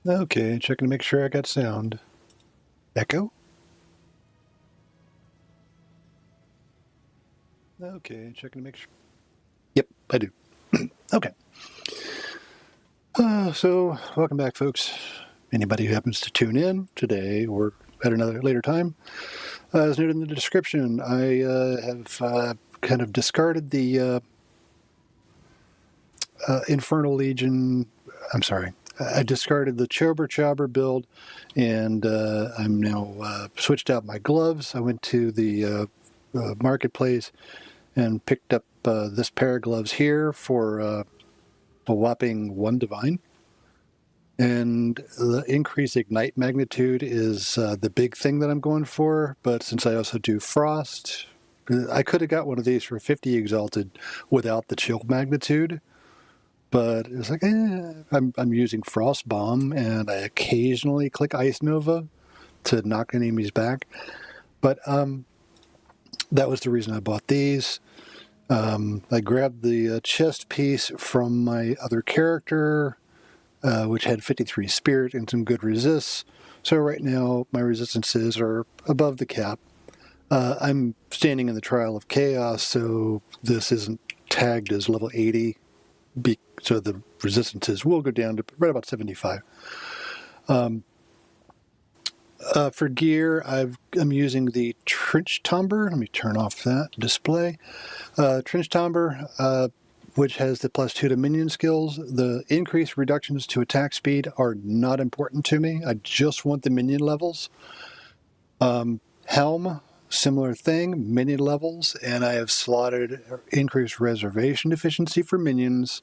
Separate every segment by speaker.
Speaker 1: Okay, checking to make sure I got sound. Echo? Okay, checking to make sure. Yep, I do. Okay. So, welcome back, folks. Anybody who happens to tune in today or at another later time, as noted in the description, I have kind of discarded the Infernal Legion. I'm sorry. I discarded the Chober Chaber build, and I'm now switched out my gloves. I went to the marketplace and picked up this pair of gloves here for a whopping 1 divine. And the increased ignite magnitude is the big thing that I'm going for. But since I also do frost, I could have got one of these for 50 exalted without the chill magnitude. But it's like, I'm using Frost Bomb, and I occasionally click Ice Nova to knock enemies back. But that was the reason I bought these. I grabbed the chest piece from my other character, which had 53 spirit and some good resists. So right now my resistances are above the cap. I'm standing in the Trial of Chaos, so this isn't tagged as level 80. So the resistances will go down to right about 75. For gear, I'm using the Trench Tomber. Let me turn off that display. Trench Tomber, which has the +2 to minion skills. The increased reductions to attack speed are not important to me. I just want the minion levels. Helm, similar thing, minion levels, and I have slotted increased reservation efficiency for minions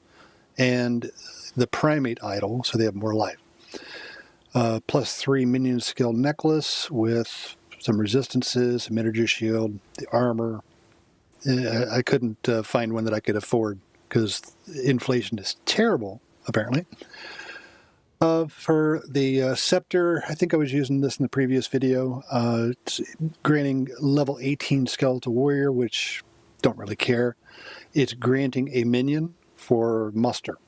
Speaker 1: and the primate idol, so they have more life. +3 minion skill necklace with some resistances, some energy shield, the armor. I couldn't find one that I could afford because inflation is terrible, apparently. For the scepter, I think I was using this in the previous video. It's granting level 18 skeletal warrior, which don't really care. It's granting a minion for muster.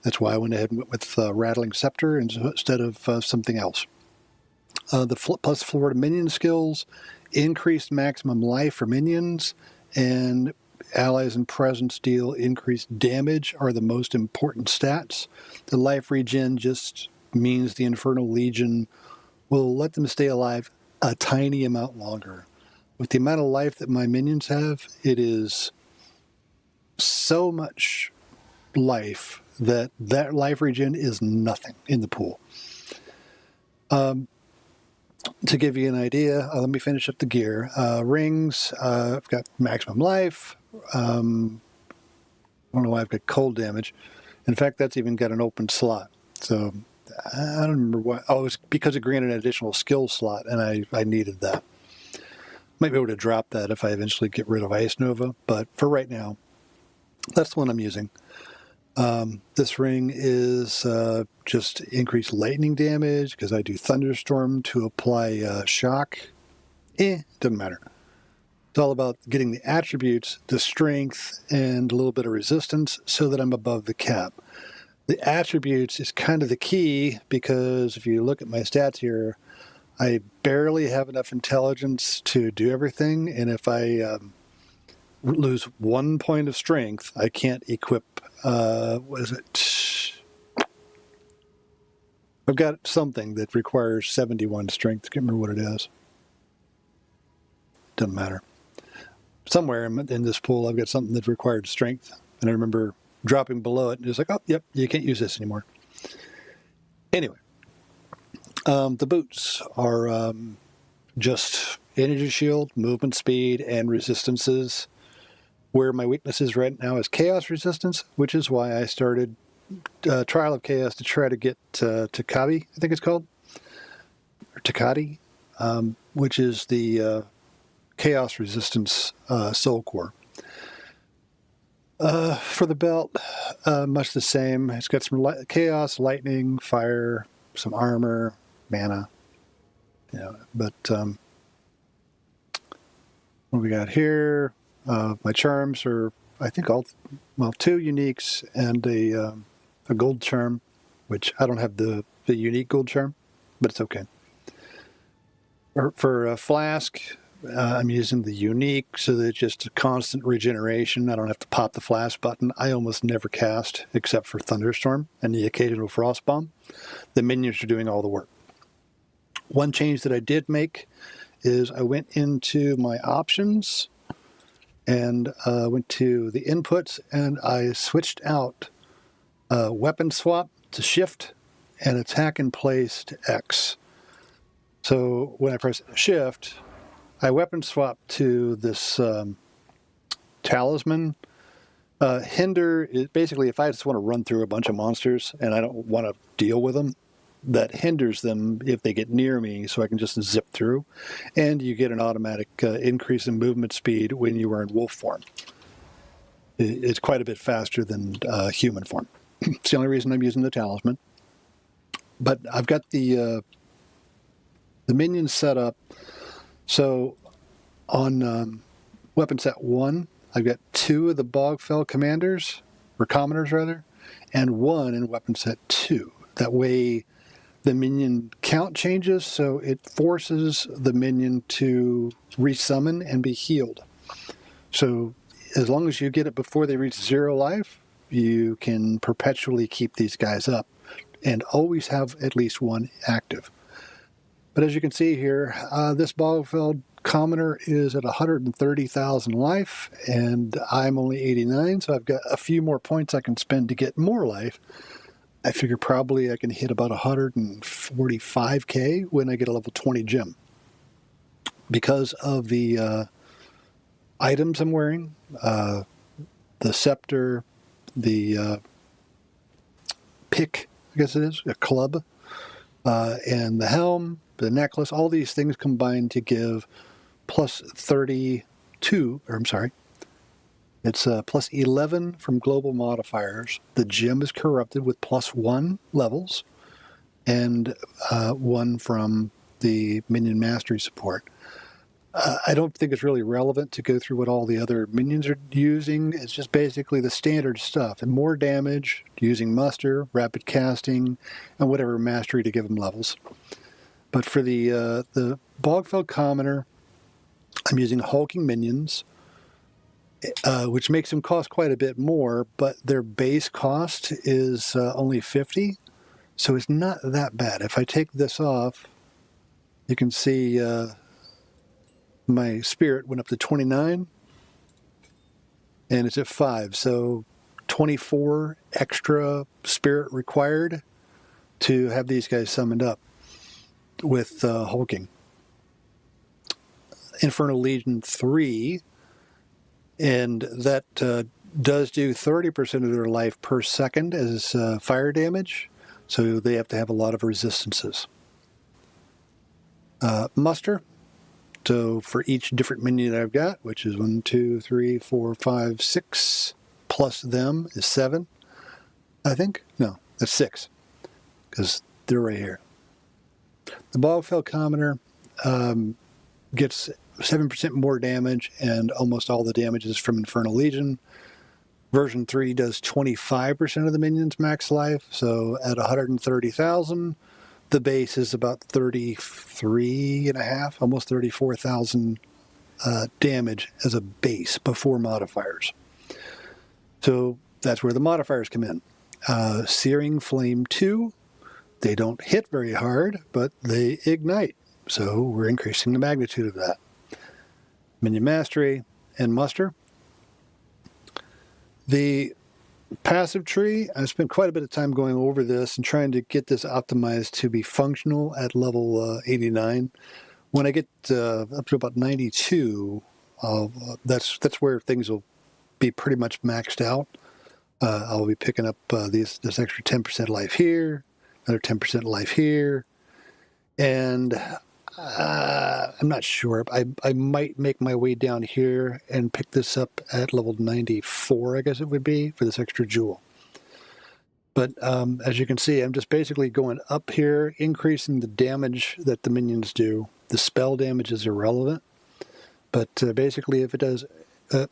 Speaker 1: That's why I went ahead and went with Rattling Scepter instead of something else. The +4 to minion skills, increased maximum life for minions, and allies and presence deal increased damage are the most important stats. The life regen just means the Infernal Legion will let them stay alive a tiny amount longer. With the amount of life that my minions have, it is so much life that life regen is nothing in the pool. To give you an idea, let me finish up the gear. Rings, I've got maximum life. I don't know why I've got cold damage. In fact, that's even got an open slot. So I don't remember why. Oh, it's because it granted an additional skill slot, and I needed that. Might be able to drop that if I eventually get rid of Ice Nova, but for right now, that's the one I'm using. This ring is just increased lightning damage because I do thunderstorm to apply shock. Doesn't matter. It's all about getting the attributes, the strength, and a little bit of resistance so that I'm above the cap. The attributes is kind of the key because if you look at my stats here, I barely have enough intelligence to do everything, and if I lose 1 point of strength, I can't equip, what is it? I've got something that requires 71 strength. I can't remember what it is. Doesn't matter. Somewhere in this pool, I've got something that required strength, and I remember dropping below it, and it's like, oh, yep, you can't use this anymore. Anyway, the boots are just energy shield, movement speed, and resistances. Where my weakness is right now is chaos resistance, which is why I started Trial of Chaos to try to get Takabi, I think it's called, or Takati, which is the chaos resistance soul core. For the belt, much the same. It's got some chaos, lightning, fire, some armor, mana. But what we got here? My charms are, I think, 2 uniques and a gold charm, which I don't have the unique gold charm, but it's okay. For a flask, I'm using the unique, so that it's just a constant regeneration. I don't have to pop the flask button. I almost never cast except for Thunderstorm and the occasional Frost Bomb. The minions are doing all the work. One change that I did make is I went into my options and went to the inputs, and I switched out weapon swap to shift and attack in place to X. So when I press shift, I weapon swap to this talisman. Hinder is basically if I just want to run through a bunch of monsters and I don't want to deal with them, that hinders them if they get near me, so I can just zip through. And you get an automatic increase in movement speed when you are in wolf form. It's quite a bit faster than human form. It's the only reason I'm using the talisman. But I've got the minions set up. So on weapon set 1, I've got 2 of the Bogfell commanders, or commoners rather, and 1 in weapon set 2. That way the minion count changes, so it forces the minion to resummon and be healed. So as long as you get it before they reach 0 life, you can perpetually keep these guys up and always have at least 1 active. But as you can see here, this Bogfell commoner is at 130,000 life, and I'm only 89, so I've got a few more points I can spend to get more life. I figure probably I can hit about 145k when I get a level 20 gem. Because of the items I'm wearing, the scepter, the pick, I guess it is, a club, and the helm, the necklace, all these things combined to give plus 32, or I'm sorry, it's plus 11 from global modifiers. The gem is corrupted with plus 1 levels, and 1 from the minion mastery support. I don't think it's really relevant to go through what all the other minions are using. It's just basically the standard stuff, and more damage using muster, rapid casting, and whatever mastery to give them levels. But for the Bogfell commoner, I'm using hulking minions, which makes them cost quite a bit more, but their base cost is only 50, so it's not that bad. If I take this off, you can see my spirit went up to 29, and it's at 5, so 24 extra spirit required to have these guys summoned up with hulking. Infernal Legion 3, and that does do 30% of their life per second as fire damage, so they have to have a lot of resistances. Muster, so for each different minion that I've got, which is 1, 2, 3, 4, 5, 6, plus them is 7, I think. No, that's 6, because they're right here. The Bogfell commoner gets 7% more damage, and almost all the damage is from Infernal Legion. Version 3 does 25% of the minions max life, so at 130,000, the base is about 33.5, almost 34,000 damage as a base before modifiers. So that's where the modifiers come in. Searing Flame 2, they don't hit very hard, but they ignite, so we're increasing the magnitude of that. Minion Mastery and Muster. The passive tree, I spent quite a bit of time going over this and trying to get this optimized to be functional at level 89. When I get up to about 92, that's where things will be pretty much maxed out. I'll be picking up this extra 10% life here, another 10% life here, and I'm not sure. I might make my way down here and pick this up at level 94, I guess it would be, for this extra jewel. But as you can see, I'm just basically going up here, increasing the damage that the minions do. The spell damage is irrelevant. But basically, if it does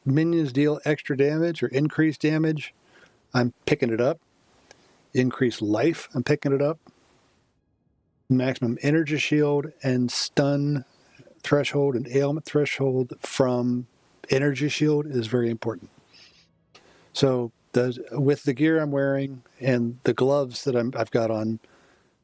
Speaker 1: minions deal extra damage or increased damage, I'm picking it up. increased life, I'm picking it up. Maximum energy shield and stun threshold and ailment threshold from energy shield is very important. So with the gear I'm wearing and the gloves that I've got on,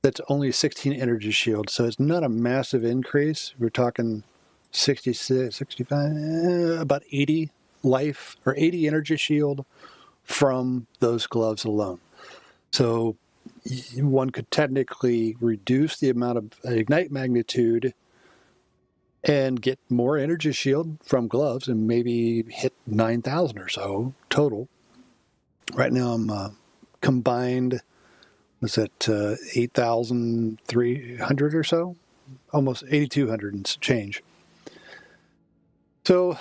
Speaker 1: that's only 16 energy shield. So it's not a massive increase. We're talking 66, 65, about 80 life or 80 energy shield from those gloves alone. So one could technically reduce the amount of ignite magnitude and get more energy shield from gloves and maybe hit 9,000 or so total. Right now I'm combined, was at 8,300 or so, almost 8,200 and change. So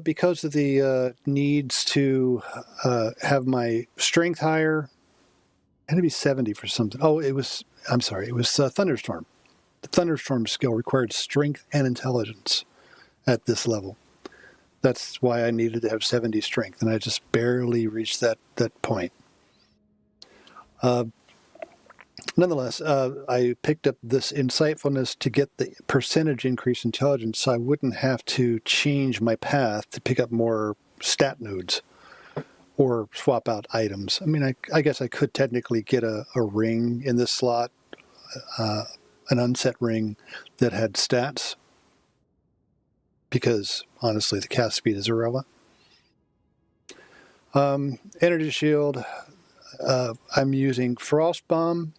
Speaker 1: because of the needs to have my strength higher, it had to be 70 for something. Oh, it was Thunderstorm. The Thunderstorm skill required strength and intelligence at this level. That's why I needed to have 70 strength, and I just barely reached that point. Nonetheless, I picked up this insightfulness to get the percentage increase in intelligence so I wouldn't have to change my path to pick up more stat nodes or swap out items. I mean, I guess I could technically get a ring in this slot, an unset ring that had stats, because honestly, the cast speed is irrelevant. Energy shield, I'm using Frost Bomb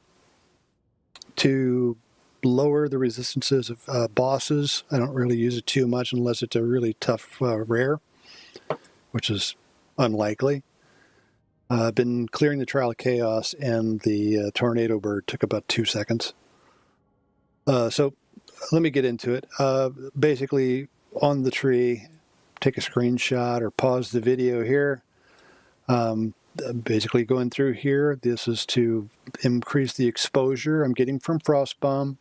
Speaker 1: to lower the resistances of bosses. I don't really use it too much unless it's a really tough rare, which is unlikely. I've been clearing the Trial of Chaos, and the Tornado Bird took about 2 seconds. So let me get into it. Basically, on the tree, take a screenshot or pause the video here. Basically going through here, this is to increase the exposure I'm getting from Frost Bomb.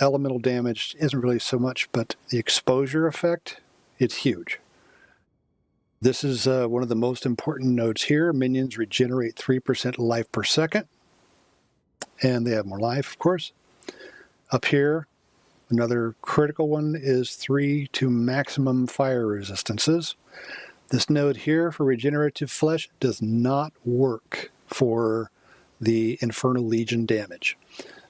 Speaker 1: Elemental damage isn't really so much, but the exposure effect, it's huge. This is one of the most important nodes here. Minions regenerate 3% life per second, and they have more life, of course. Up here, another critical one is 3 to maximum fire resistances. This node here for regenerative flesh does not work for the Infernal Legion damage.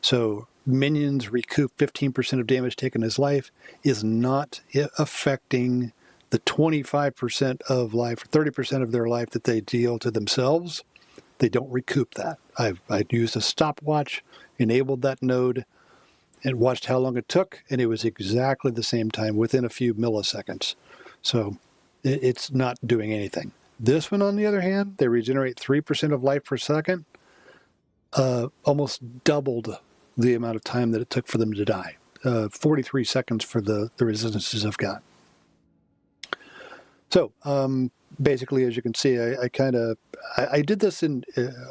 Speaker 1: So minions recoup 15% of damage taken as life is not affecting the 25% of life, 30% of their life that they deal to themselves. They don't recoup that. I used a stopwatch, enabled that node, and watched how long it took, and it was exactly the same time, within a few milliseconds. So it's not doing anything. This one, on the other hand, they regenerate 3% of life per second, almost doubled the amount of time that it took for them to die. 43 seconds for the resistances I've got. So basically, as you can see, I did this in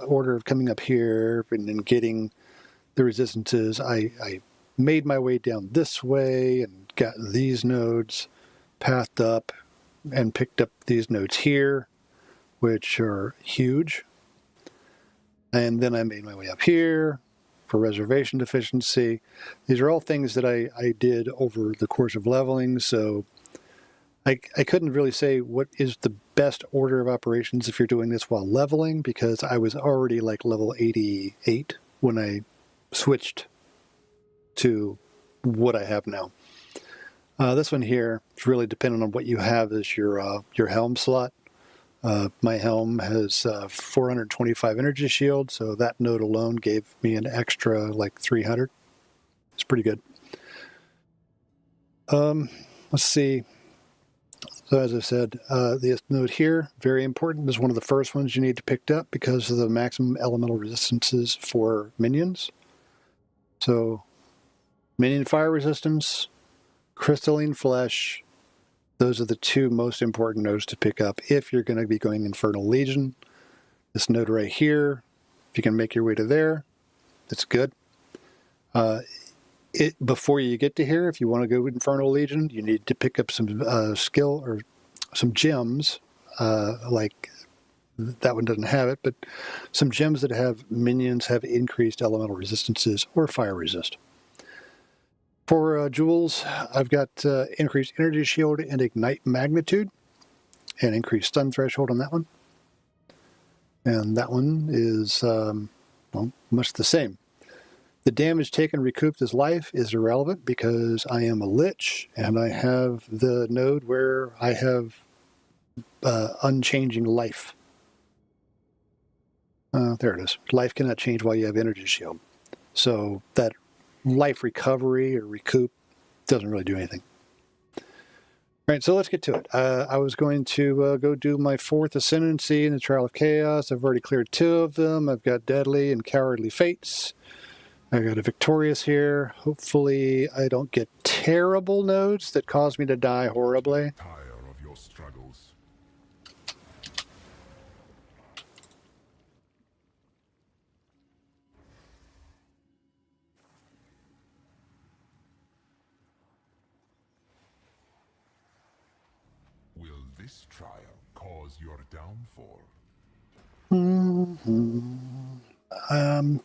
Speaker 1: order of coming up here and then getting the resistances. I made my way down this way and got these nodes, pathed up, and picked up these nodes here, which are huge. And then I made my way up here for reservation deficiency. These are all things that I did over the course of leveling, so I couldn't really say what is the best order of operations if you're doing this while leveling, because I was already like level 88 when I switched to what I have now. This one here is really dependent on what you have as your helm slot. My helm has 425 energy shield, so that node alone gave me an extra like 300. It's pretty good. Let's see. So as I said, this node here, very important. This is one of the first ones you need to pick up because of the maximum elemental resistances for minions. So minion fire resistance, crystalline flesh, those are the two most important nodes to pick up if you're going to be going Infernal Legion. This node right here, if you can make your way to there, that's good. Before you get to here, if you want to go Infernal Legion, you need to pick up some skill or some gems, like That one doesn't have it, but some gems that have minions have increased elemental resistances or fire resist. For jewels, I've got increased energy shield and ignite magnitude, and increased stun threshold on that one. And that one is well, much the same. The damage taken recouped as life is irrelevant because I am a Lich, and I have the node where I have unchanging life. There it is. Life cannot change while you have energy shield. So that life recovery or recoup doesn't really do anything. All right, so let's get to it. I was going to go do my 4th ascendancy in the Trial of Chaos. I've already cleared 2 of them. I've got Deadly and Cowardly Fates. I've got a Victorious here. Hopefully I don't get terrible nodes that cause me to die horribly.
Speaker 2: Tire of your struggles. Will this trial cause your downfall?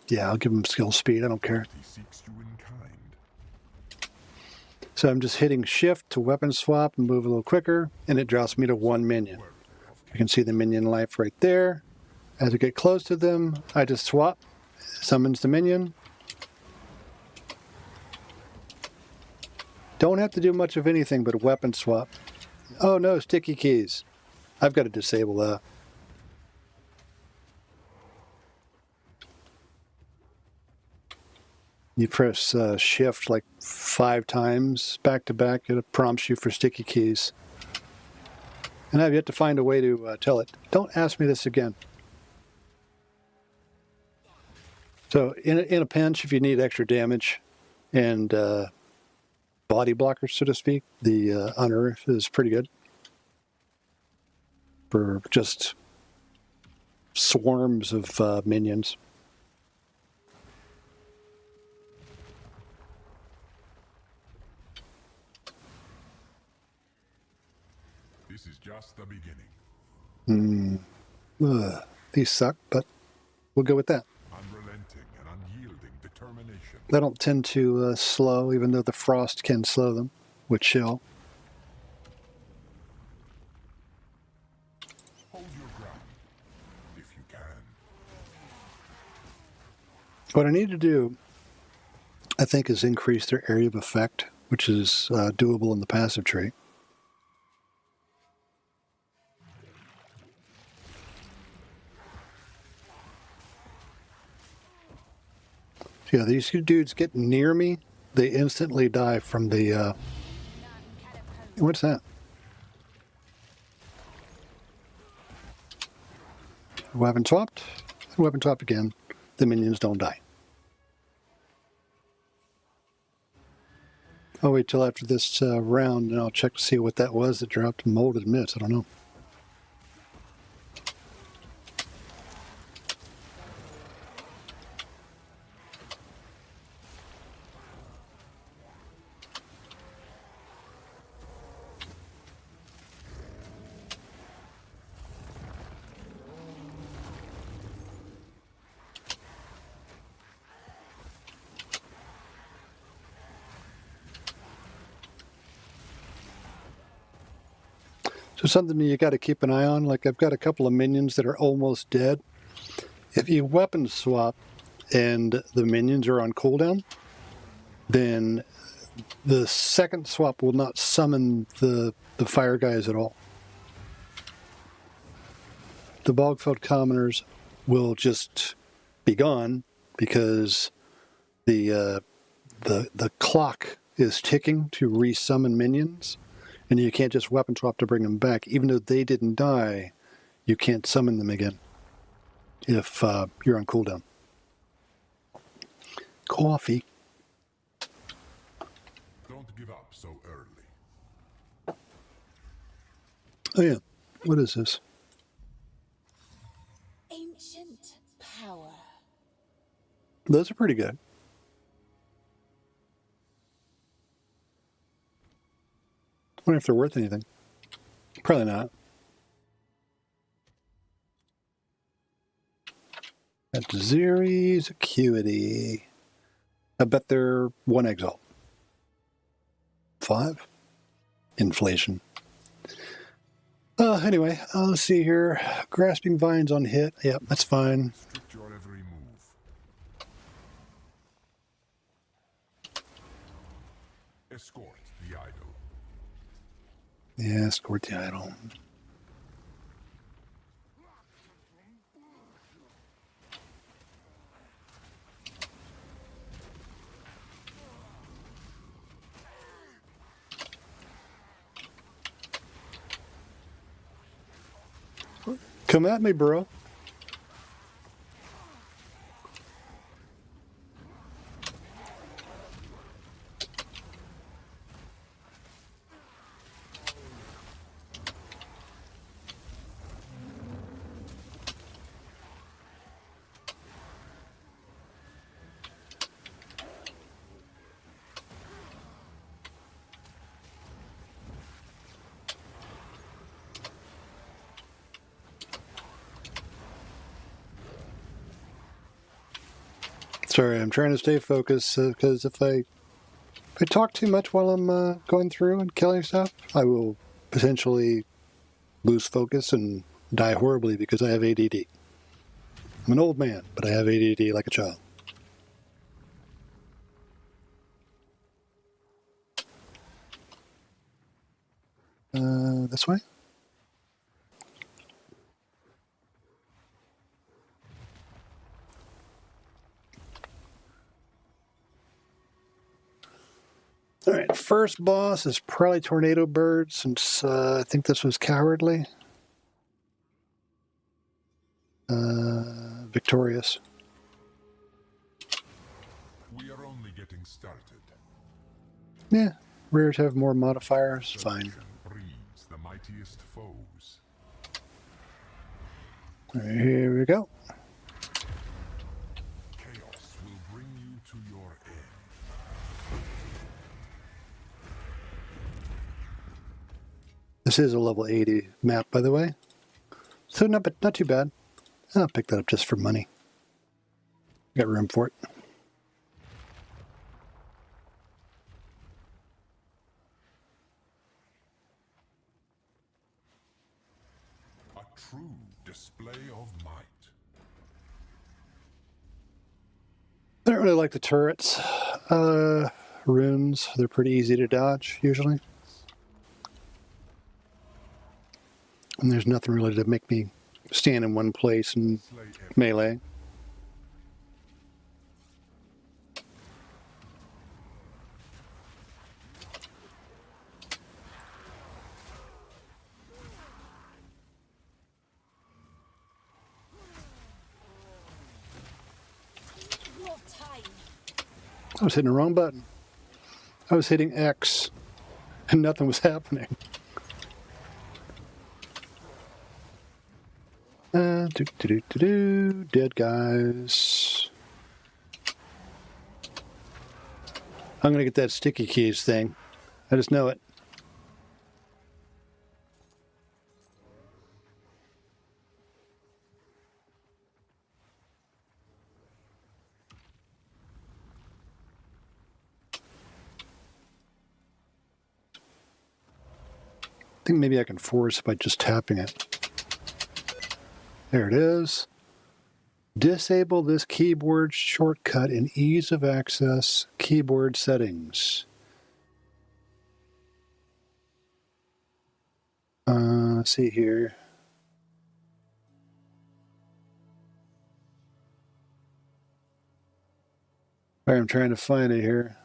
Speaker 1: Yeah, I'll give him skill speed. I don't care.
Speaker 2: He seeks you in kind.
Speaker 1: So I'm just hitting shift to weapon swap and move a little quicker, and it drops me to 1 minion. You can see the minion life right there. As I get close to them, I just swap, summons the minion. Don't have to do much of anything but a weapon swap. Oh no, sticky keys. I've got to disable that. You press shift like 5 times back to back, it prompts you for sticky keys. And I've yet to find a way to tell it, don't ask me this again. So in a pinch, if you need extra damage and body blockers, so to speak, the Unearth is pretty good for just swarms of minions.
Speaker 2: This is just the beginning.
Speaker 1: These suck, but we'll go with that.
Speaker 2: Unrelenting and unyielding determination.
Speaker 1: They don't tend to slow, even though the frost can slow them with chill.
Speaker 2: Hold your ground, if you can.
Speaker 1: What I need to do, I think, is increase their area of effect, which is doable in the passive tree. Yeah, these dudes get near me, they instantly die from the... What's that? Weapon swapped. Weapon swapped again. The minions don't die. I'll wait till after this round and I'll check to see what that was that dropped molded mitts. I don't know. So something you got to keep an eye on, like I've got a couple of minions that are almost dead. If you weapon swap and the minions are on cooldown, then the second swap will not summon the fire guys at all. The Bogfeld commoners will just be gone because the clock is ticking to resummon minions. And you can't just weapon swap to bring them back. Even though they didn't die, you can't summon them again if you're on cooldown. Coffee.
Speaker 2: Don't give up so early.
Speaker 1: Oh yeah, what is this?
Speaker 3: Ancient power.
Speaker 1: Those are pretty good. I wonder if they're worth anything. Probably not. That's Zeri's Acuity. I bet they're 1 exalt. 5? Inflation. Anyway, let's see here. Grasping Vines on hit. Yep, that's fine.
Speaker 2: Restrict your every move. Escort the idol.
Speaker 1: Yeah, escort the idol. Come at me, bro. Sorry, I'm trying to stay focused because if I talk too much while I'm going through and killing stuff, I will potentially lose focus and die horribly because I have ADD. I'm an old man, but I have ADD like a child. This way? All right, first boss is probably Tornado Bird, since I think this was Cowardly. Victorious.
Speaker 2: We are only getting started.
Speaker 1: Yeah, rare to have more modifiers, fine.
Speaker 2: Selection breeds the mightiest foes.
Speaker 1: All right, here we go.
Speaker 2: Chaos will bring you to your end.
Speaker 1: This is a level 80 map, by the way. So not too bad. I'll pick that up just for money. Got room for it.
Speaker 2: A true display of might.
Speaker 1: I don't really like the turrets. Runes, they're pretty easy to dodge, usually. And there's nothing really to make me stand in one place and
Speaker 2: Slay every
Speaker 1: melee.
Speaker 3: Your time.
Speaker 1: I was hitting the wrong button. I was hitting X, and nothing was happening. Dead guys. I'm gonna get that sticky keys thing. I just know it. I think maybe I can force by just tapping it. There it is. Disable this keyboard shortcut in ease of access keyboard settings. Let's see here. All right, I'm trying to find it here.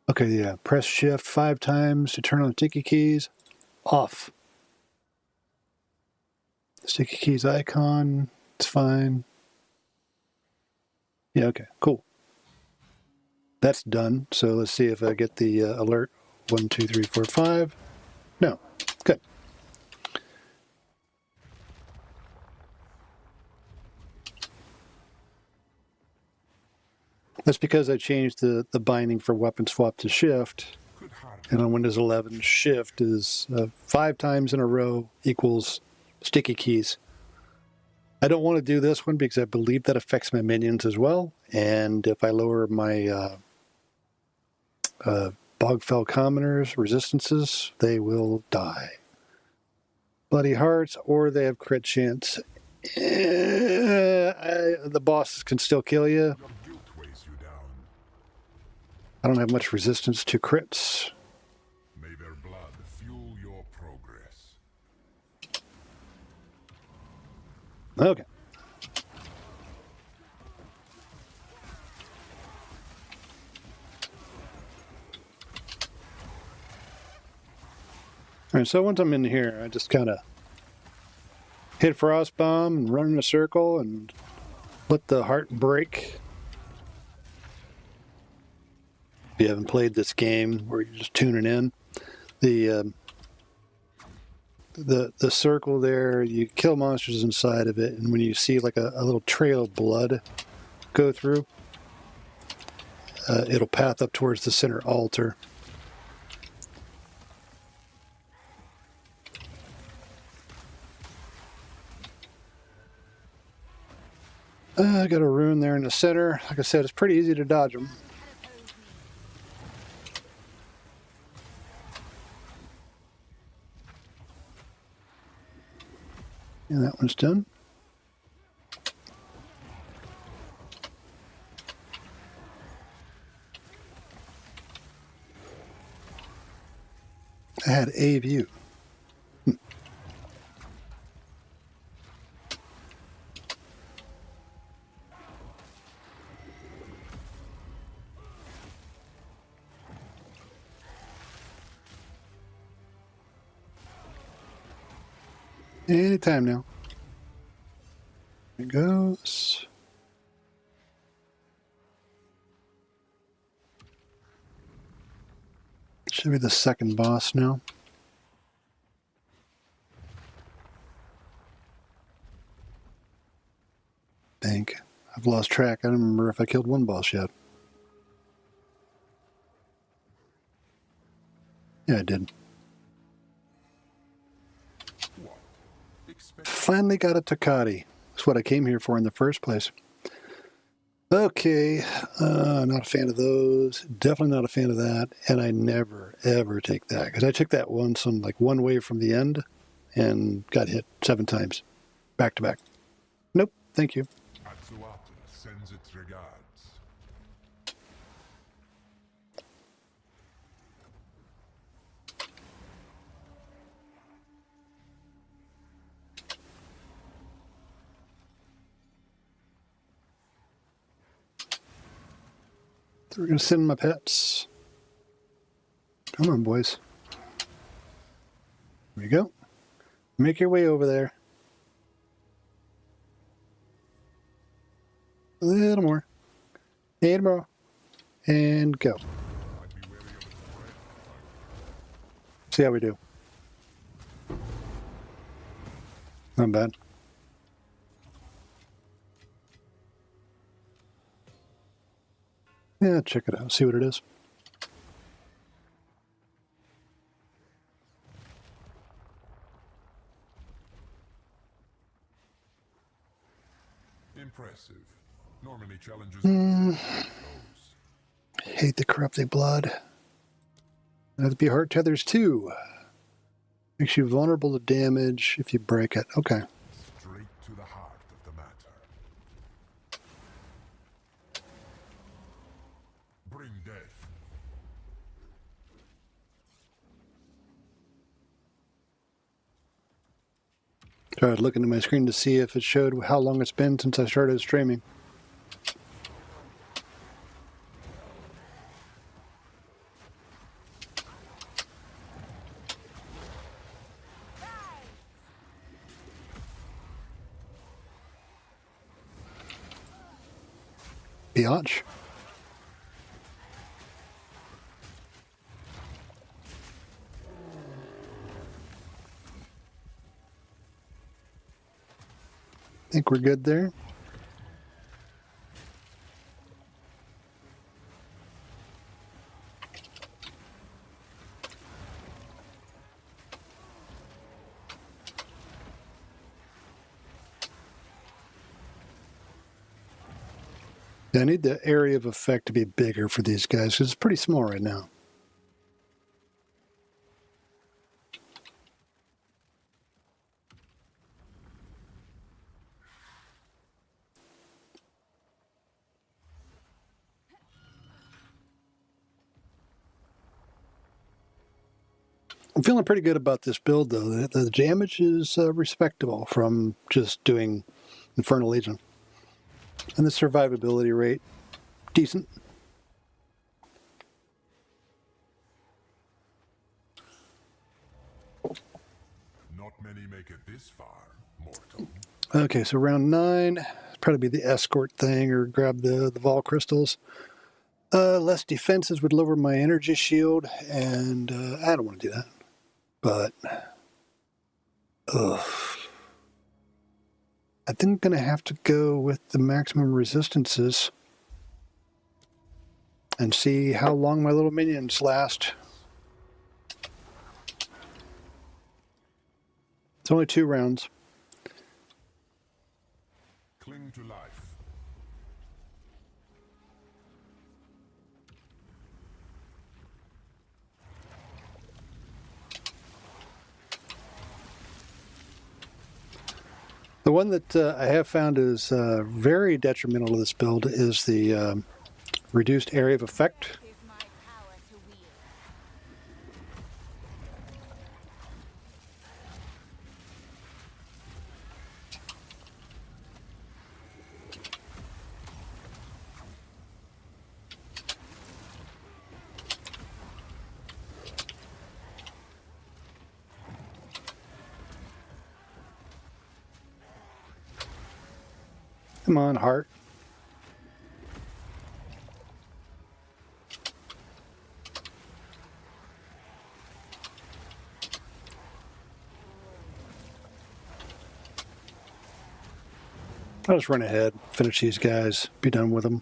Speaker 1: Okay, yeah. Press shift 5 times to turn on sticky keys. Off. Sticky keys icon. It's fine. Yeah, okay, cool. That's done. So let's see if I get the alert. 1, 2, 3, 4, 5. No. Good. That's because I changed the binding for weapon swap to shift,
Speaker 2: could harvest
Speaker 1: And on Windows 11, Shift is 5 times in a row equals sticky keys. I don't want to do this one because I believe that affects my minions as well. And if I lower my Bogfell Commoners resistances, they will die. Bloody Hearts, or they have crit chance. The bosses can still kill you.
Speaker 2: Your guilt weighs you down.
Speaker 1: I don't have much resistance to crits.
Speaker 2: May their blood fuel your progress.
Speaker 1: Okay. All right, so once I'm in here, I just kind of hit Frost Bomb and run in a circle and let the heart break. If you haven't played this game where you're just tuning in, the circle there, you kill monsters inside of it, and when you see like a little trail of blood go through, it'll path up towards the center altar. I got a rune there in the center. Like I said, it's pretty easy to dodge them. And that one's done. I had a view. Anytime now. There it goes. Should be the second boss now. Think. I've lost track. I don't remember if I killed one boss yet. Yeah, I did. Finally got a Takati. That's what I came here for in the first place. Okay, not a fan of those. Definitely not a fan of that. And I never, ever take that. Because I took that once on like one wave from the end and got hit 7 times. Back to back. Nope, thank you.
Speaker 2: Atsuata sends its regards.
Speaker 1: So we're going to send my pets. Come on, boys. There we go. Make your way over there. A little more. And more. And go. See how we do. Not bad. Yeah, check it out. See what it is.
Speaker 2: Impressive. Normally challenges.
Speaker 1: Hate the corrupted blood. That'd be heart tethers too. Makes you vulnerable to damage if you break it. Okay.
Speaker 2: Straight to the heart of the matter. Bring death.
Speaker 1: Tried looking at my screen to see if it showed how long it's been since I started streaming. Biatch. Think we're good there. Yeah, I need the area of effect to be bigger for these guys because it's pretty small right now. I'm feeling pretty good about this build, though. The damage is respectable from just doing Infernal Legion. And the survivability rate, decent.
Speaker 2: Not many make it this far, mortal.
Speaker 1: Okay, so round 9, probably be the escort thing or grab the Vol crystals. Less defenses would lower my energy shield, and I don't want to do that. But, ugh. I think I'm going to have to go with the maximum resistances and see how long my little minions last. It's only 2 rounds.
Speaker 2: Cling to life.
Speaker 1: The one that I have found is very detrimental to this build is the reduced area of effect.
Speaker 3: Is my power to wield.
Speaker 1: Come on, heart. I'll just run ahead, finish these guys, be done with them.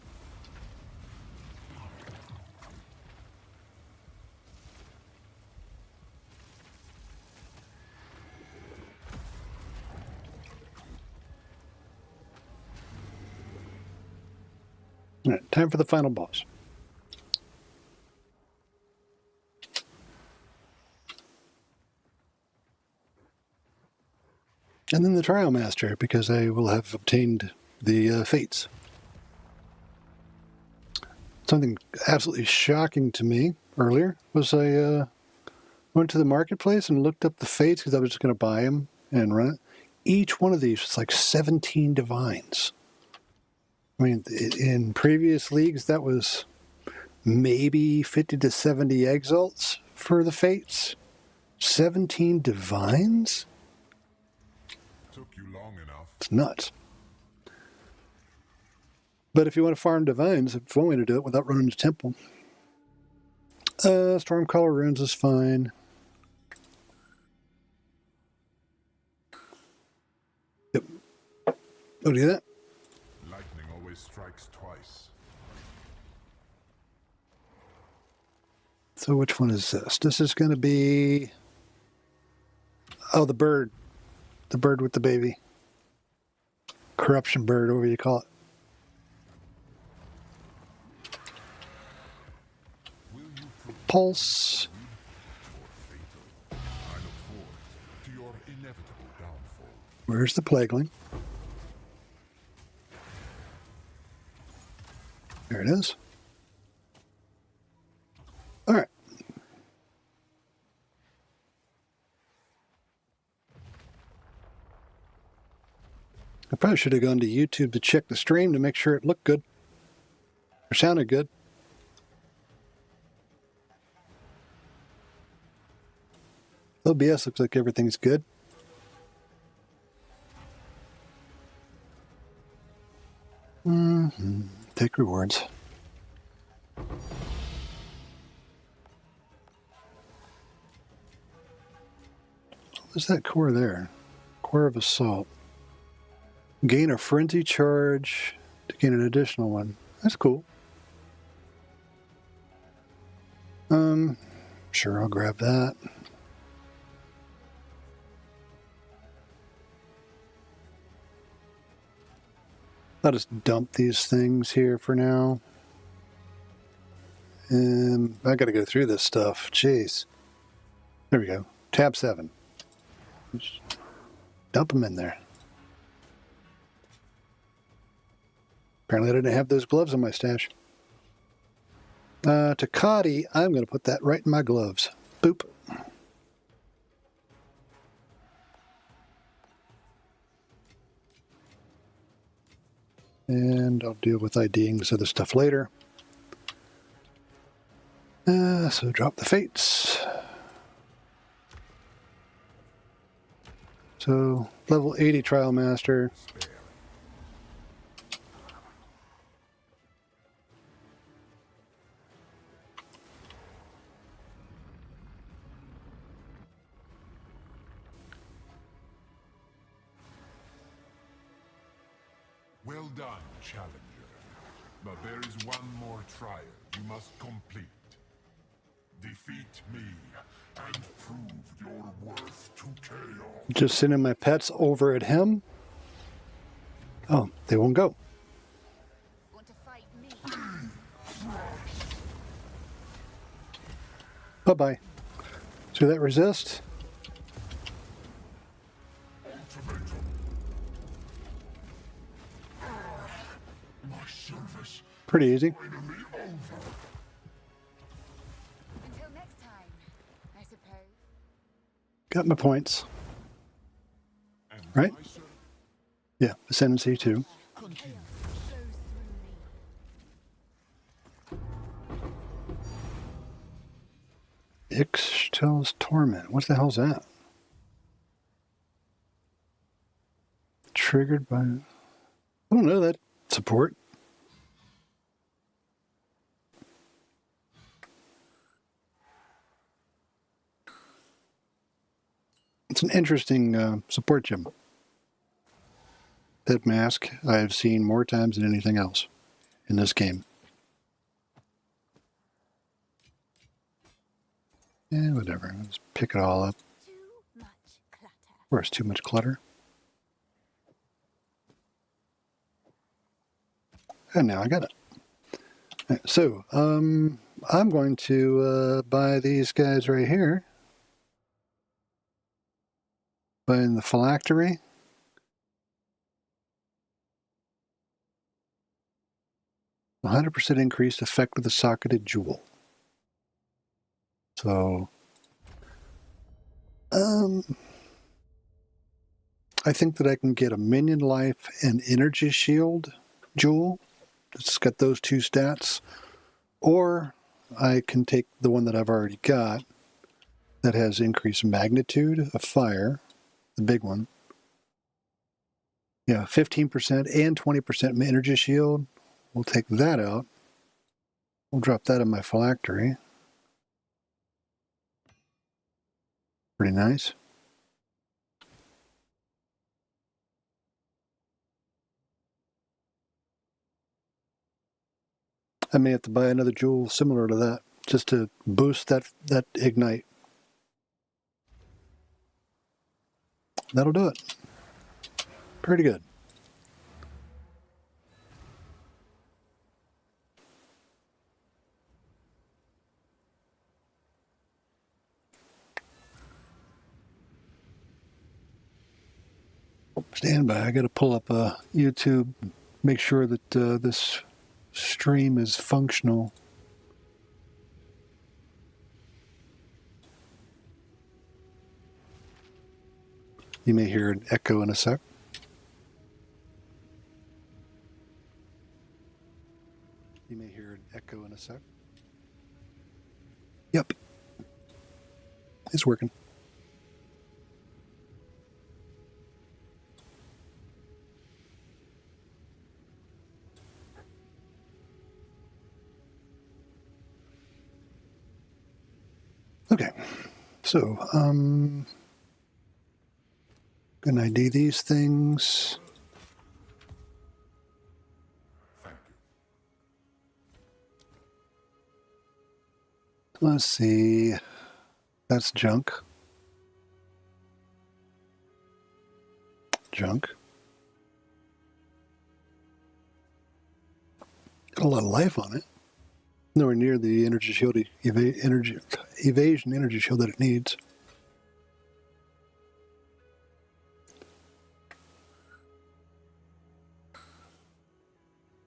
Speaker 1: All right, time for the final boss. And then the Trial Master, because I will have obtained the fates. Something absolutely shocking to me earlier was I went to the marketplace and looked up the fates because I was just going to buy them and run it. Each one of these was like 17 divines. I mean, in previous leagues, that was maybe 50 to 70 exalts for the fates. 17 divines?
Speaker 2: Took you long enough.
Speaker 1: It's nuts. But if you want to farm divines, it's one way to do it without running to temple. Stormcaller runes is fine. Yep. Oh, do that?
Speaker 2: Lightning always strikes twice.
Speaker 1: So which one is this? This is going to be... Oh, the bird. The bird with the baby. Corruption bird, whatever you call it. Pulse.
Speaker 2: I look forward to your inevitable downfall.
Speaker 1: Where's the plagueling? There it is. All right. I probably should have gone to YouTube to check the stream to make sure it looked good or sounded good. OBS looks like everything's good. Take rewards. What's that core there? Core of Assault. Gain a frenzy charge to gain an additional one. That's cool. Sure, I'll grab that. I'll just dump these things here for now. And I got to go through this stuff. Jeez. There we go. Tab 7. Just dump them in there. Apparently I didn't have those gloves in my stash. Takati, I'm going to put that right in my gloves. Boop. And I'll deal with IDing this other stuff later. So drop the fates. So level 80 Trial Master.
Speaker 2: Well done, challenger. But there is one more trial you must complete. Defeat me and prove your worth to chaos.
Speaker 1: Just sending my pets over at him. Oh, they won't go.
Speaker 3: Want to fight me?
Speaker 1: Bye-bye. See that resist?
Speaker 2: Ultimatum. My service
Speaker 1: Pretty easy.
Speaker 2: finally over.
Speaker 3: Until next time, I suppose.
Speaker 1: Got my points.
Speaker 2: And
Speaker 1: Right?
Speaker 2: my service
Speaker 1: Yeah, ascendancy too.
Speaker 2: continues.
Speaker 3: Flows through me.
Speaker 1: Ixtel's Torment. What the hell's that? Triggered by... I don't know that support. It's an interesting support gem. That mask I've seen more times than anything else in this game. Yeah, whatever. Let's pick it all up.
Speaker 3: Too much clutter.
Speaker 1: Where's too much clutter? And now I got it. Right, so, I'm going to buy these guys right here. Buying the phylactery. %100% increased effect of the socketed jewel. So, I think that I can get a minion life and energy shield jewel. It's got those two stats. Or I can take the one that I've already got that has increased magnitude of fire, the big one. Yeah, 15% and 20% energy shield. We'll take that out. We'll drop that in my phylactery. Pretty nice. I may have to buy another jewel similar to that just to boost that ignite. That'll do it. Pretty good. Stand by. I got to pull up YouTube, make sure that this stream is functional. You may hear an echo in a sec. You may hear an echo in a sec. Yep. It's working. Okay, so gonna ID these things.
Speaker 2: Thank you.
Speaker 1: Let's see. That's junk. Junk. Got a lot of life on it. Nowhere near the energy shield, evasion energy shield that it needs.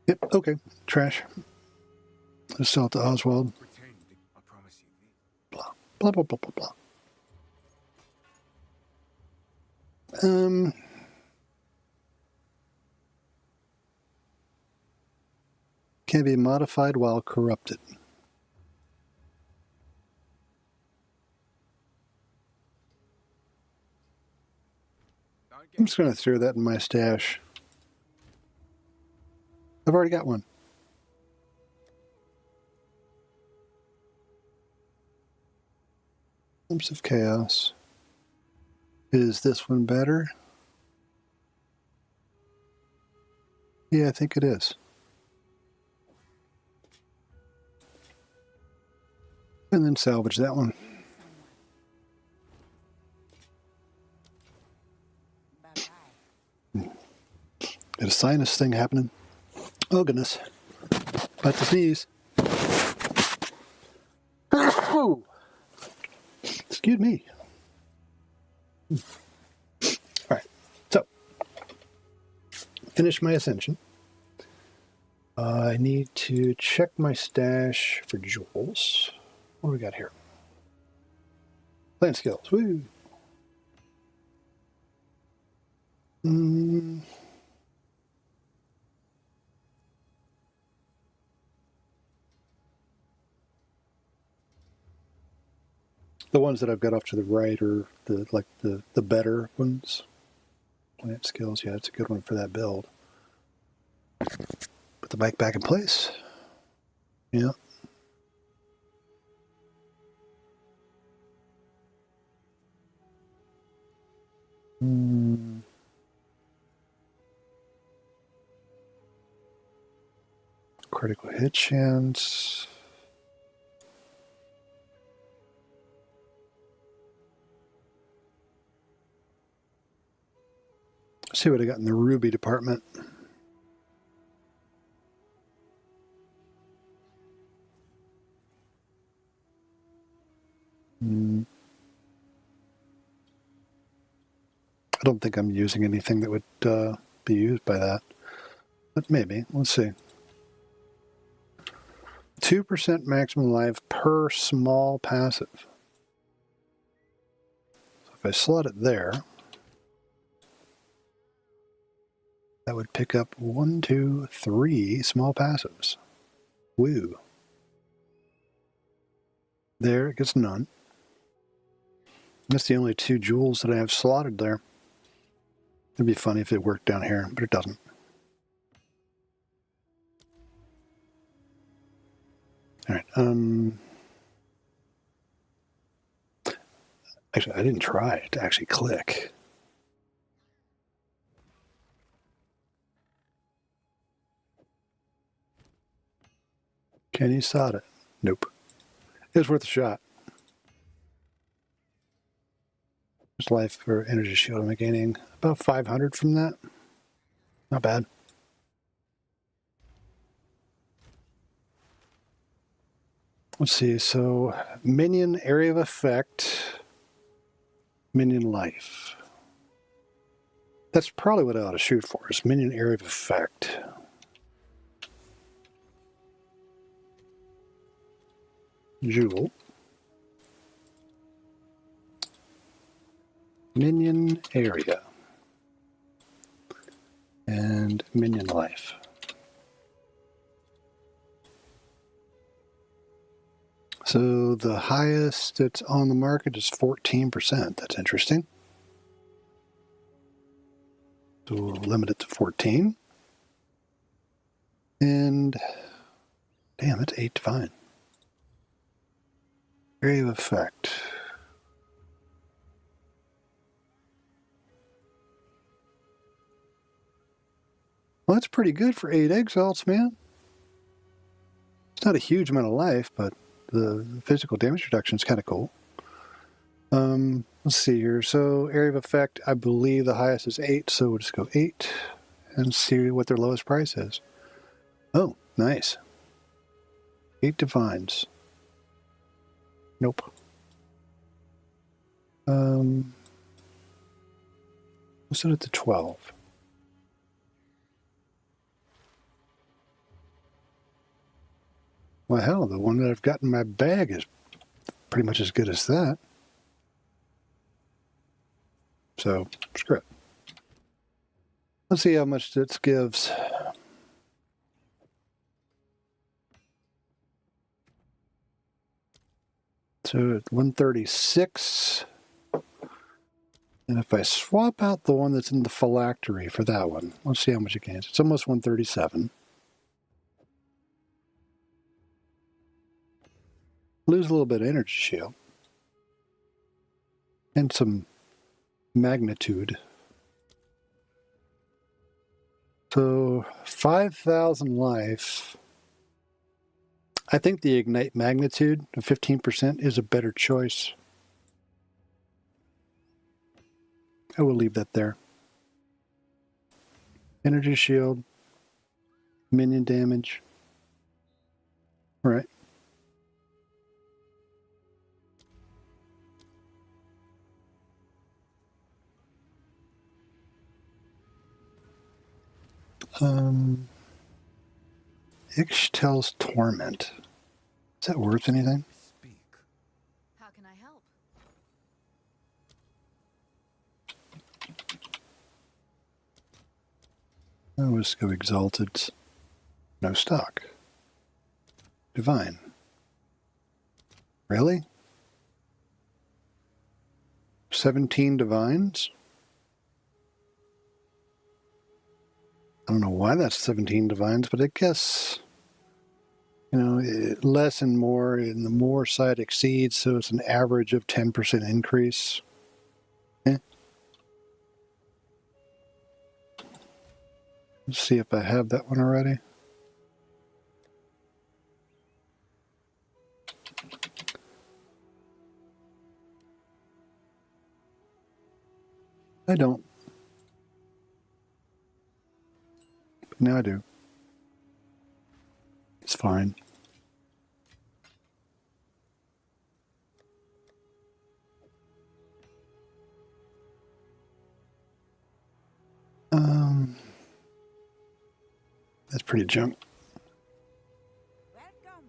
Speaker 1: Yep, okay. Trash. Let's sell it to Oswald.
Speaker 4: Pretend, I promise you this.
Speaker 1: Blah, blah, blah, blah, blah, blah. Can be modified while corrupted.
Speaker 4: Don't
Speaker 1: I'm
Speaker 4: get
Speaker 1: just going to throw that in my stash. I've already got one. Glimpse of Chaos. Is this one better? Yeah, I think it is. And then salvage that one.
Speaker 3: Bye-bye.
Speaker 1: Got a sinus thing happening. Oh, goodness. About to sneeze. Oh! Excuse me. All right. So, finish my ascension. I need to check my stash for jewels. What do we got here? Plant skills. Woo! The ones that I've got off to the right are the better ones. Plant skills, yeah, it's a good one for that build. Put the bike back in place. Yeah. Critical hit chance. Let's see what I got in the ruby department. I don't think I'm using anything that would be used by that. But maybe. Let's see. 2% maximum life per small passive. So if I slot it there, that would pick up 1, 2, 3 small passives. Woo. There, it gets none. That's the only 2 jewels that I have slotted there. It'd be funny if it worked down here, but it doesn't. All right. Actually, I didn't try to actually click. Can you sod it? Nope. It was worth a shot. There's life for energy shield. I'm gaining about 500 from that. Not bad. Let's see. So, minion area of effect, minion life. That's probably what I ought to shoot for, is minion area of effect. Jewel. Minion area. And minion life. So the highest that's on the market is 14%. That's interesting. So we'll limit it to 14. And damn, it's 8 divine. Area of effect. Well, that's pretty good for 8 exalts, man. It's not a huge amount of life, but the physical damage reduction is kind of cool. Let's see here. So area of effect, I believe the highest is 8, so we'll just go 8 and see what their lowest price is. Oh, nice. 8 divines. Nope. Let's set it to 12. Well, hell, the one that I've got in my bag is pretty much as good as that. So, screw it. Let's see how much this gives. So, at 136. And if I swap out the one that's in the phylactery for that one, let's see how much it gains. It's almost 137. Lose a little bit of energy shield. And some magnitude. So 5,000 life. I think the ignite magnitude of 15% is a better choice. I will leave that there. Energy shield. Minion damage. All right. Ixtel's Torment. Is that worth anything?
Speaker 4: Speak.
Speaker 3: How can I help?
Speaker 1: Oh, let's go Exalted. No stock. Divine. Really? 17 divines? I don't know why that's 17 divines, but I guess, you know, less and more, and the more side exceeds, so it's an average of 10% increase. Eh. Let's see if I have that one already. I don't. But now I do. It's fine. That's pretty junk.
Speaker 3: Welcome.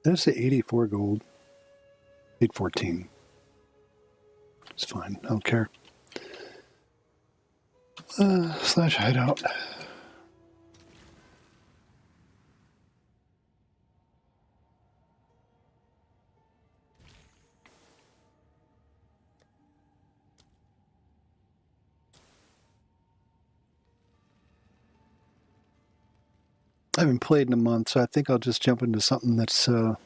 Speaker 1: Did I say 84 gold? 814. It's fine. I don't care. Slash hideout. I haven't played in a month, so I think I'll just jump into something that's, you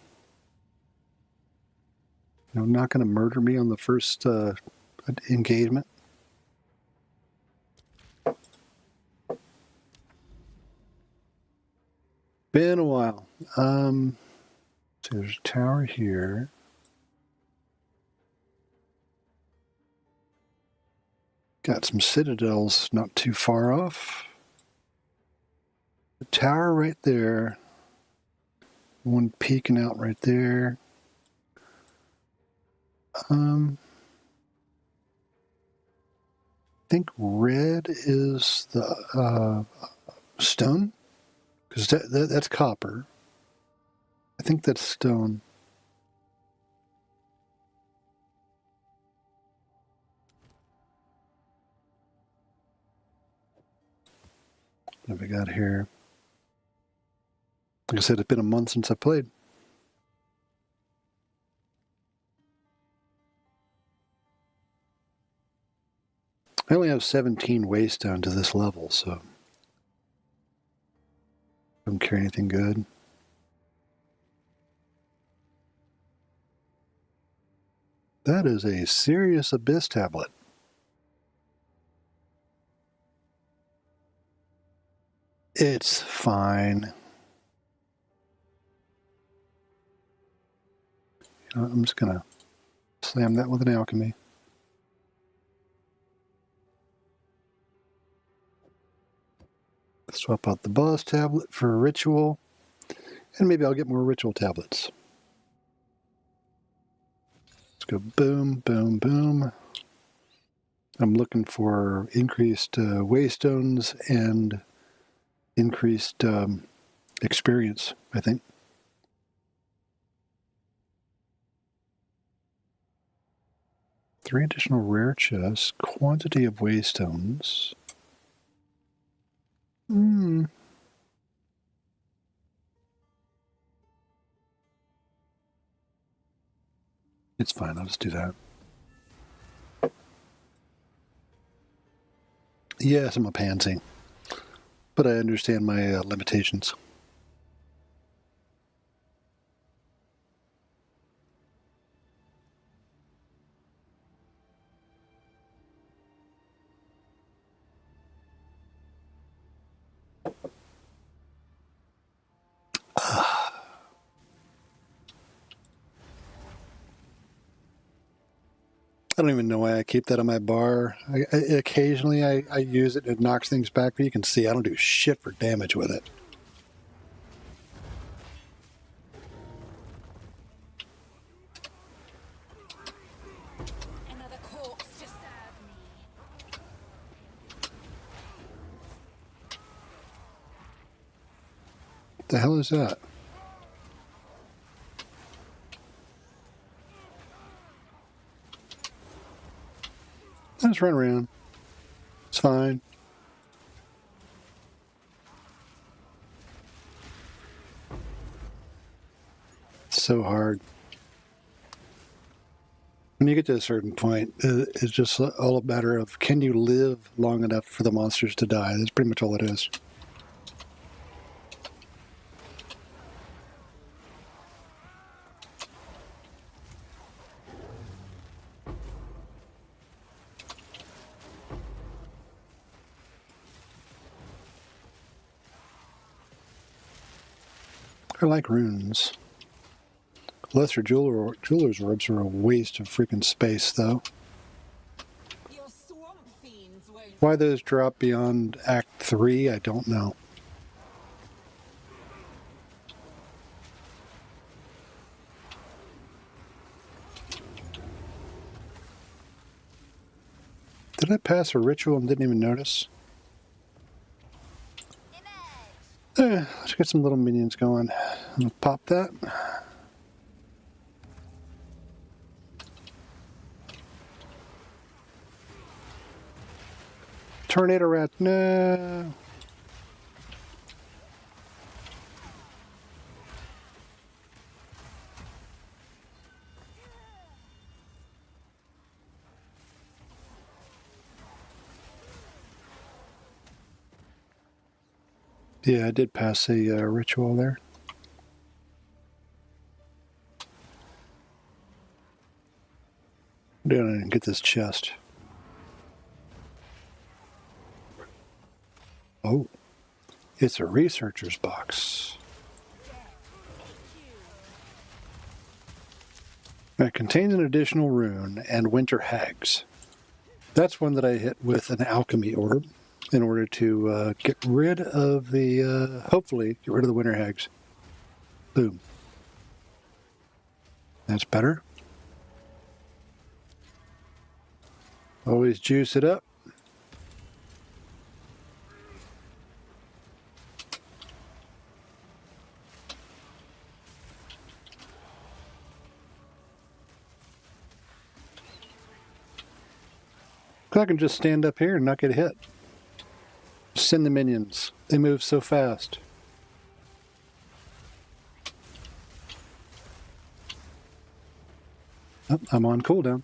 Speaker 1: know, not going to murder me on the first engagement. Been a while. So there's a tower here. Got some citadels not too far off. The tower right there. One peeking out right there. I think red is the stone, because that's copper. I think that's stone. What have we got here? Like I said, it's been a month since I played. I only have 17 waste down to this level, so I don't carry anything good. That is a serious abyss tablet. It's fine. You know, I'm just gonna slam that with an alchemy. Swap out the boss tablet for a ritual. And maybe I'll get more ritual tablets. Let's go boom, boom, boom. I'm looking for increased waystones and increased experience, I think. Three additional rare chests, quantity of waystones. It's fine, I'll just do that. Yes, I'm a pansy, but I understand my limitations. I don't even know why I keep that on my bar. Occasionally I use it, it knocks things back, but you can see I don't do shit for damage with it.
Speaker 3: Another corpse to serve me.
Speaker 1: What the hell is that? I just run around. It's fine. It's so hard. When you get to a certain point, it's just all a matter of can you live long enough for the monsters to die? That's pretty much all it is. I like runes. Lesser jeweler's orbs are a waste of freaking space, though.
Speaker 3: Your swamp fiends won't.
Speaker 1: Why those drop beyond Act 3, I don't know. Did I pass a ritual and didn't even notice? Let's get some little minions going. I'm gonna pop that. Tornado rat, no. Yeah, I did pass a ritual there. I didn't get this chest. Oh, it's a researcher's box. It contains an additional rune and winter hags. That's one that I hit with an alchemy orb in order to get rid of the, hopefully, get rid of the winter hags. Boom. That's better. Always juice it up. I can just stand up here and not get hit. Send the minions. They move so fast. Oh, I'm on cooldown.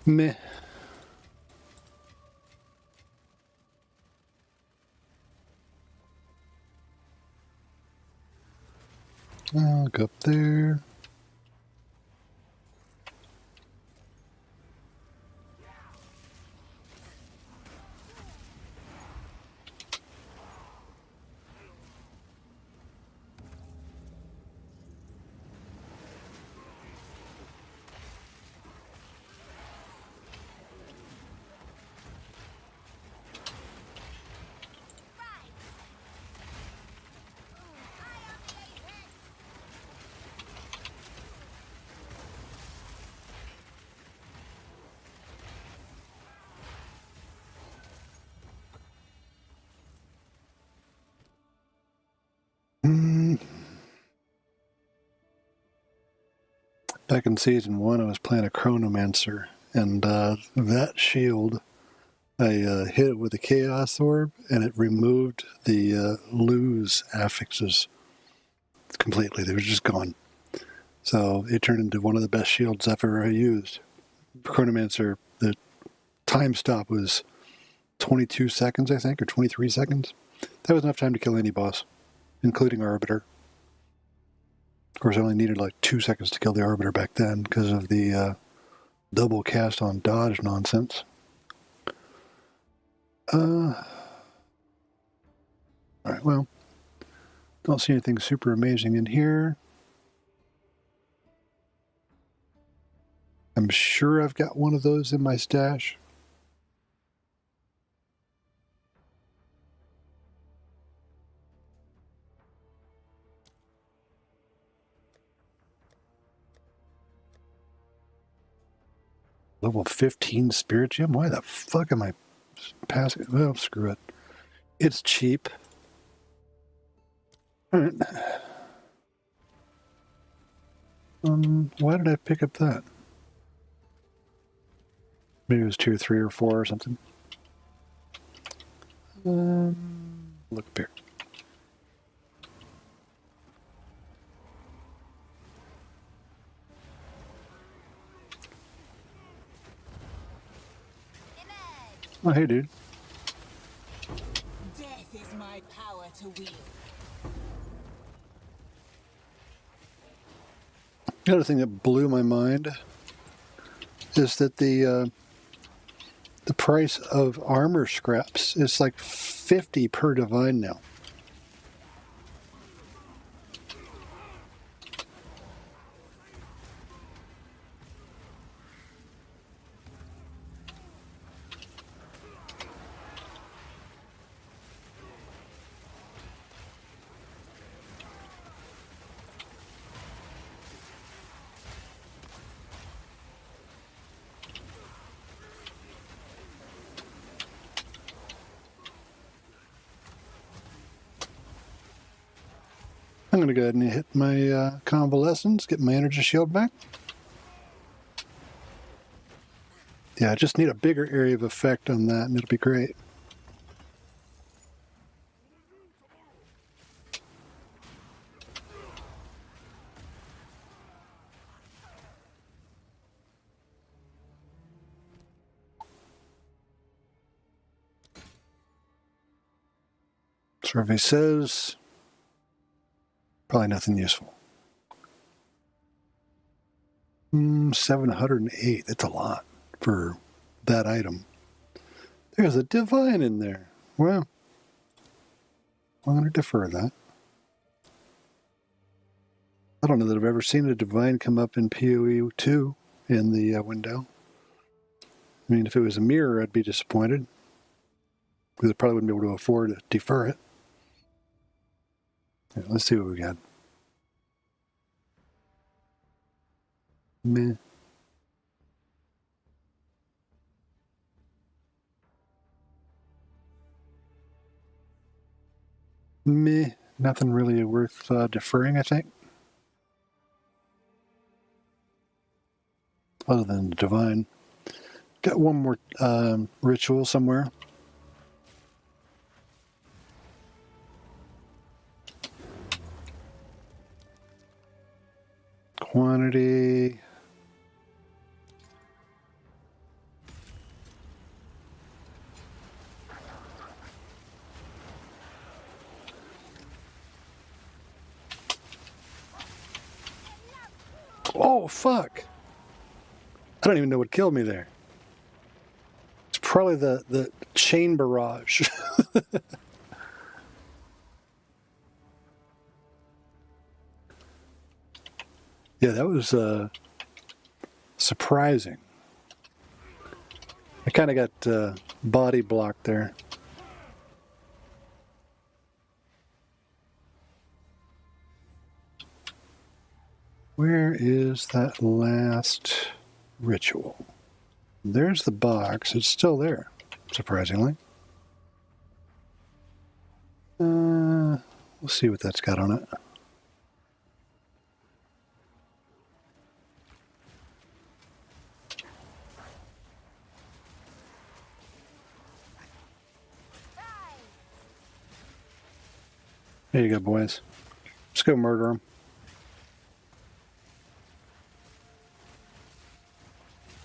Speaker 1: Meh. I'll go up there. Back in season 1, I was playing a chronomancer, and that shield, I hit it with a chaos orb, and it removed the lose affixes completely. They were just gone. So it turned into one of the best shields I've ever used. Chronomancer, the time stop was 22 seconds, I think, or 23 seconds. That was enough time to kill any boss, including Arbiter. Of course, I only needed like 2 seconds to kill the Arbiter back then because of the double cast on dodge nonsense. Alright, well, don't see anything super amazing in here. I'm sure I've got one of those in my stash. Level 15 Spirit Gem? Why the fuck am I passing? Well, screw it. It's cheap. Alright. Why did I pick up that? Maybe it was 2 or 3 or 4 or something. Look up here. Oh, hey, dude.
Speaker 3: Death is my power to wield.
Speaker 1: The other thing that blew my mind is that the price of armor scraps is like 50 per divine now. I'm going to go ahead and hit my convalescence, get my energy shield back. Yeah, I just need a bigger area of effect on that, and it'll be great. Survey says probably nothing useful. 708. That's a lot for that item. There's a divine in there. Well, I'm going to defer that. I don't know that I've ever seen a divine come up in POE2 in the window. I mean, if it was a mirror, I'd be disappointed, because I probably wouldn't be able to afford to defer it. Yeah, let's see what we got. Meh. Meh. Nothing really worth deferring, I think. Other than the divine. Got one more ritual somewhere. Quantity. Oh, fuck. I don't even know what killed me there. It's probably the chain barrage. Yeah, that was surprising. I kind of got body blocked there. Where is that last ritual? There's the box. It's still there, surprisingly. We'll see what that's got on it. There you go, boys. Let's go murder them.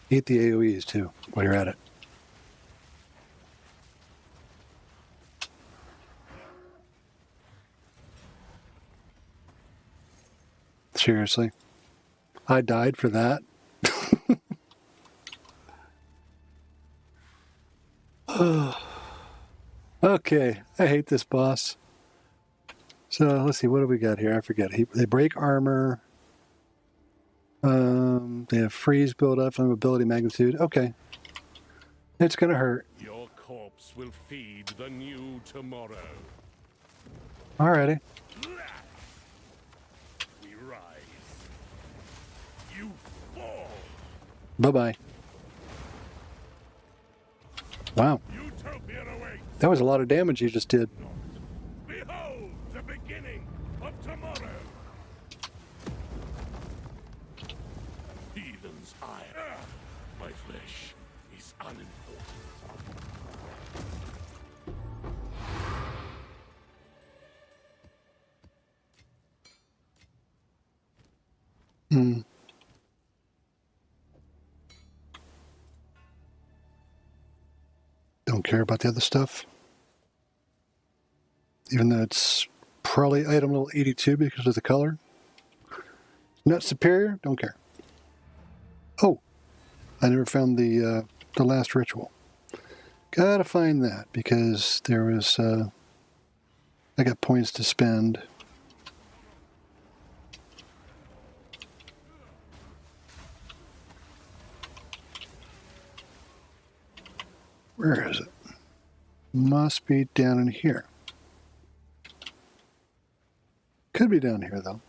Speaker 1: Eat the AoEs, too, while you're at it. Seriously? I died for that? Okay, I hate this boss. So, let's see, what do we got here? I forget. They break armor. They have freeze build up and ability magnitude. Okay. It's going to hurt.
Speaker 5: Your corpse will feed the new tomorrow.
Speaker 1: Alrighty.
Speaker 5: We rise. You fall.
Speaker 1: Bye-bye. Wow.
Speaker 5: Utopia awaits.
Speaker 1: That was a lot of damage you just did.
Speaker 5: Behold the beginning of tomorrow. Heathen's ire. My flesh is unimportant.
Speaker 1: Hmm. Don't care about the other stuff. Even though it's probably item level 82 because of the color. Not superior, don't care. Oh, I never found the last ritual. Gotta find that because there was I got points to spend. Where is it? Must be down in here. Could be down here though.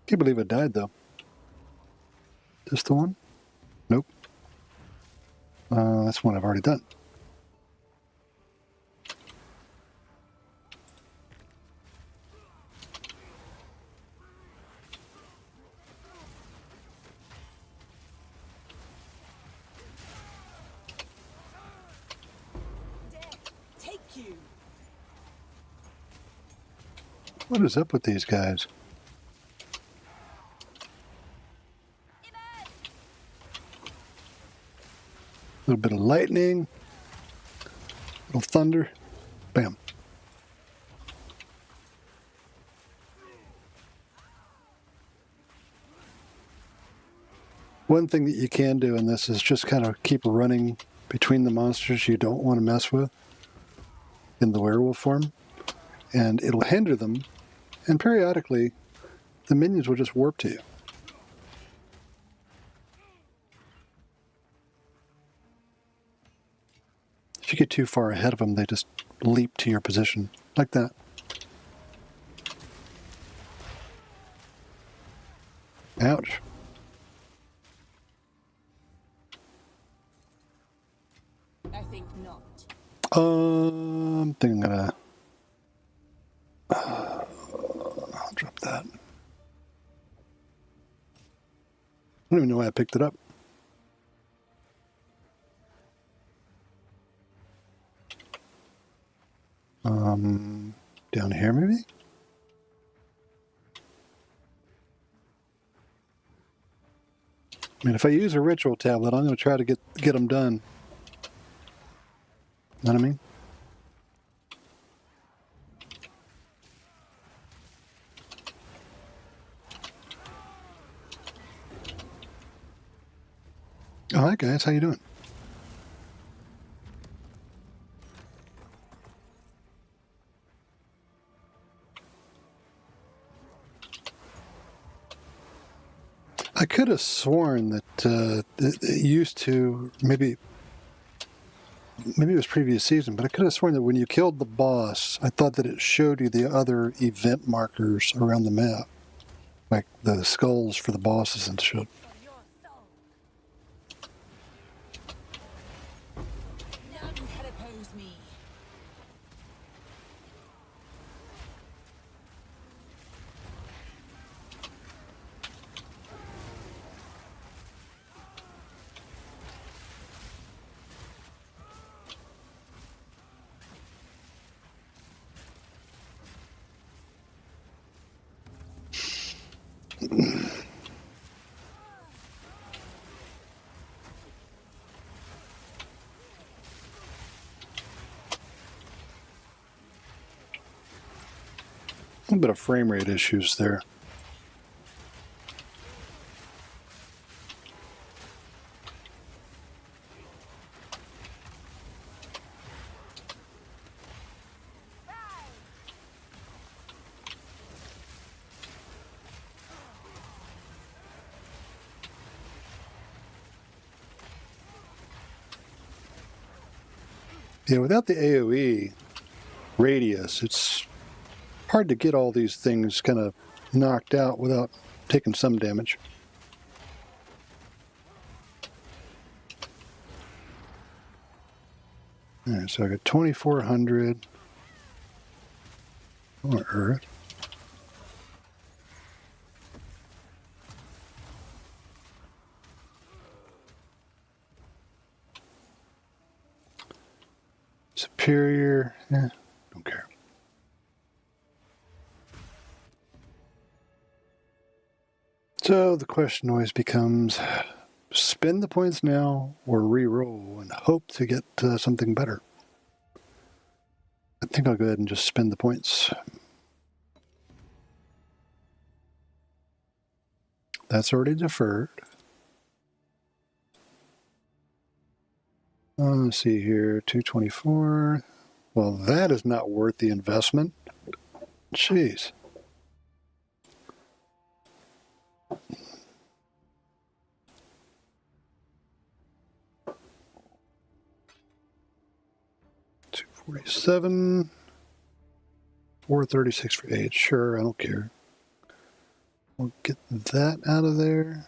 Speaker 1: Can't believe it died though. Just the one? Nope. That's one I've already done.
Speaker 3: Take you.
Speaker 1: What is up with these guys? A little bit of lightning, a little thunder, bam. One thing that you can do in this is just kind of keep running between the monsters you don't want to mess with in the werewolf form, and it'll hinder them, and periodically the minions will just warp to you. If you get too far ahead of them, they just leap to your position, like that. Ouch.
Speaker 3: I think not.
Speaker 1: I think I'm gonna I'll drop that. I don't even know why I picked it up. Down here maybe? I mean, if I use a ritual tablet, I'm going to try to get them done. Know what I mean? Oh, hi guys, how you doing? I could have sworn that it used to, maybe it was previous season, but I could have sworn that when you killed the boss, I thought that it showed you the other event markers around the map, like the skulls for the bosses and shit.
Speaker 3: None can oppose me.
Speaker 1: A bit of frame rate issues there. Yeah, without the AoE radius, it's hard to get all these things kind of knocked out without taking some damage. All right, so I got 2,400 on Earth. Superior, don't care. So the question always becomes, spend the points now or re-roll and hope to get something better. I think I'll go ahead and just spend the points. That's already deferred. Let's see here, 224. Well, that is not worth the investment. Jeez. $247. 436 for 8. Sure, I don't care. We'll get that out of there.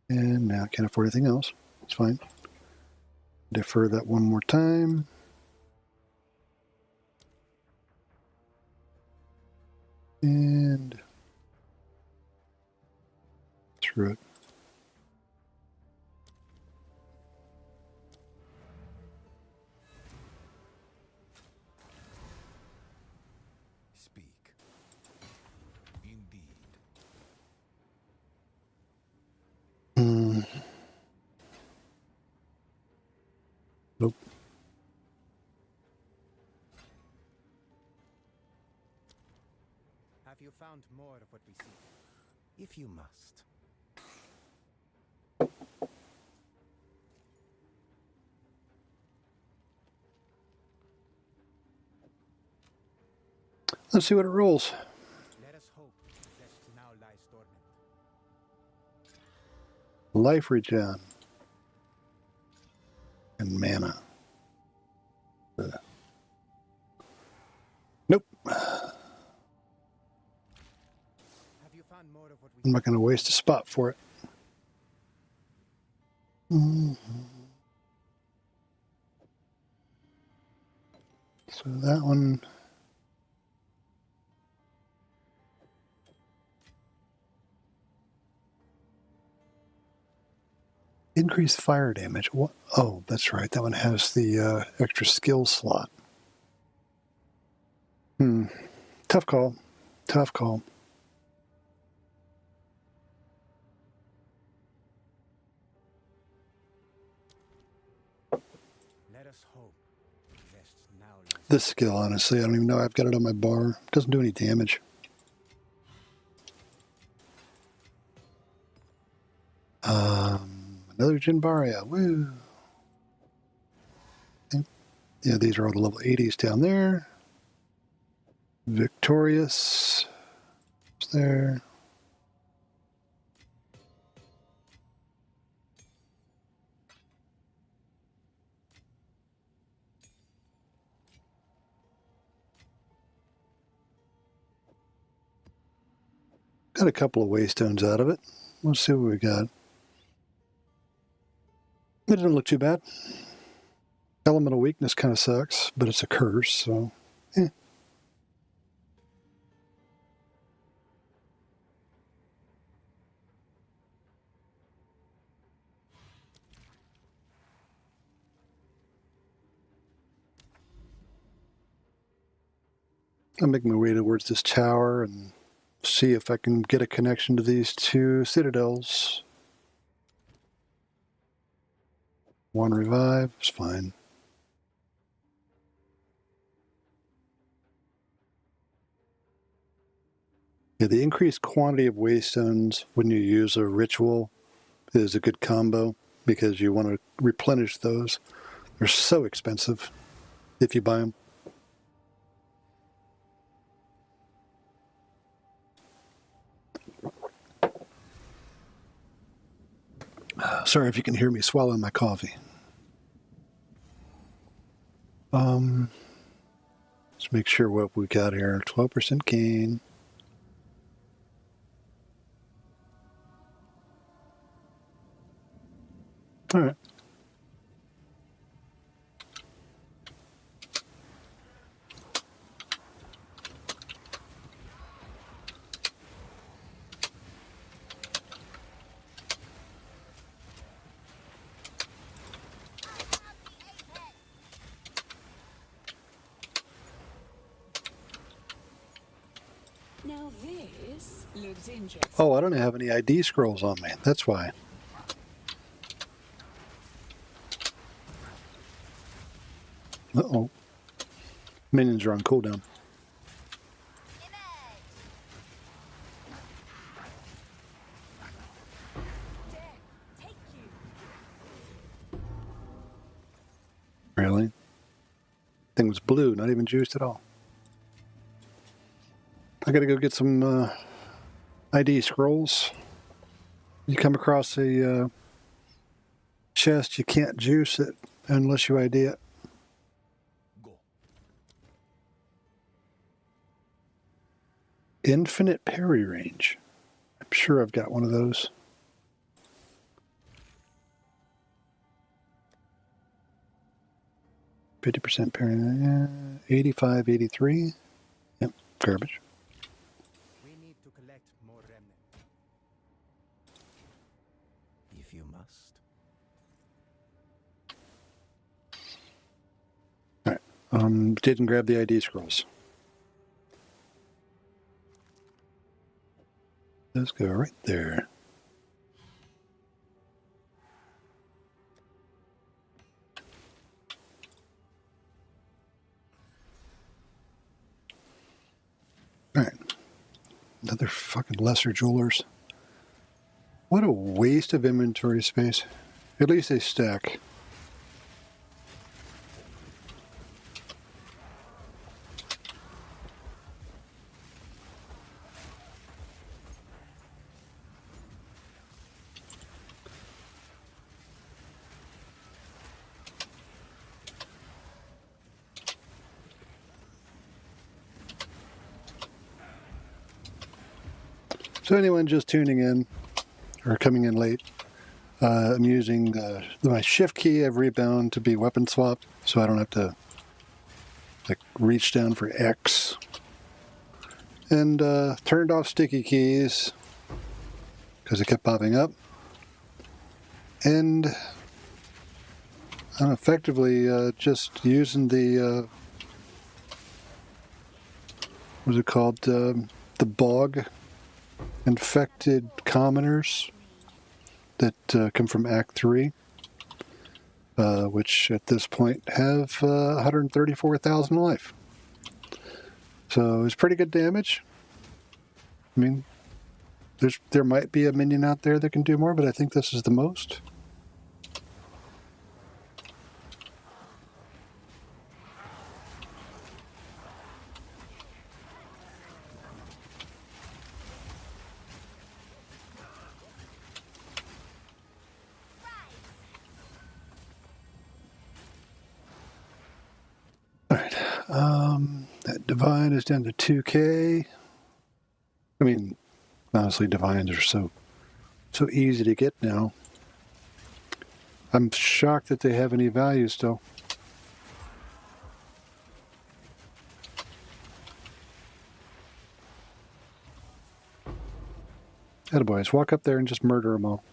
Speaker 1: And now I can't afford anything else. It's fine. Defer that one more time. And through it.
Speaker 4: Speak. Indeed.
Speaker 1: Nope.
Speaker 6: Have you found more of what we seek? If you must.
Speaker 1: Let's see what it rolls.
Speaker 6: Let us hope that now lies dormant.
Speaker 1: Life regen. And mana. Nope.
Speaker 6: Have you found more of what we
Speaker 1: I'm not going to waste a spot for it. So that one. Increased fire damage. What? Oh, that's right. That one has the extra skill slot. Tough call. Tough call.
Speaker 6: Let us hope that now lies
Speaker 1: This skill, honestly, I don't even know. I've got it on my bar. It doesn't do any damage. Another Jinbaria. Woo. Yeah, these are all the level 80s down there. Victorious. It's there. Got a couple of waystones out of it. Let's see what we got. It didn't look too bad. Elemental weakness kind of sucks, but it's a curse, so I'll make my way towards this tower and see if I can get a connection to these two citadels. One revive is fine. Yeah, the increased quantity of waystones when you use a ritual is a good combo because you want to replenish those. They're so expensive if you buy them. Sorry if you can hear me swallowing my coffee. Let's make sure what we got here. 12% gain. All right.
Speaker 3: Now this looks interesting.
Speaker 1: Oh, I don't have any ID scrolls on me. That's why. Uh-oh. Minions are on cooldown.
Speaker 3: Take you.
Speaker 1: Really? Thing was blue, not even juiced at all. I gotta go get some ID scrolls. You come across a chest, you can't juice it unless you ID it.
Speaker 4: Go.
Speaker 1: Infinite parry range. I'm sure I've got one of those. %, parry, 85, 83. Yep, garbage.
Speaker 6: We need to collect more remnants.
Speaker 4: If you must.
Speaker 1: Didn't grab the ID scrolls. Let's go right there. All right. Another fucking lesser jewelers. What a waste of inventory space. At least they stack. So anyone just tuning in or coming in late, I'm using my shift key. I've rebound to be weapon swap, so I don't have to like reach down for X. And turned off sticky keys because it kept popping up. And I'm effectively just using the what's it called? The bog infected commoners that come from Act 3, which at this point have 134,000 life. So it's pretty good damage. I mean, there might be a minion out there that can do more, but I think this is the most. Alright, that divine is down to 2k. I mean, honestly, divines are so easy to get now. I'm shocked that they have any value still. Attaboys, walk up there and just murder them all.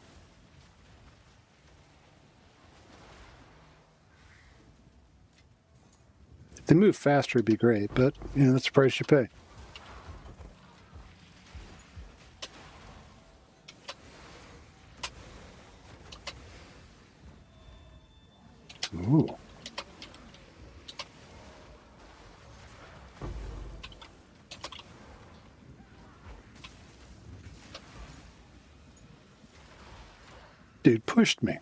Speaker 1: they move faster, it'd be great, but, you know, that's the price you pay. Ooh. Dude pushed me.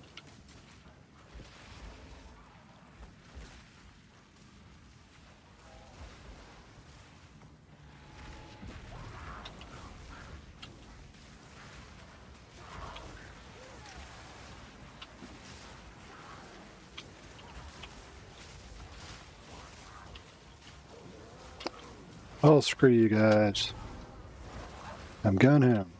Speaker 1: Oh, screw you guys. I'm going home.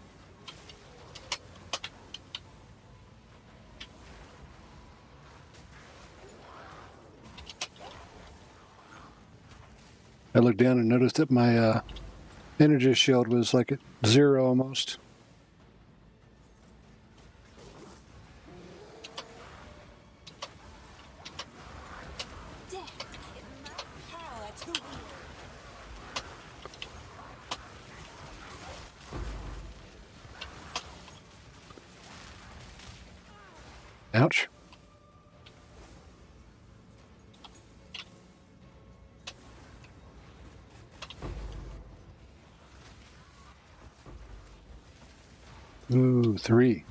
Speaker 1: I looked down and noticed that my energy shield was like at 0 almost.
Speaker 3: Death in my power to wield.
Speaker 1: Ouch. Ooh, 3.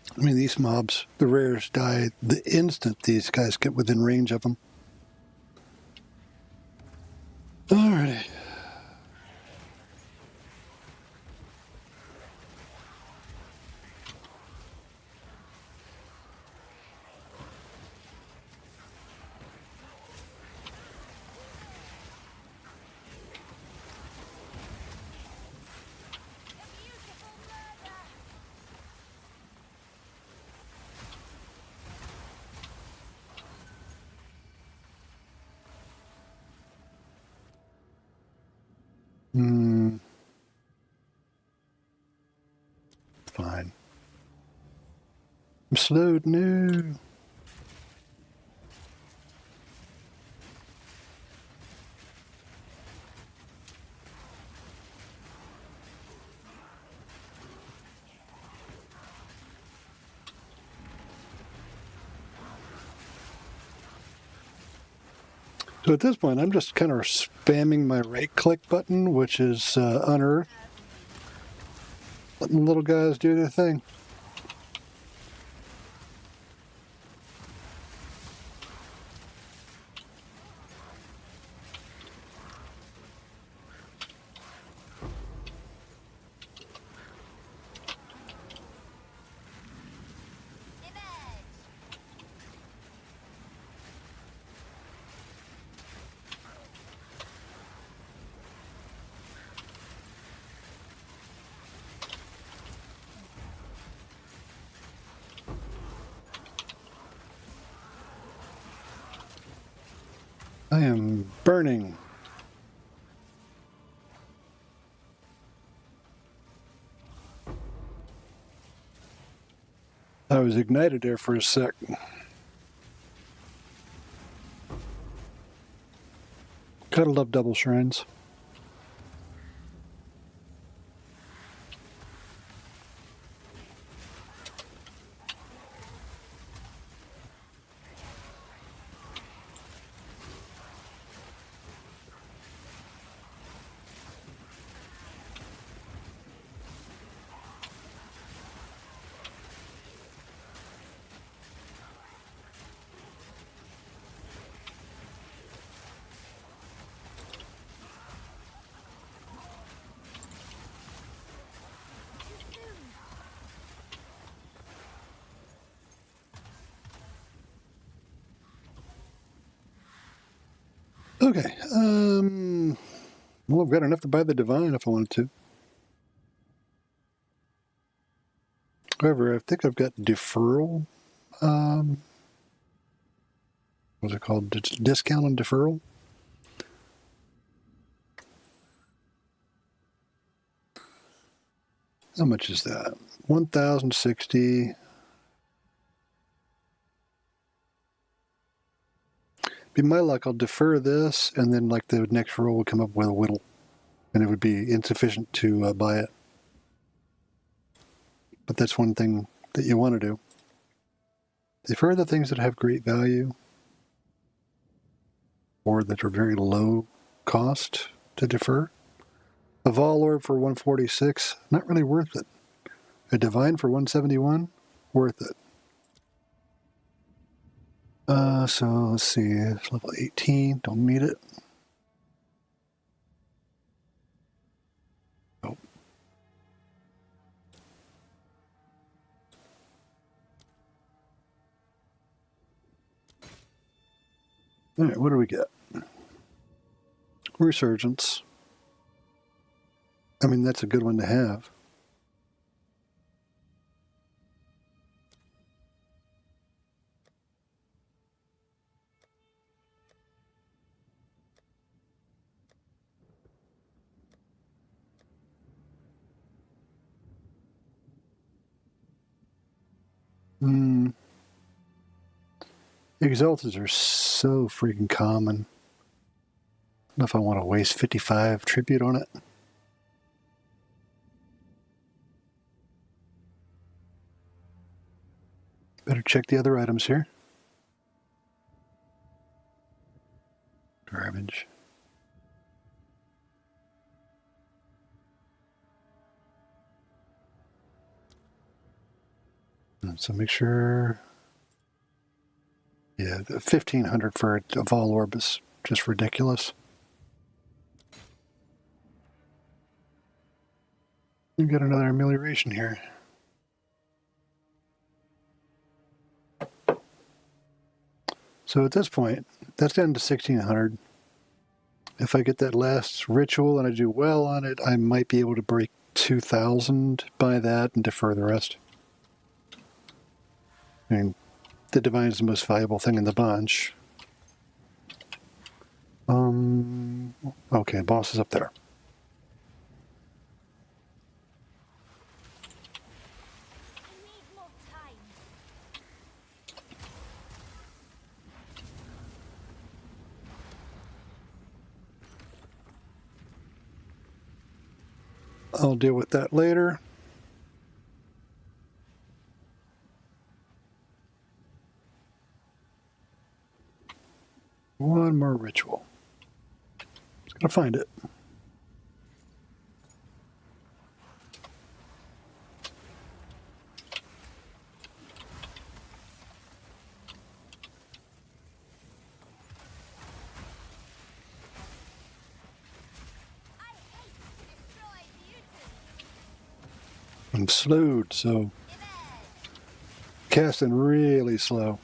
Speaker 1: I mean, these mobs, the rares die the instant these guys get within range of them. Alrighty. Fine. I'm slowed. No. So at this point, I'm just kind of spamming my right-click button, which is unearth. Letting the little guys do their thing. I am burning. I was ignited there for a sec. Gotta love double shrines. Okay. Well, I've got enough to buy the divine if I wanted to. However, I think I've got deferral. was it called? Discount and deferral? How much is that? 1,060. Be my luck, I'll defer this, and then like the next roll will come up with a whittle, and it would be insufficient to buy it. But that's one thing that you want to do. Defer the things that have great value or that are very low cost to defer. A Vol Orb for 146, not really worth it. A Divine for 171, worth it. So let's see, it's level 18, don't need it. Oh. All right, what do we get? Resurgence. I mean, that's a good one to have. Exalted are so freaking common. I don't know if I want to waste 55 tribute on it. Better check the other items here. Garbage. So make sure. Yeah, the 1,500 for a Vol Orb is just ridiculous. We've got another amelioration here. So at this point, that's down to 1,600. If I get that last ritual and I do well on it, I might be able to break 2,000 by that and defer the rest. I mean, the Divine is the most valuable thing in the bunch. Okay, boss is up there.
Speaker 3: I need more time.
Speaker 1: I'll deal with that later. One more ritual. Just gotta find it.
Speaker 3: I hate to destroy beauty.
Speaker 1: I'm slowed, so casting really slow.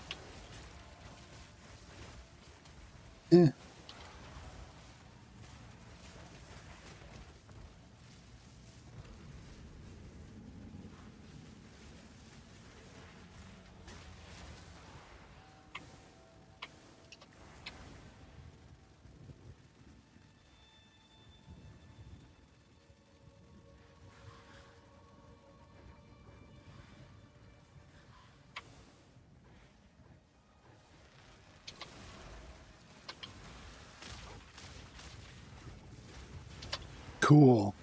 Speaker 1: Yeah. Cool.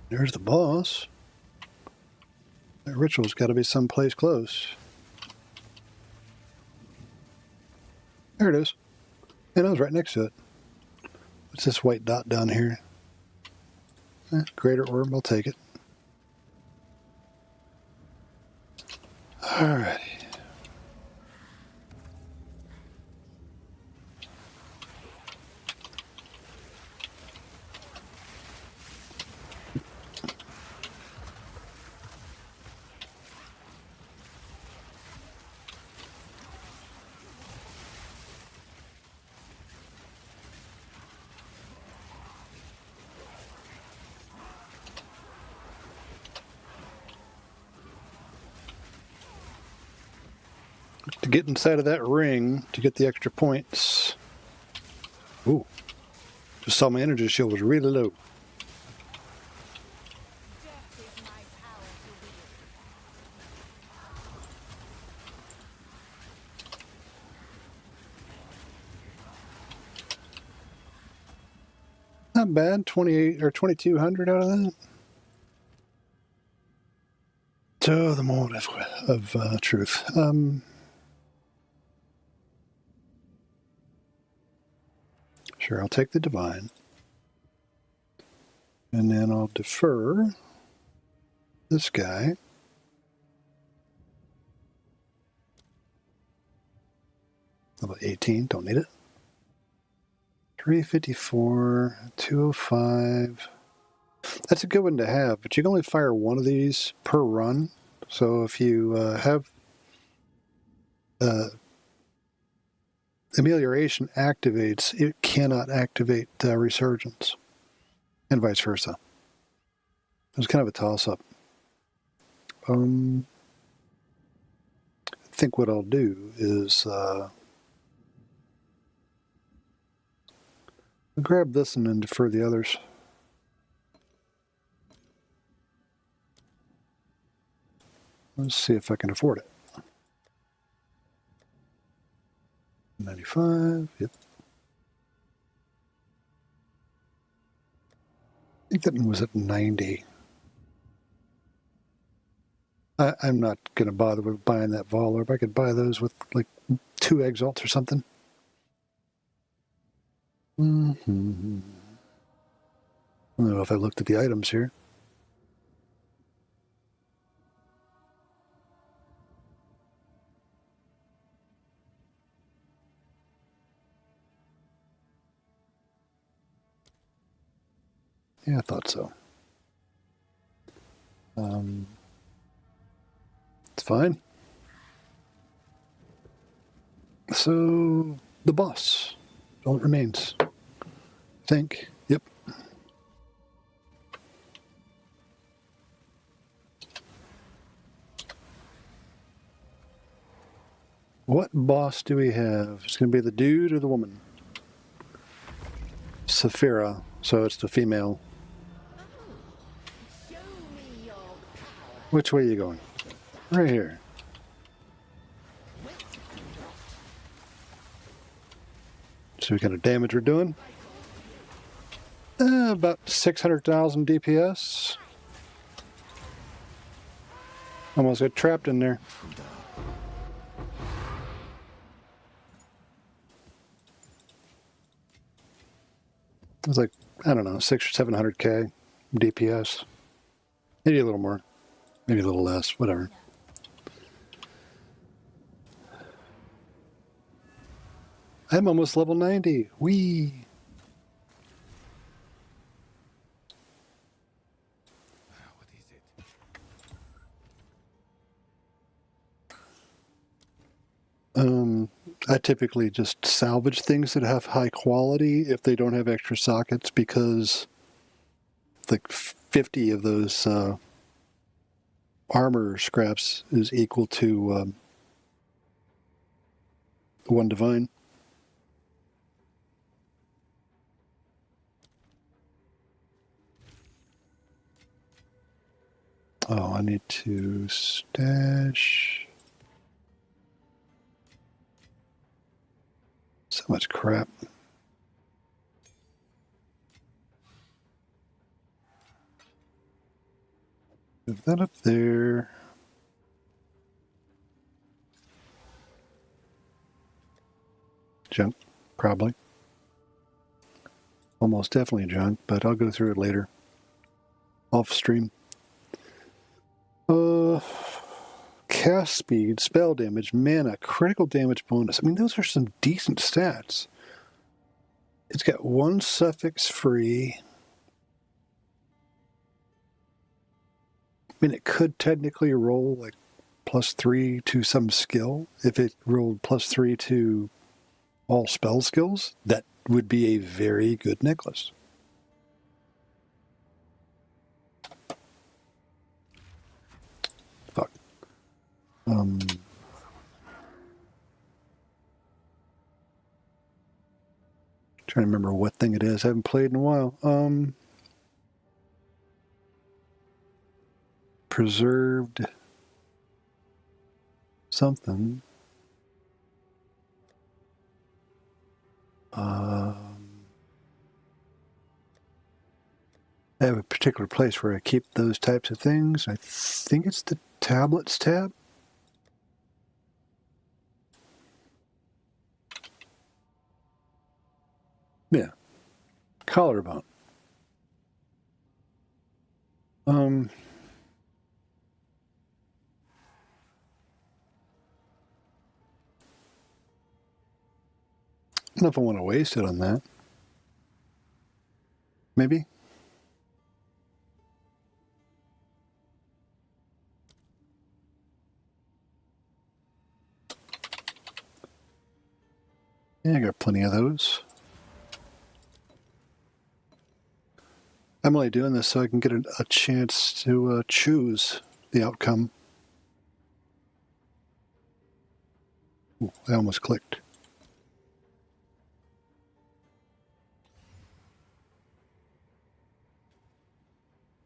Speaker 1: There's the boss. That ritual's got to be someplace close. There it is. And I was right next to it. What's this white dot down here? Greater orb, I'll take it. Alrighty. to get inside of that ring to get the extra points. Ooh. Just saw my energy shield was really low.
Speaker 3: Death is my power to wield.
Speaker 1: Not bad. 28 or 2,200 out of that. So the moment of truth. Sure, I'll take the divine. And then I'll defer this guy. Level 18, don't need it. 354, 205. That's a good one to have, but you can only fire one of these per run. So if you have amelioration activates, it cannot activate resurgence, and vice versa. It's kind of a toss-up. I think what I'll do is grab this and then defer the others. Let's see if I can afford it. 95, yep. I think that one was at 90. I'm not going to bother with buying that Vol Orb. I could buy those with like 2 exalts or something. I don't know if I looked at the items here. Yeah, I thought so. It's fine. So, the boss. All that remains. I think. Yep. What boss do we have? It's going to be the dude or the woman? Saphira. So it's the female.
Speaker 3: Show me your power.
Speaker 1: Which way are you going? Right here. See what kind of damage we're doing? About 600,000 DPS. Almost got trapped in there. It was like, I don't know, 600 or 700k DPS. Maybe a little more. Maybe a little less. Whatever. I'm almost level 90. Whee!
Speaker 6: What is it?
Speaker 1: I typically just salvage things that have high quality if they don't have extra sockets, because like 50 of those armor scraps is equal to 1 divine. Oh, I need to stash. So much crap. Move that up there. Junk, probably. Almost definitely junk, but I'll go through it later. Off stream. Cast speed, spell damage, mana, critical damage bonus. I mean, those are some decent stats. It's got 1 suffix free. I mean, it could technically roll like +3 to some skill. If it rolled +3 to all spell skills, that would be a very good necklace. Fuck. Trying to remember what thing it is. I haven't played in a while. Preserved something. I have a particular place where I keep those types of things. I think it's the tablets tab. Yeah. Collarbone. I don't know if I want to waste it on that. Maybe. Yeah, I got plenty of those. I'm only doing this so I can get a chance to choose the outcome. Ooh, I almost clicked.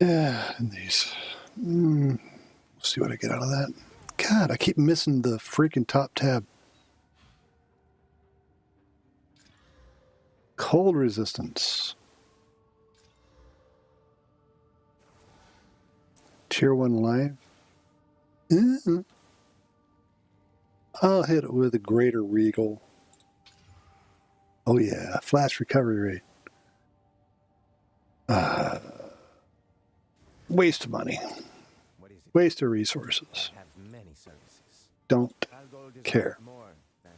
Speaker 1: Yeah, and these. We'll see what I get out of that. God, I keep missing the freaking top tab. Cold resistance. Tier 1 life. I'll hit it with a greater regal. Oh yeah, flash recovery rate. Waste of money.
Speaker 6: What is it?
Speaker 1: Waste of resources.
Speaker 6: I have many services.
Speaker 1: Don't
Speaker 6: Algol deserves
Speaker 1: care.
Speaker 6: more than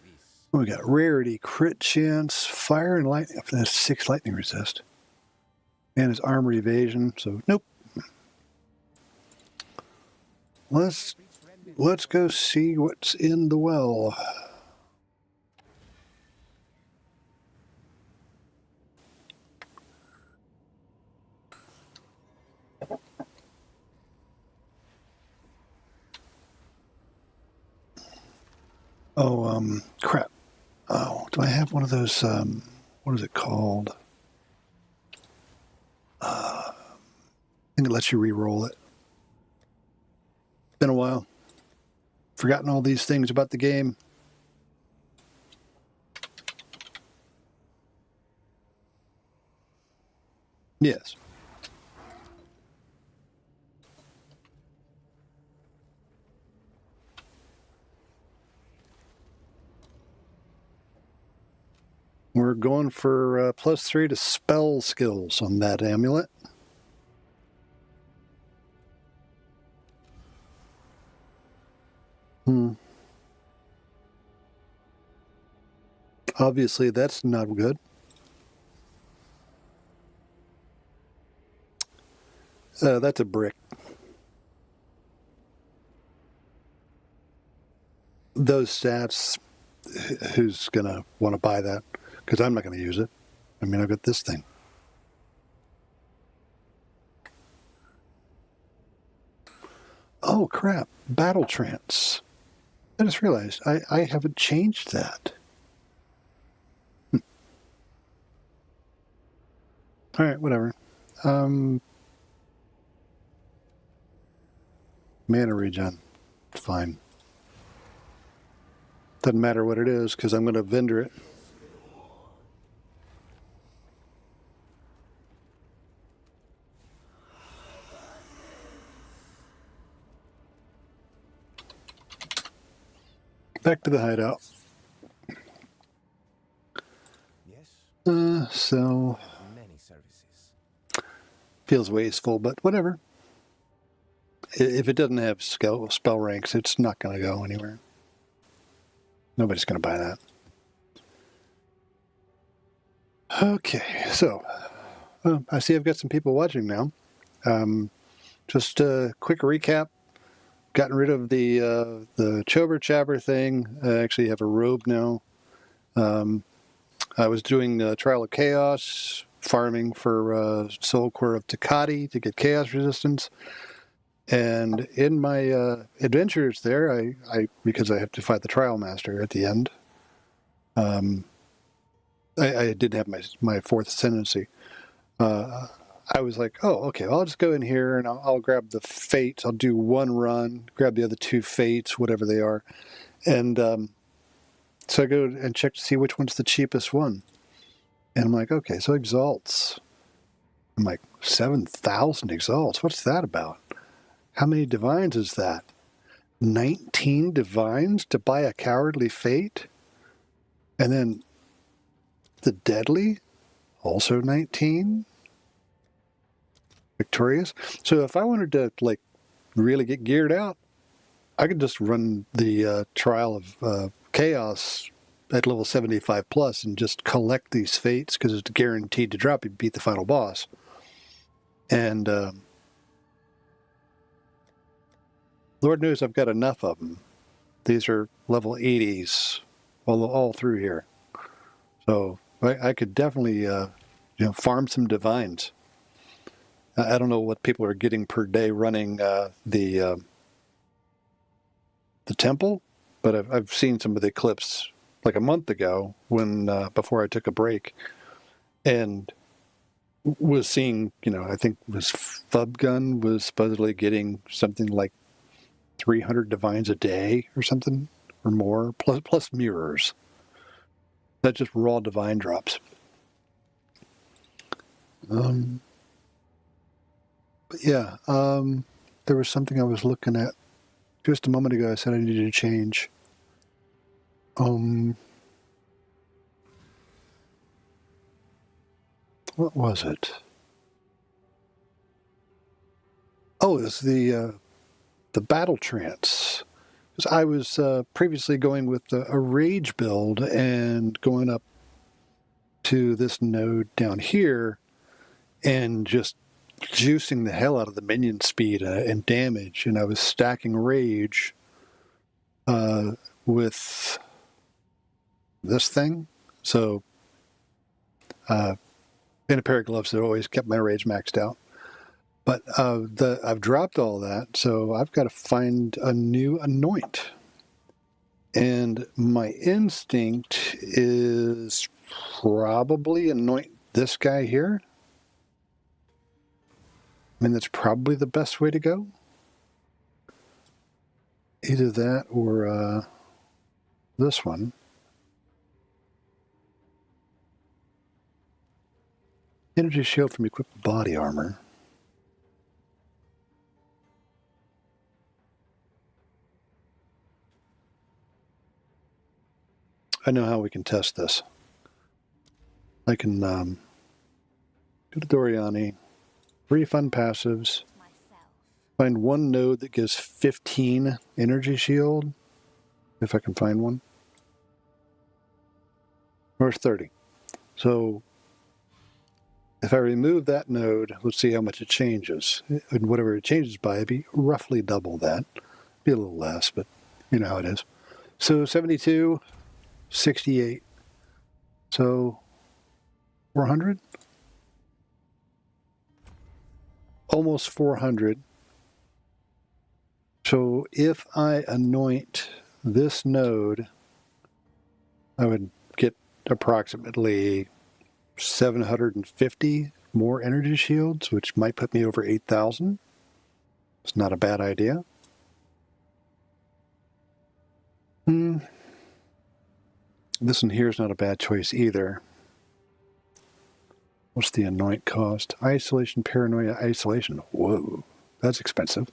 Speaker 6: this.
Speaker 1: We got rarity, crit chance, fire and lightning. That's 6 lightning resist. And his armor evasion, so nope. Let's go see what's in the well. Oh, crap. Oh, do I have one of those, what is it called? I think it lets you re-roll it. Been a while. Forgotten all these things about the game. Yes. We're going for +3 to spell skills on that amulet. Obviously, that's not good. That's a brick. Those stats, who's going to want to buy that? Because I'm not going to use it. I mean, I've got this thing. Oh, crap. Battle trance. I just realized I haven't changed that. All right, whatever. Mana regen. Fine. Doesn't matter what it is because I'm going to vendor it. Back to the hideout.
Speaker 6: Yes.
Speaker 1: So
Speaker 6: Many services.
Speaker 1: feels wasteful, but whatever. If it doesn't have spell ranks, it's not going to go anywhere. Nobody's going to buy that. Okay, so I see I've got some people watching now. Just a quick recap. Gotten rid of the Chober Chaber thing. I actually have a robe now. I was doing Trial of Chaos, farming for Soul Core of Takati to get chaos resistance. And in my adventures there, I because I have to fight the Trial Master at the end, I didn't have my fourth ascendancy. I was like, oh, okay, well, I'll just go in here and I'll grab the fates. I'll do one run, grab the other two fates, whatever they are. And so I go and check to see which one's the cheapest one. And I'm like, okay, so exalts. I'm like, 7,000 exalts? What's that about? How many divines is that? 19 divines to buy a cowardly fate? And then the deadly, also 19? Victorious? So if I wanted to, like, really get geared out, I could just run the trial of chaos at level 75 plus and just collect these fates because it's guaranteed to drop. You beat the final boss. And Lord knows I've got enough of them. These are level 80s all through here. So I could definitely farm some divines. I don't know what people are getting per day running the temple, but I've seen some of the clips like a month ago when before I took a break, and was seeing, I think it was Fubgun was supposedly getting something like 300 divines a day or something or more, plus mirrors. That's just raw divine drops. But yeah, there was something I was looking at just a moment ago. I said I needed to change. What was it? Oh, it was the battle trance. Because I was previously going with a rage build and going up to this node down here and just juicing the hell out of the minion speed and damage. And I was stacking rage with this thing. So in a pair of gloves that always kept my rage maxed out. But I've dropped all that, so I've got to find a new anoint. And my instinct is probably anoint this guy here. I mean, that's probably the best way to go. Either that or this one. Energy shield from equipped body armor. I know how we can test this. I can go to Doriani, refund passives, find one node that gives 15 energy shield, if I can find one. Or 30. So if I remove that node, let's see how much it changes. And whatever it changes by, it'd be roughly double that. Be a little less, but you know how it is. So 72, 68. So 400? Almost 400. So if I anoint this node, I would get approximately 750 more energy shields, which might put me over 8,000. It's not a bad idea. This one here is not a bad choice either. What's the anoint cost? Isolation, paranoia, isolation. Whoa, that's expensive.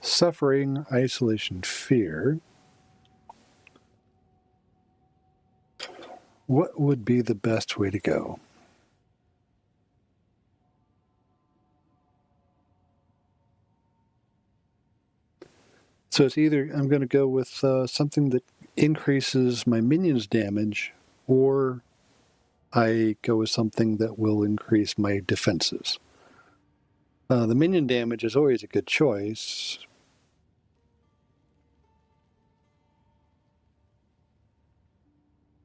Speaker 1: Suffering, isolation, fear. What would be the best way to go? So it's either I'm going to go with something that increases my minion's damage, or I go with something that will increase my defenses. The minion damage is always a good choice.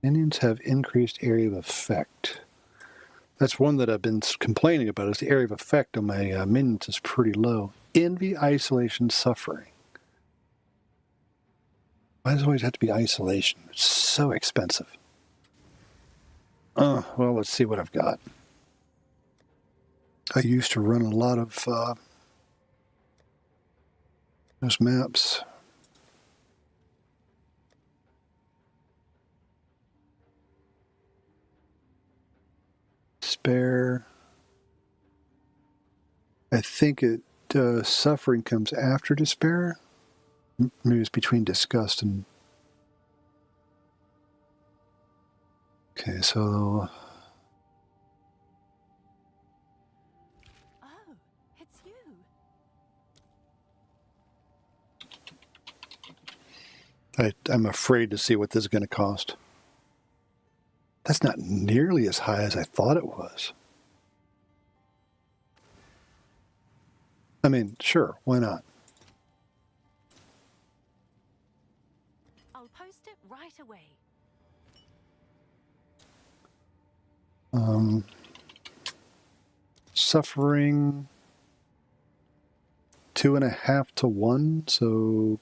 Speaker 1: Minions have increased area of effect. That's one that I've been complaining about, is the area of effect on my minions is pretty low. Envy, isolation, suffering. Why does it always have to be isolation? It's so expensive. Well, let's see what I've got. I used to run a lot of those maps. Despair. I think suffering comes after despair. Maybe it's between disgust and... Okay, so...
Speaker 3: Oh, it's you.
Speaker 1: I'm afraid to see what this is going to cost. That's not nearly as high as I thought it was. I mean, sure, why not?
Speaker 3: I'll post it right away.
Speaker 1: Suffering 2.5 to 1, so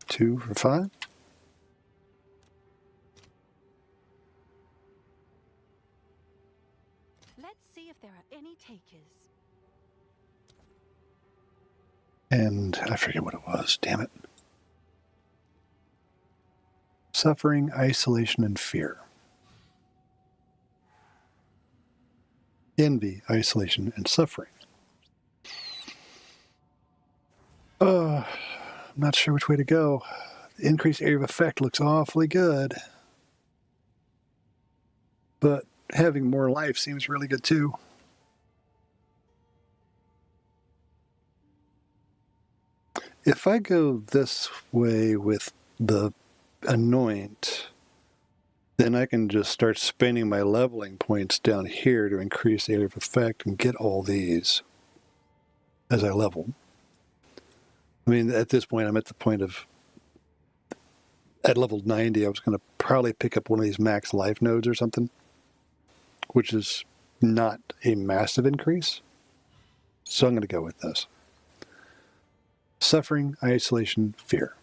Speaker 1: 2 for 5.
Speaker 3: Let's see if there are any takers.
Speaker 1: And I forget what it was, damn it. Suffering, isolation, and fear. Envy, isolation, and suffering. I'm not sure which way to go. The increased area of effect looks awfully good. But having more life seems really good too. If I go this way with the anoint, then I can just start spending my leveling points down here to increase the area of effect and get all these as I level. I mean, at this point, I'm at the point of, at level 90, I was going to probably pick up one of these max life nodes or something, which is not a massive increase. So I'm going to go with this. Suffering, isolation, fear.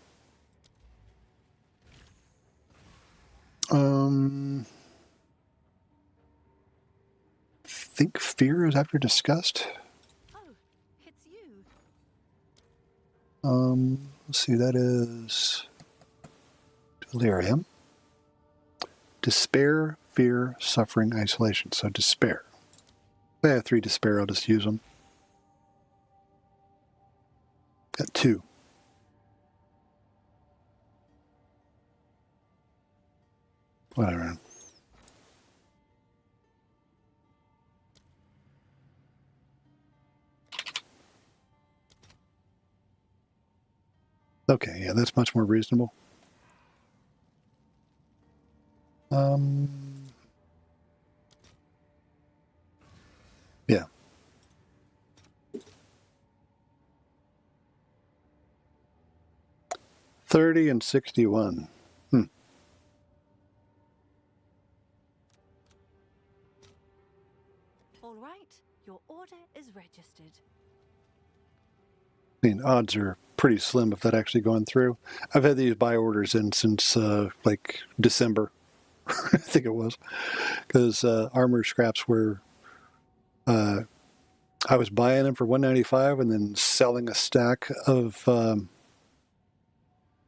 Speaker 1: Think fear is after disgust.
Speaker 3: Oh, it's you.
Speaker 1: Let's see, that is delirium. Despair, fear, suffering, isolation. So despair. If I have 3 despair, I'll just use them. Got 2. Whatever. Okay, yeah, that's much more reasonable. Yeah. $30 and $61.
Speaker 3: All right, your order is registered.
Speaker 1: I mean, odds are pretty slim of that actually going through. I've had these buy orders in since like December, I think it was, because armor scraps were. I was buying them for $195 and then selling a stack of, I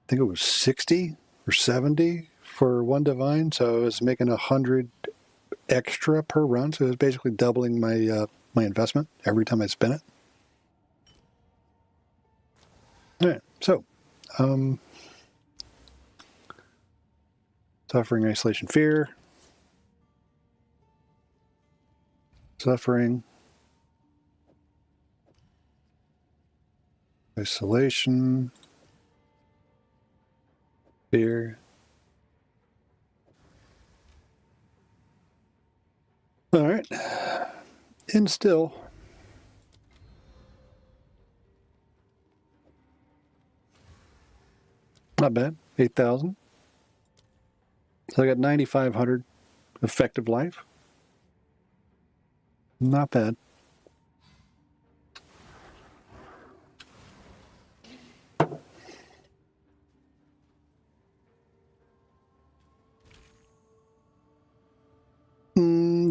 Speaker 1: think it was 60 or 70 for one divine. So I was making 100 extra per run. So it was basically doubling my my investment every time I spent it. All right, so suffering, isolation, fear. Suffering, isolation, fear. All right, and still. Not bad, 8,000. So I got 9,500 effective life. Not bad.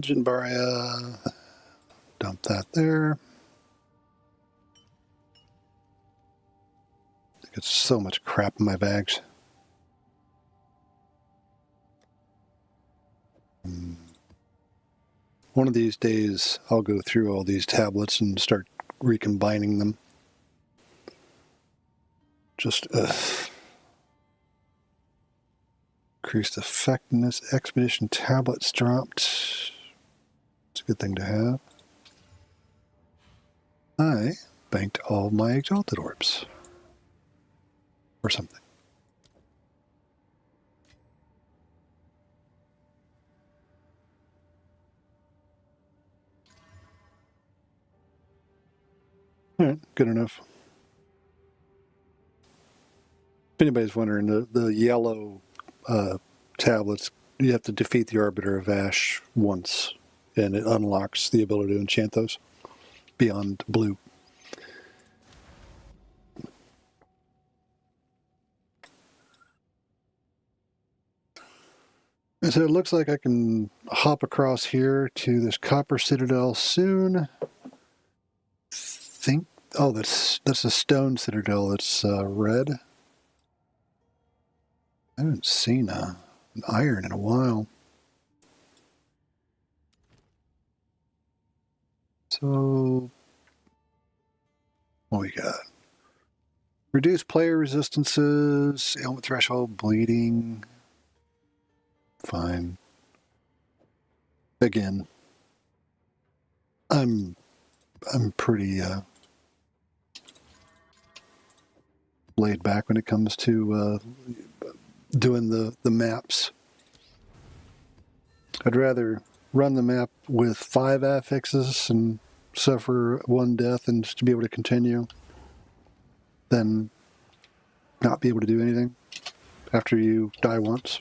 Speaker 1: Ancient Barya. Dump that there. I got so much crap in my bags. One of these days, I'll go through all these tablets and start recombining them. Just, increased effectiveness. Expedition tablets dropped. It's a good thing to have. I banked all my exalted orbs. Or something. All right, good enough. If anybody's wondering, the yellow tablets, you have to defeat the Arbiter of Ash once, and it unlocks the ability to enchant those beyond blue. And so it looks like I can hop across here to this Copper Citadel soon. Oh, that's a stone citadel. It's red. I haven't seen an iron in a while. So, what we got? Reduce player resistances, ailment threshold, bleeding. Fine. Again, I'm pretty laid back when it comes to doing the maps. I'd rather run the map with 5 affixes and suffer 1 death and just to be able to continue than not be able to do anything after you die once.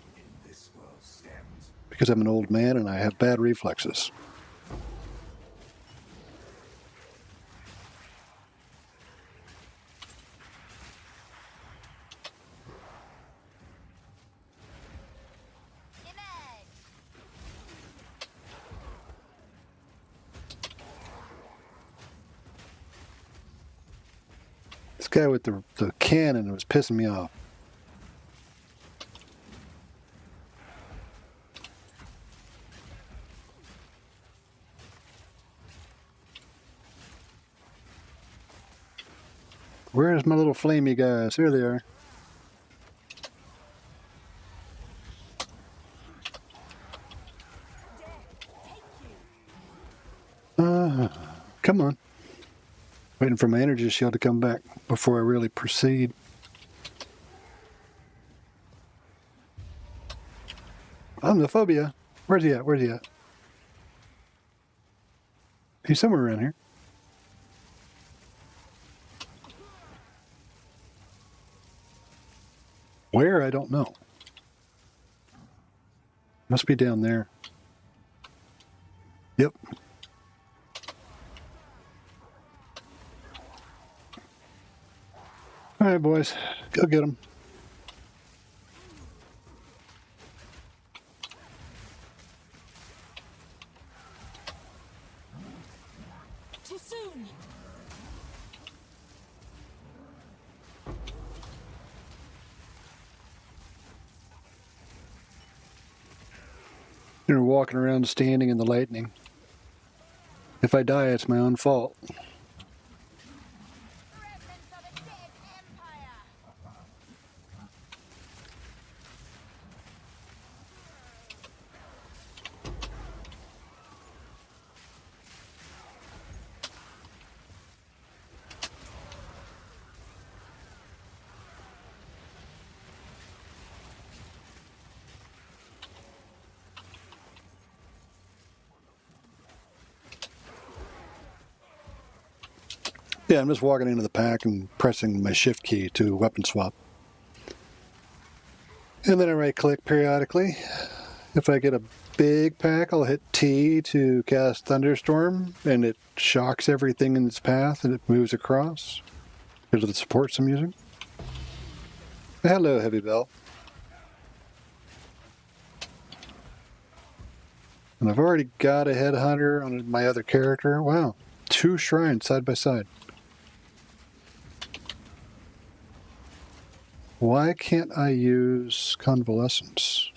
Speaker 1: Because I'm an old man and I have bad reflexes. This guy with the cannon was pissing me off. Where's my little flamey guys? Here they are. Come on. Waiting for my energy shield to come back before I really proceed. Omniphobia. Where's he at? Where's he at? He's somewhere around here. Where? I don't know. Must be down there. Yep. All right, boys. Go get them.
Speaker 3: Too soon.
Speaker 1: You're walking around standing in the lightning. If I die, it's my own fault.
Speaker 3: Remnants of a dead empire.
Speaker 1: Yeah, I'm just walking into the pack and pressing my shift key to weapon swap. And then I right click periodically. If I get a big pack, I'll hit T to cast Thunderstorm, and it shocks everything in its path and it moves across because of the supports I'm using. Hello, Heavy Bell. And I've already got a headhunter on my other character. Wow. 2 shrines side by side. Why can't I use convalescence?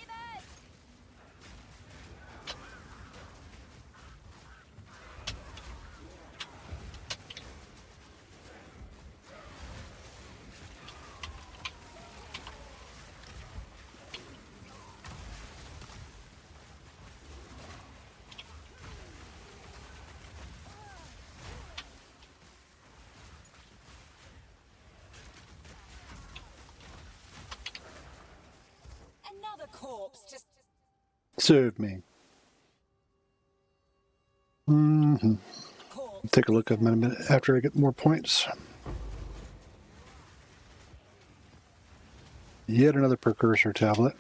Speaker 3: Another corpse just
Speaker 1: Serve me.
Speaker 3: corpse.
Speaker 1: Take a look at them in a minute after I get more points. Yet another precursor tablet.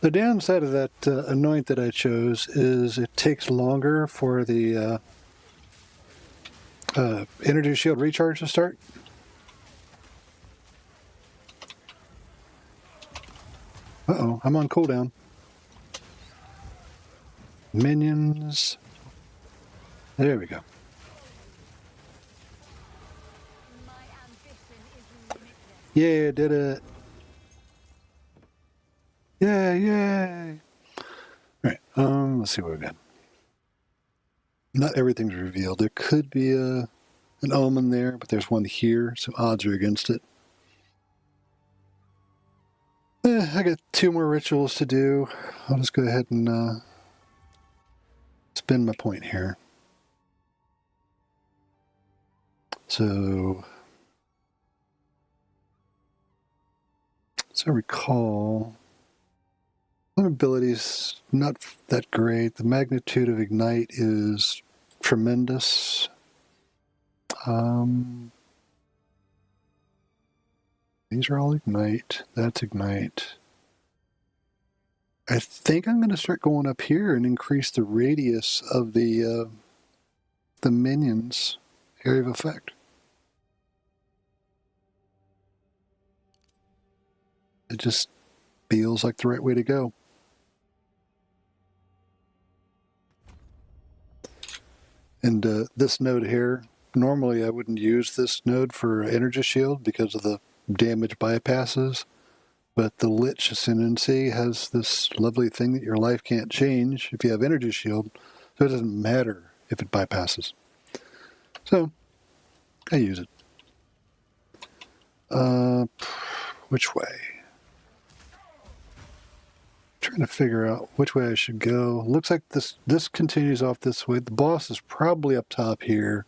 Speaker 1: The downside of that anoint that I chose is it takes longer for the energy shield recharge to start. Uh-oh, I'm on cooldown. Minions. There we go.
Speaker 3: My ambition is limitless.
Speaker 1: Yeah, did it. Yeah, yay. All right, let's see what we've got. Not everything's revealed. There could be an omen there, but there's one here, so odds are against it. I got 2 more rituals to do. I'll just go ahead and spin my point here. So, as I recall, my ability's not that great. The magnitude of ignite is tremendous. These are all ignite. That's ignite. I think I'm going to start going up here and increase the radius of the minions' area of effect. It just feels like the right way to go. And this node here, normally I wouldn't use this node for energy shield because of the damage bypasses, but the Lich ascendancy has this lovely thing that your life can't change if you have energy shield, so it doesn't matter if it bypasses. So, I use it. Which way? Trying to figure out which way I should go. Looks like this continues off this way. The boss is probably up top here.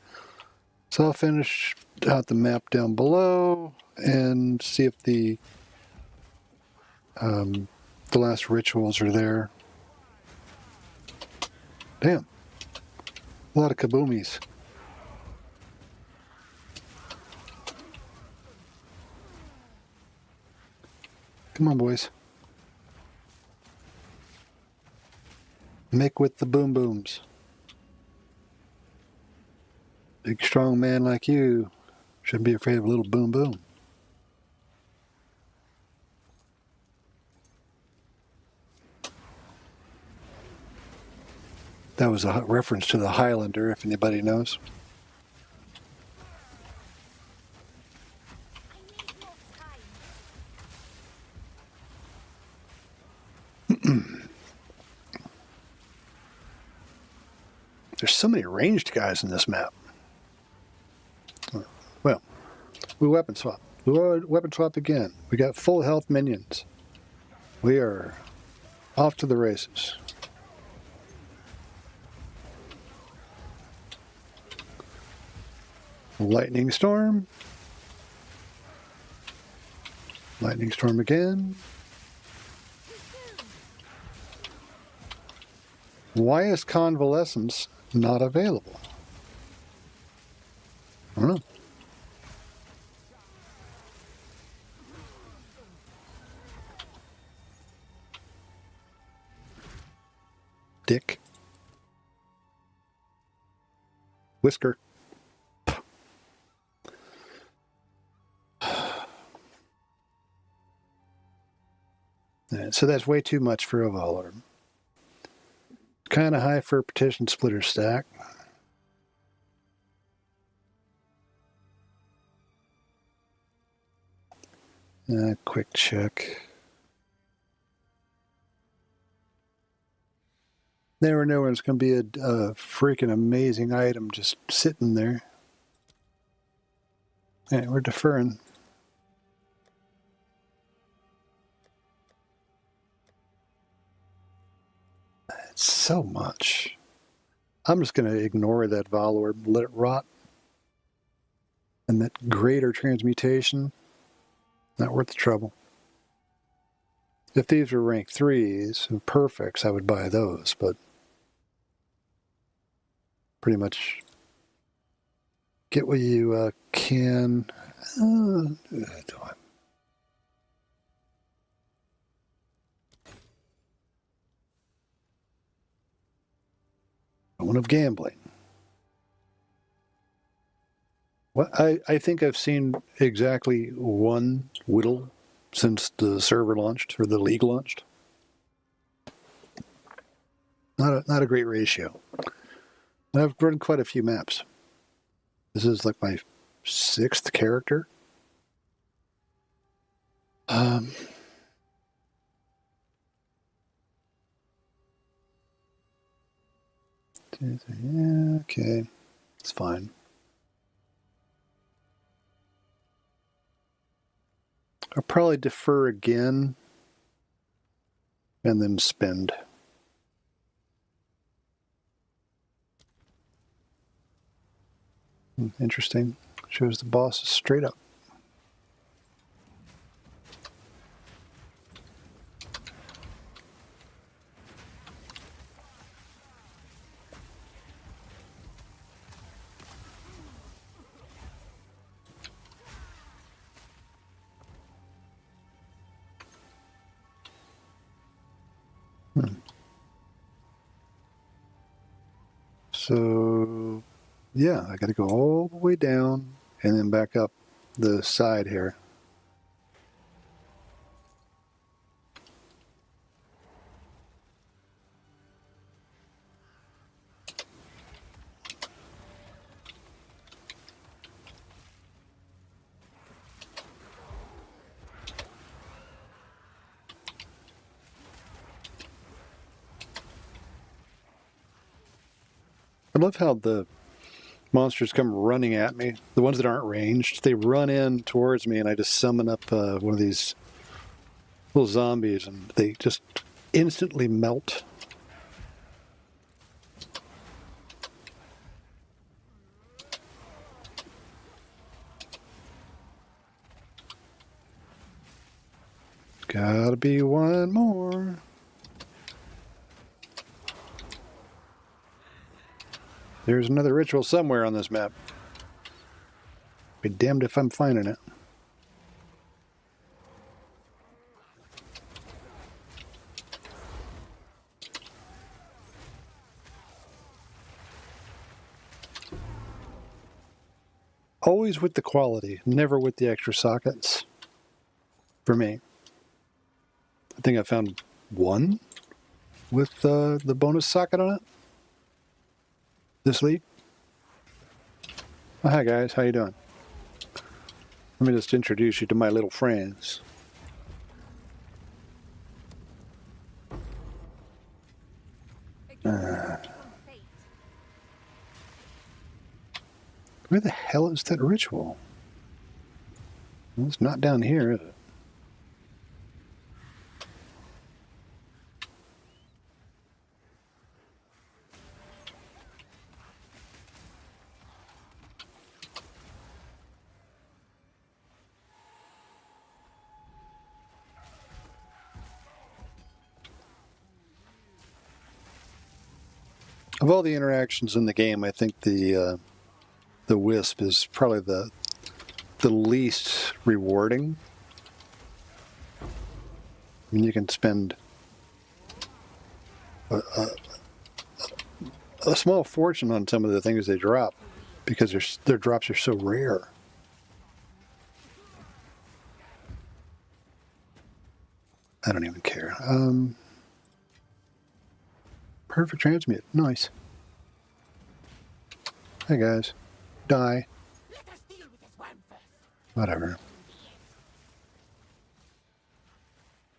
Speaker 1: So I'll finish out the map down below and see if the last rituals are there. Damn. A lot of kaboomies. Come on, boys. Make with the boom booms. Big strong man like you shouldn't be afraid of a little boom boom. That was a reference to the Highlander, if anybody knows.
Speaker 3: I need more time.
Speaker 1: There's so many ranged guys in this map. Well, we weapon swap. We weapon swap again. We got full health minions. We are off to the races. Lightning storm. Lightning storm again. Why is convalescence not available? I don't know. Dick. Whisker. So that's way too much for a Valor. Kind of high for a Petition Splitter stack. Quick check. Never know when it's going to be a freaking amazing item just sitting there. Yeah, we're deferring. It's so much. I'm just going to ignore that Valor, let it rot. And that greater transmutation, not worth the trouble. If these were rank 3s and perfects, I would buy those, but pretty much get what you can. One of gambling. Well, I think I've seen exactly one whittle since the server launched, or the league launched. Not a great ratio. I've run quite a few maps. This is like my 6th character. Yeah, okay, it's fine. I'll probably defer again and then spend. Interesting. Shows the boss is straight up. So, yeah, I got to go all the way down and then back up the side here. I love how the monsters come running at me. The ones that aren't ranged, they run in towards me, and I just summon up one of these little zombies, and they just instantly melt. Gotta be one more. There's another ritual somewhere on this map. Be damned if I'm finding it. Always with the quality, never with the extra sockets. For me. I think I found one with the bonus socket on it. This league. Oh, hi guys, how you doing? Let me just introduce you to my little friends. Where the hell is that ritual? Well, it's not down here, is it? Of all the interactions in the game, I think the wisp is probably the least rewarding. I mean, you can spend a small fortune on some of the things they drop because their drops are so rare. I don't even care. Perfect transmute. Nice. Hey guys. Die. Whatever.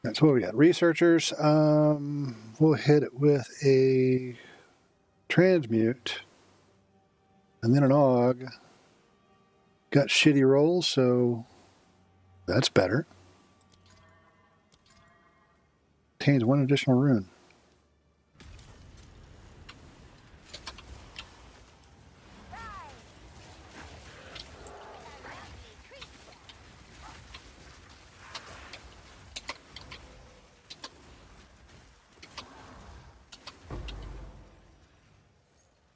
Speaker 1: That's what we got. Researchers. We'll hit it with a transmute. And then an AUG. Got shitty rolls, so that's better. Contains one additional rune.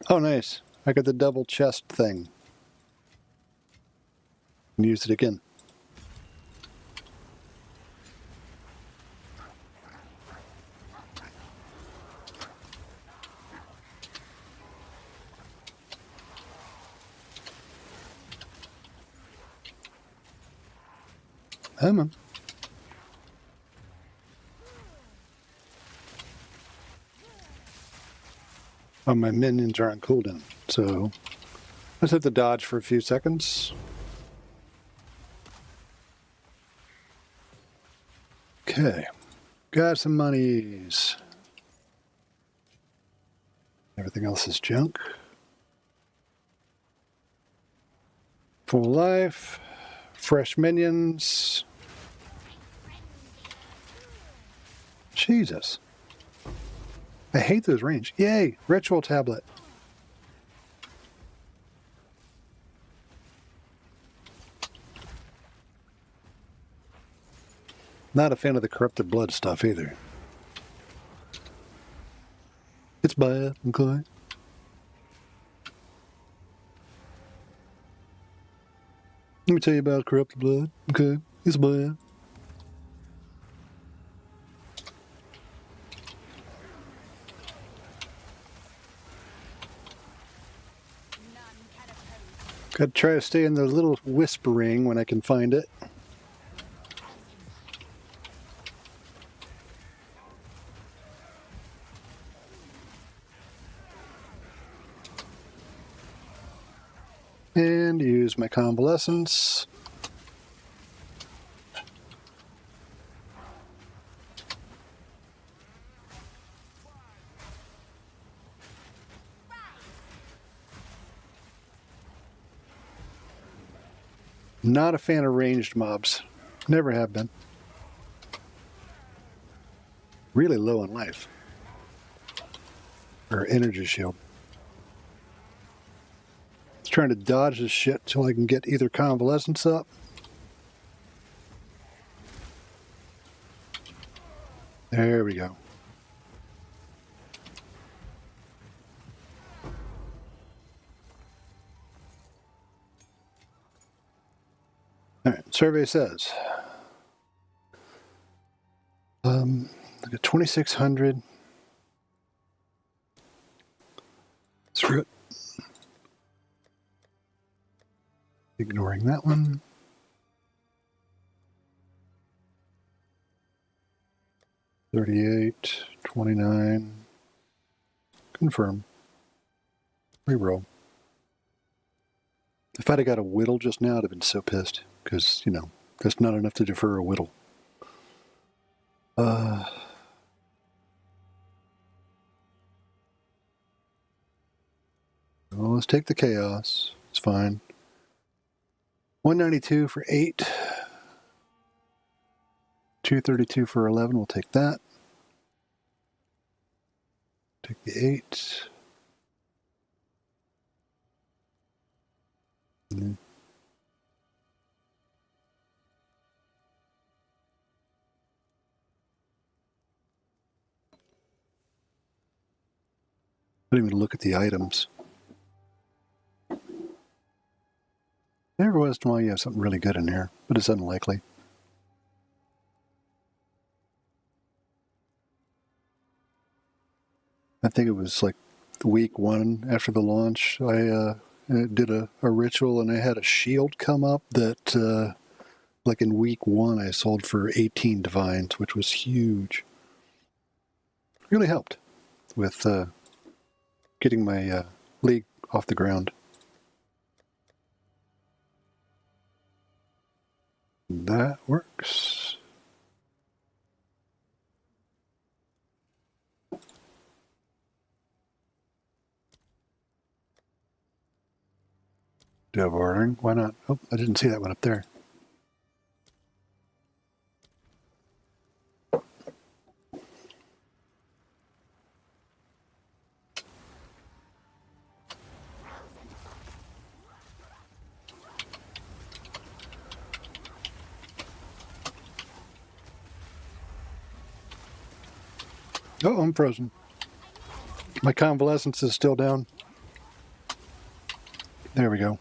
Speaker 1: Oh, nice. I got the double chest thing. And use it again. Come on. Oh, my minions are on cooldown, so let's hit the dodge for a few seconds. Okay, got some monies. Everything else is junk. Full life, fresh minions. Jesus. I hate those range. Yay! Ritual tablet. Not a fan of the corrupted blood stuff either. It's bad, okay? Let me tell you about corrupted blood, okay? It's bad. Gotta try to stay in the little whispering when I can find it. And use my convalescence. Not a fan of ranged mobs. Never have been. Really low on life. Or energy shield. Just trying to dodge this shit till I can get either convalescence up. There we go. All right, survey says, look at 2,600. Screw it. Ignoring that one. $38, $29. Confirm. Reroll. If I'd have got a whittle just now, I'd have been so pissed. Because, you know, that's not enough to defer a whittle. Well, let's take the chaos. It's fine. 192 for 8. 232 for 11. We'll take that. Take the 8. Mm-hmm. I don't even look at the items. Every once in a while you have something really good in here, but it's unlikely. I think it was like week one after the launch, I did a ritual, and I had a shield come up that, like in week one, I sold for 18 divines, which was huge. Really helped with getting my league off the ground. That works. Dev ordering. Why not? Oh, I didn't see that one up there. Oh, I'm frozen. My convalescence is still down. There we go.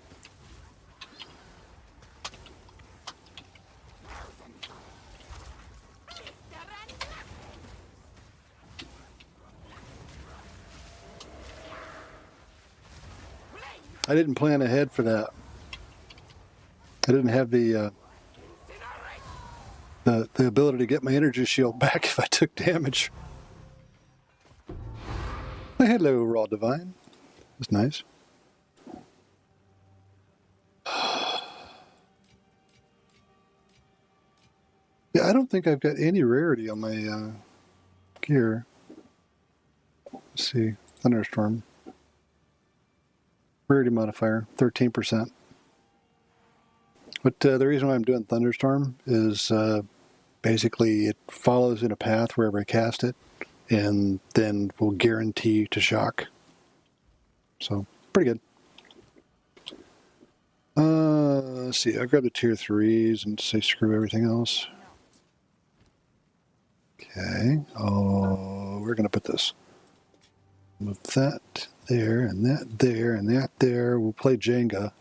Speaker 1: I didn't plan ahead for that. I didn't have the ability to get my energy shield back if I took damage. Hello, Raw Divine. That's nice. Yeah, I don't think I've got any rarity on my gear. Let's see. Thunderstorm. Rarity modifier, 13%. But the reason why I'm doing Thunderstorm is basically it follows in a path wherever I cast it, and then will guarantee to shock. So, pretty good. Let's see. I'll grab the tier 3s and say screw everything else. Okay. Oh, we're going to put this. Move that there, and that there, and that there. We'll play Jenga.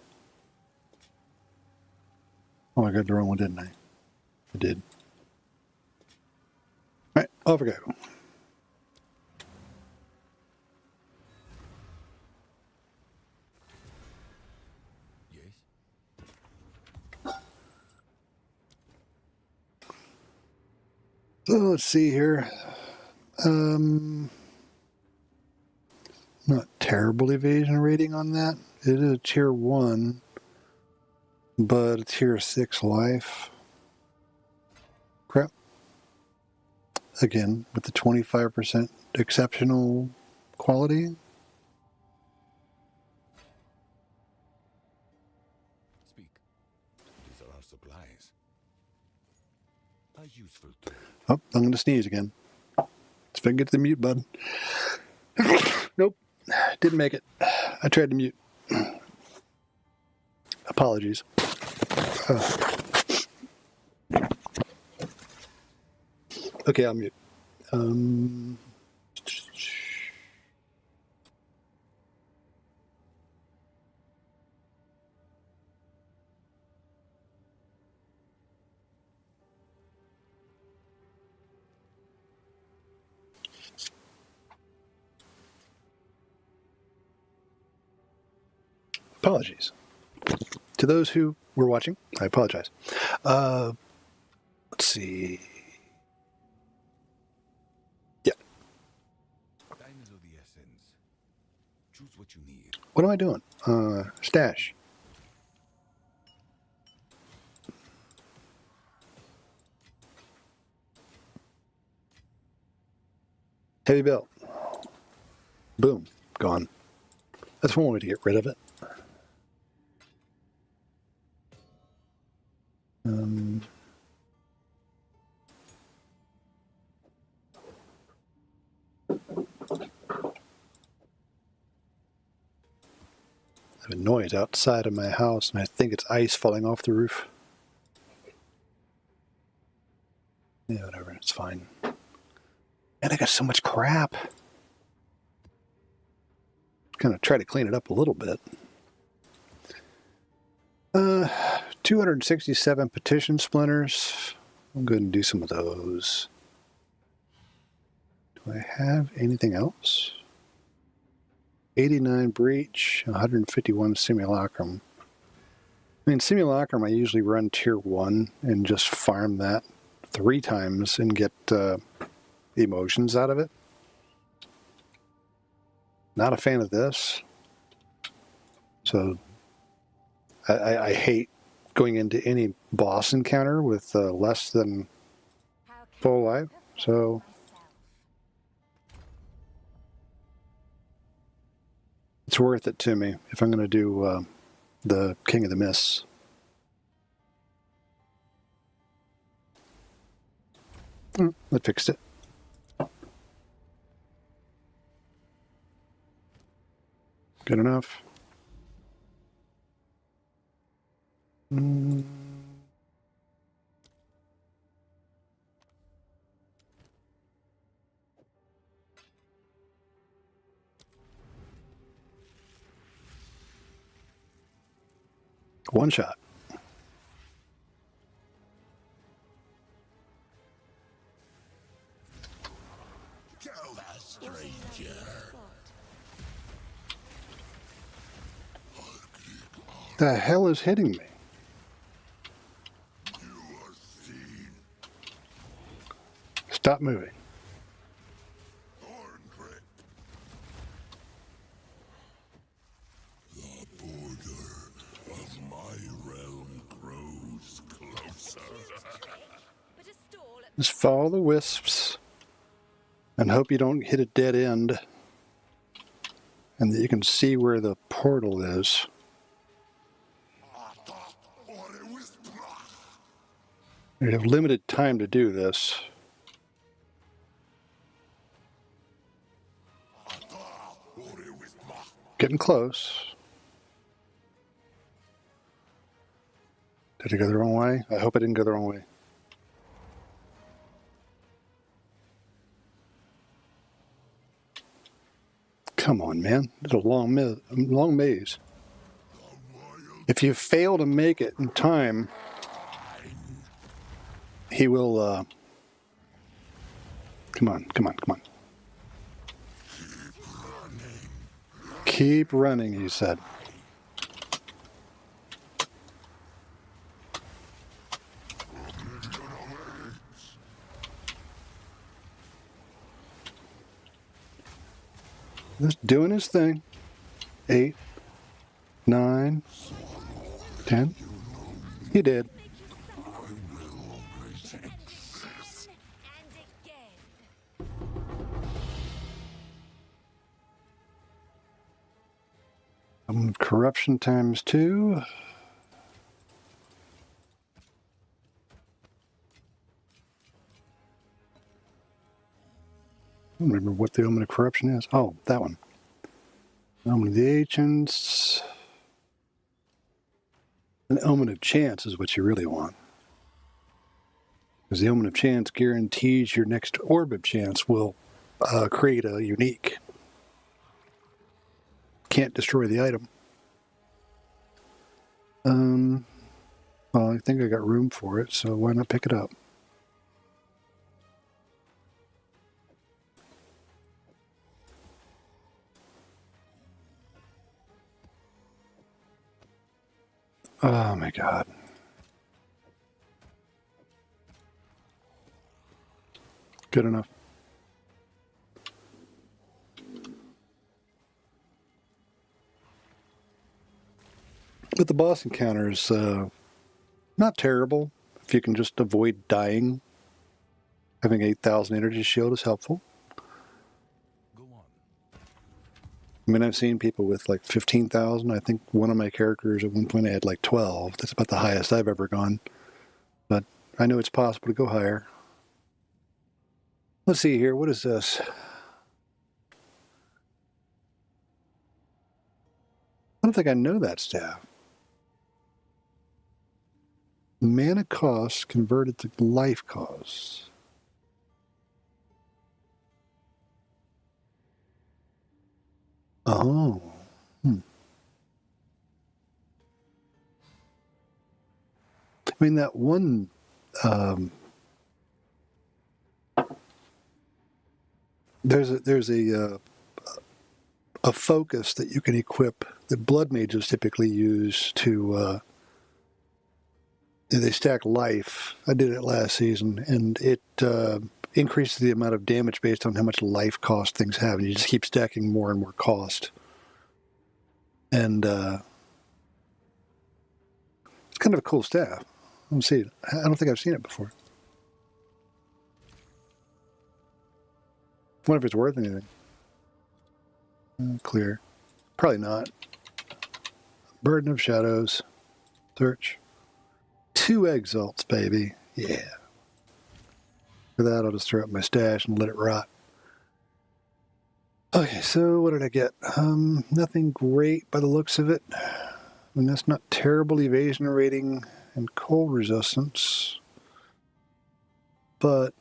Speaker 1: Oh, I got the wrong one, didn't I? I did. All right, off we go. So let's see here. Not terrible evasion rating on that. It is a tier 1, but a tier 6 life. Crap. Again, with the 25% exceptional quality.
Speaker 4: Speak. These are our supplies. A useful tool.
Speaker 1: Oh, I'm going to sneeze again. Let's see if I can get to the mute button. Nope. Didn't make it. I tried to mute. Apologies. Okay, I'll mute. Apologies. To those who were watching, I apologize. Let's see. Yeah.
Speaker 4: Time is of the essence. Choose what you need.
Speaker 1: What am I doing? Stash. Heavy belt. Boom. Gone. That's one way to get rid of it. I have a noise outside of my house, and I think it's ice falling off the roof. Yeah, whatever. It's fine. And I got so much crap. Gonna try to clean it up a little bit. 267 petition splinters. I'm going to do some of those. Do I have anything else? 89 breach, 151 simulacrum. I mean, simulacrum I usually run tier 1 and just farm that 3 times and get emotions out of it. Not a fan of this. So I hate going into any boss encounter with less than
Speaker 3: How can
Speaker 1: full
Speaker 3: I
Speaker 1: life.
Speaker 3: perfect
Speaker 1: So
Speaker 3: myself?
Speaker 1: it's worth it to me if I'm going to do the King of the Mists. I fixed it. Good enough. One shot.
Speaker 5: Kill that stranger.
Speaker 1: The hell is hitting me? Stop moving.
Speaker 2: Thorn grip. The border of my realm grows closer.
Speaker 3: But a stall at
Speaker 1: Just follow the wisps and hope you don't hit a dead end and that you can see where the portal is. You have limited time to do this. Getting close. Did it go the wrong way? I hope it didn't go the wrong way. Come on, man. It's a long maze. If you fail to make it in time, he will... Come on. Keep running, he said. Just doing his thing. 8, 9, 10. He did. Corruption times 2. I don't remember what the Omen of Corruption is. Oh, that one. Omen of the Ancients. An Omen of Chance is what you really want. Because the Omen of Chance guarantees your next Orb of Chance will create a unique. Can't destroy the item. Well, I think I got room for it, so why not pick it up? Oh my god. Good enough. But the boss encounter is not terrible. If you can just avoid dying, having 8,000 energy shield is helpful.
Speaker 4: Go on.
Speaker 1: I mean, I've seen people with like 15,000. I think one of my characters at one point had like 12. That's about the highest I've ever gone. But I know it's possible to go higher. Let's see here. What is this? I don't think I know that staff. Mana costs converted to life costs. Oh. I mean, that one... there's a a focus that you can equip that blood mages typically use to they stack life. I did it last season, and it increases the amount of damage based on how much life cost things have, and you just keep stacking more and more cost. And it's kind of a cool staff. Let me see. I don't think I've seen it before. I wonder if it's worth anything. Clear. Probably not. Burden of Shadows. Search. 2 exalts, baby. Yeah. For that, I'll just throw up my stash and let it rot. Okay, so what did I get? Nothing great by the looks of it. I mean, that's not terrible evasion rating and cold resistance. But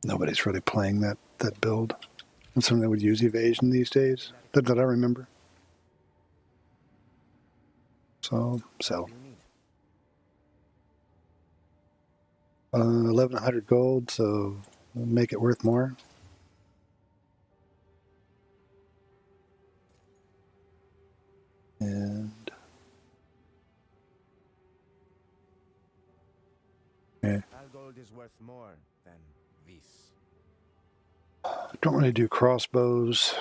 Speaker 1: nobody's really playing that build. That's something that would use evasion these days. That I remember. So, sell. 1,100 gold, so we'll make it worth more. And yeah.
Speaker 6: All gold is worth more than this.
Speaker 1: Don't really do crossbows.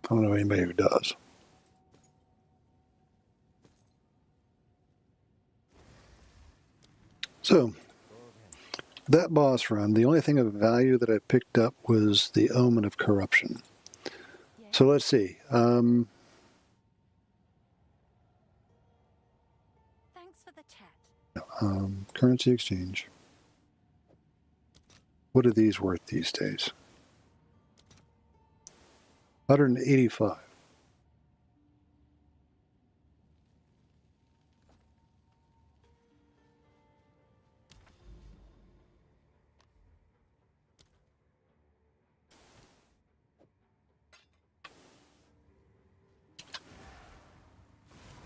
Speaker 1: I don't know anybody who does. So, that boss run, the only thing of value that I picked up was the Omen of Corruption. So let's see.
Speaker 3: Thanks for the chat.
Speaker 1: Currency exchange. What are these worth these days? 185.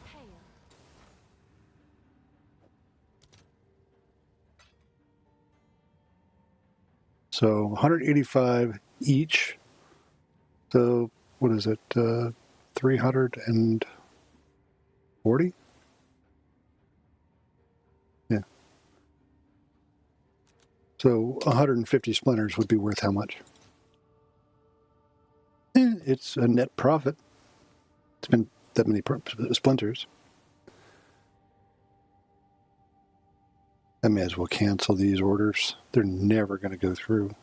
Speaker 3: Hail.
Speaker 1: So 185 each. So what is it? 340? Yeah. So 150 splinters would be worth how much? It's a net profit. It's been that many splinters. I may as well cancel these orders. They're never going to go through.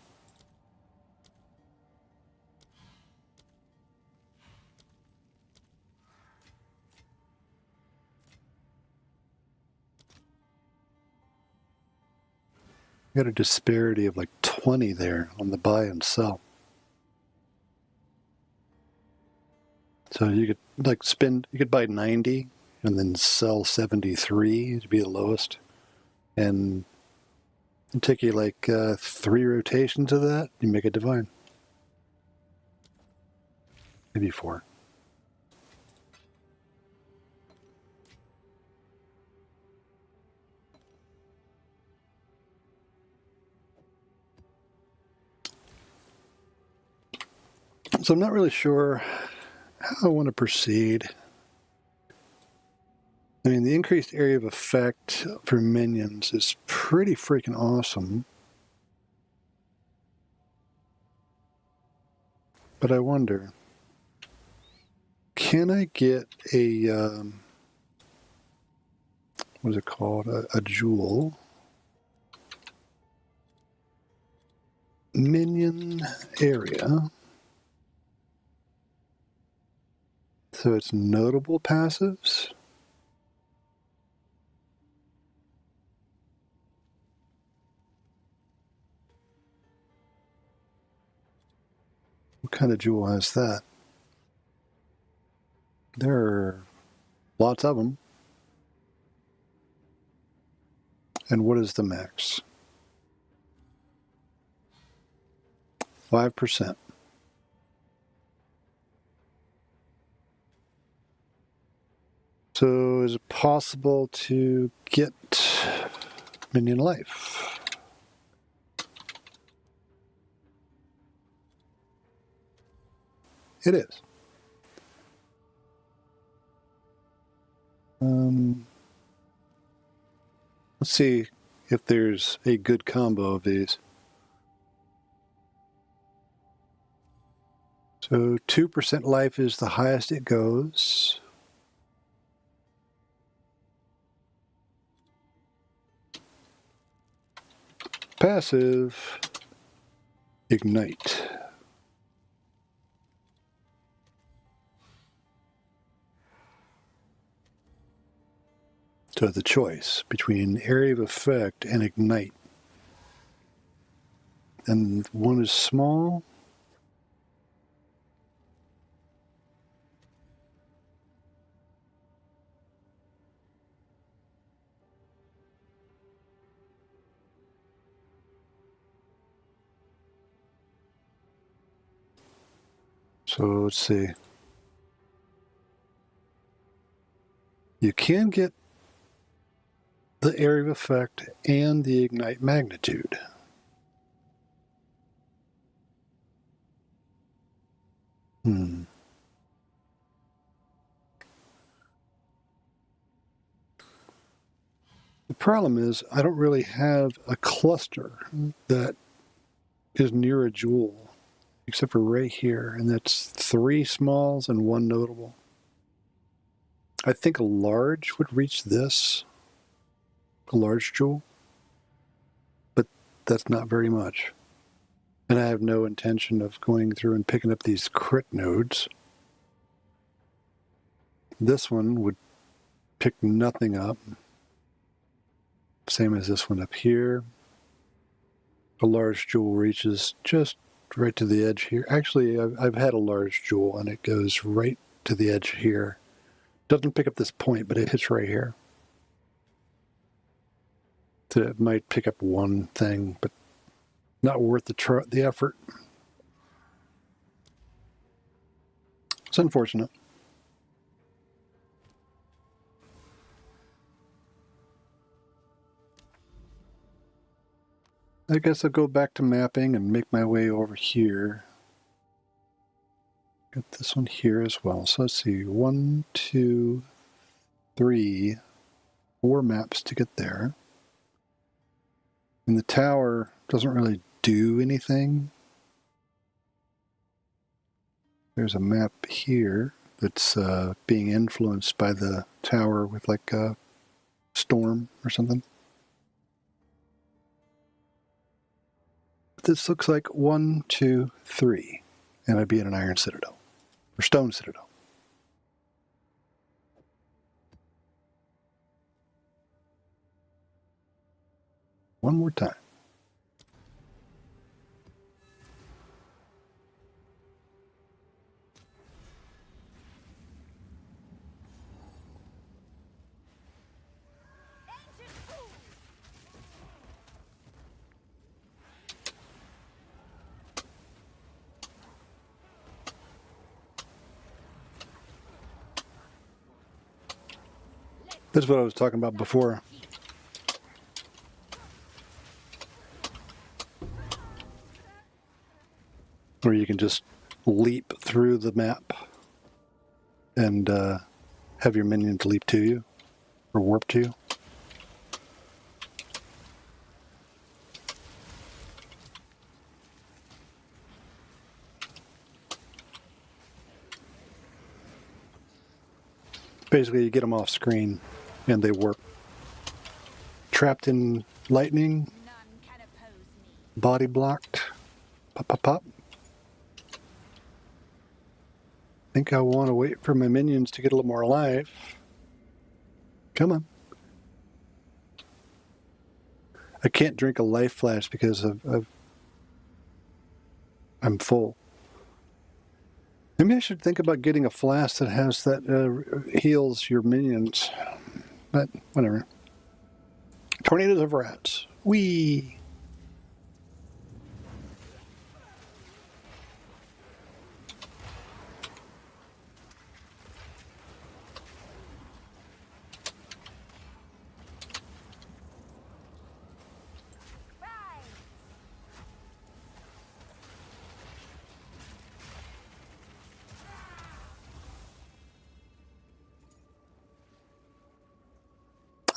Speaker 1: Got a disparity of like 20 there on the buy and sell. So you could like you could buy 90 and then sell 73 to be the lowest. And it'd take you like 3 rotations of that, you make it divine. Maybe 4. So I'm not really sure how I want to proceed. I mean, the increased area of effect for minions is pretty freaking awesome. But I wonder, can I get a, what is it called? A jewel. Minion area. So it's notable passives. What kind of jewel has that? There are lots of them. And what is the max? 5%. So is it possible to get minion life? It is. Let's see if there's a good combo of these. So 2% life is the highest it goes. Passive, ignite. So the choice between area of effect and ignite. And one is small. So let's see. You can get the area of effect and the ignite magnitude. The problem is I don't really have a cluster that is near a jewel, except for right here, and that's 3 smalls and 1 notable. I think a large would reach this, a large jewel, but that's not very much. And I have no intention of going through and picking up these crit nodes. This one would pick nothing up. Same as this one up here. A large jewel reaches just right to the edge here. Actually, I've had a large jewel, and it goes right to the edge here. Doesn't pick up this point, but it hits right here. So it might pick up one thing, but not worth the effort. It's unfortunate. I guess I'll go back to mapping and make my way over here. Got this one here as well. So let's see, 1, 2, 3, 4 maps to get there. And the tower doesn't really do anything. There's a map here that's being influenced by the tower with like a storm or something. This looks like 1, 2, 3, and I'd be in an iron citadel or stone citadel. One more time. This is what I was talking about before. Where you can just leap through the map and have your minions leap to you or warp to you. Basically, you get them off screen and they warp. Trapped in lightning,
Speaker 3: None can oppose me.
Speaker 1: body blocked, pop, pop, pop. I think I want to wait for my minions to get a little more life. Come on. I can't drink a life flash because I'm full. Maybe I should think about getting a flask that has that heals your minions. But whatever. Tornadoes of rats. Whee!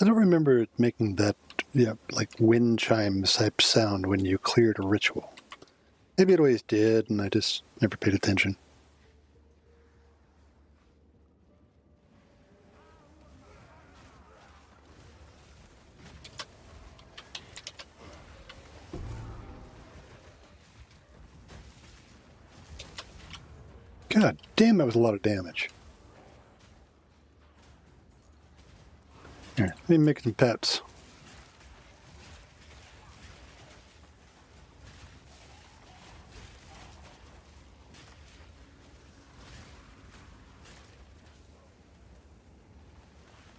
Speaker 1: I don't remember it making that, yeah, like wind chimes type sound when you cleared a ritual. Maybe it always did, and I just never paid attention. God damn, that was a lot of damage. Here, let me make some pets.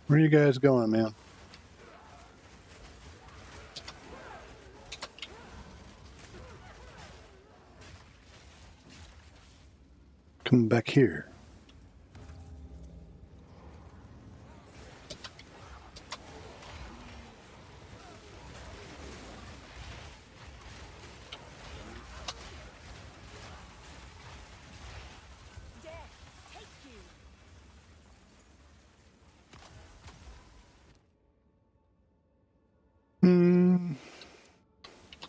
Speaker 1: Where are you guys going, man? Come back here.
Speaker 3: Death, take you.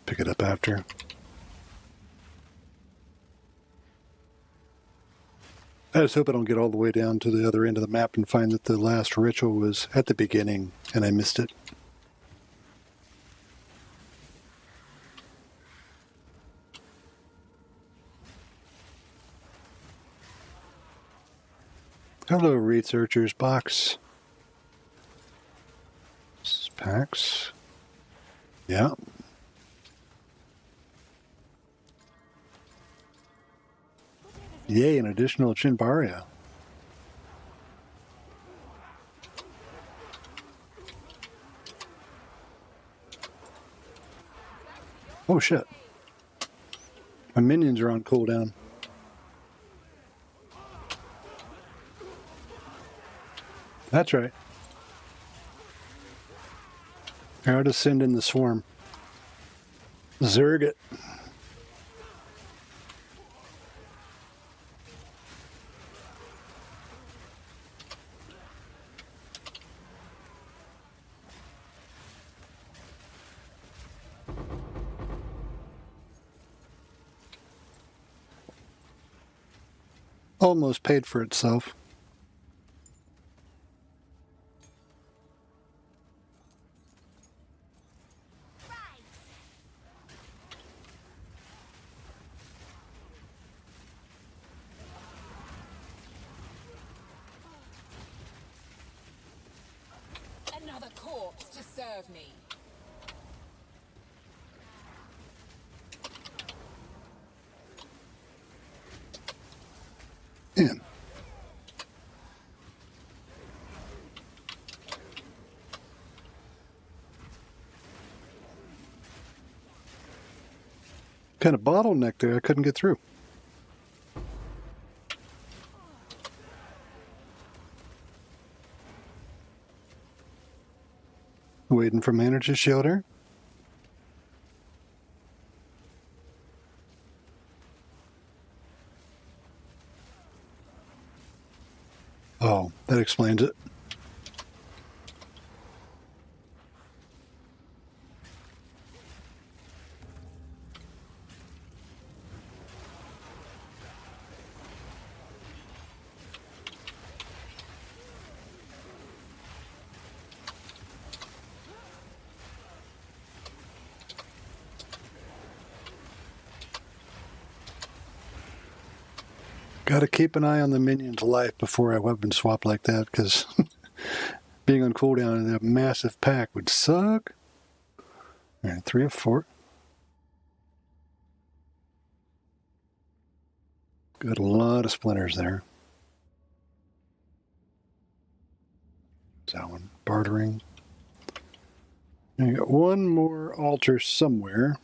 Speaker 1: Pick it up after. I just hope I don't get all the way down to the other end of the map and find that the last ritual was at the beginning and I missed it. Hello, researchers box. Packs. Yeah. Yay, an additional Chinbaria. Oh shit. My minions are on cooldown. That's right. Here, I'll just send in the swarm. Zerg it. Almost paid for itself.
Speaker 7: Another corpse to serve me.
Speaker 1: In. Kind of bottleneck there. I couldn't get through. Waiting for mana to shield her. Oh, that explains it. Got to keep an eye on the minion's life before I weapon swap like that, because being on cooldown in a massive pack would suck. All right, 3 of 4. Got a lot of splinters there. Is that one bartering? And I got one more altar somewhere.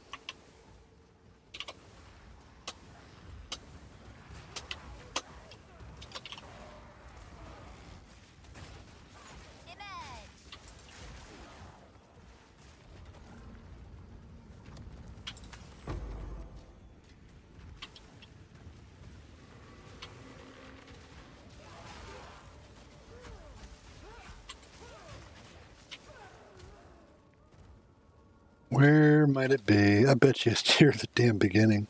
Speaker 1: Where might it be? I bet you it's here at the damn beginning.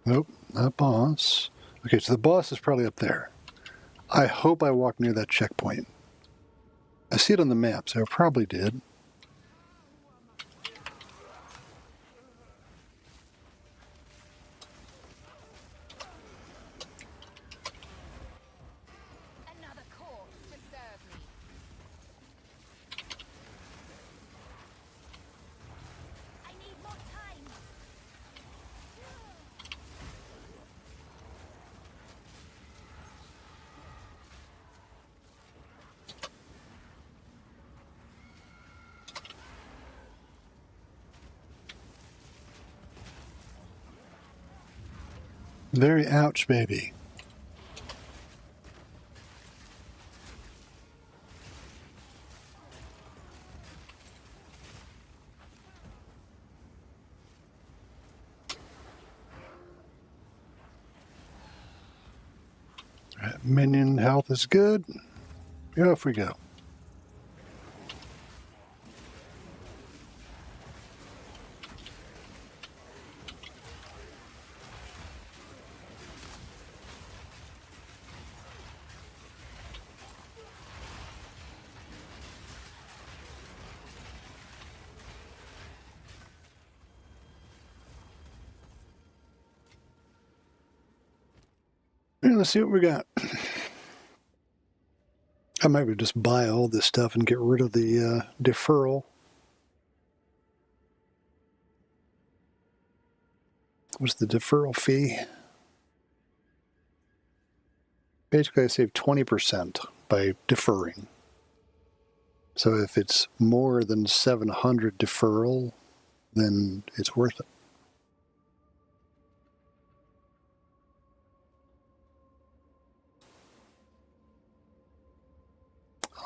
Speaker 1: Nope, not boss. Okay, so the boss is probably up there. I hope I walk near that checkpoint. I see it on the map, so I probably did.
Speaker 7: Another corpse to serve me.
Speaker 3: I need more time.
Speaker 1: Very ouch, baby. All right, minion health is good. Off we go. Let's see what we got. I might just buy all this stuff and get rid of the deferral. What's the deferral fee? Basically, I save 20% by deferring. So if it's more than 700 deferral, then it's worth it.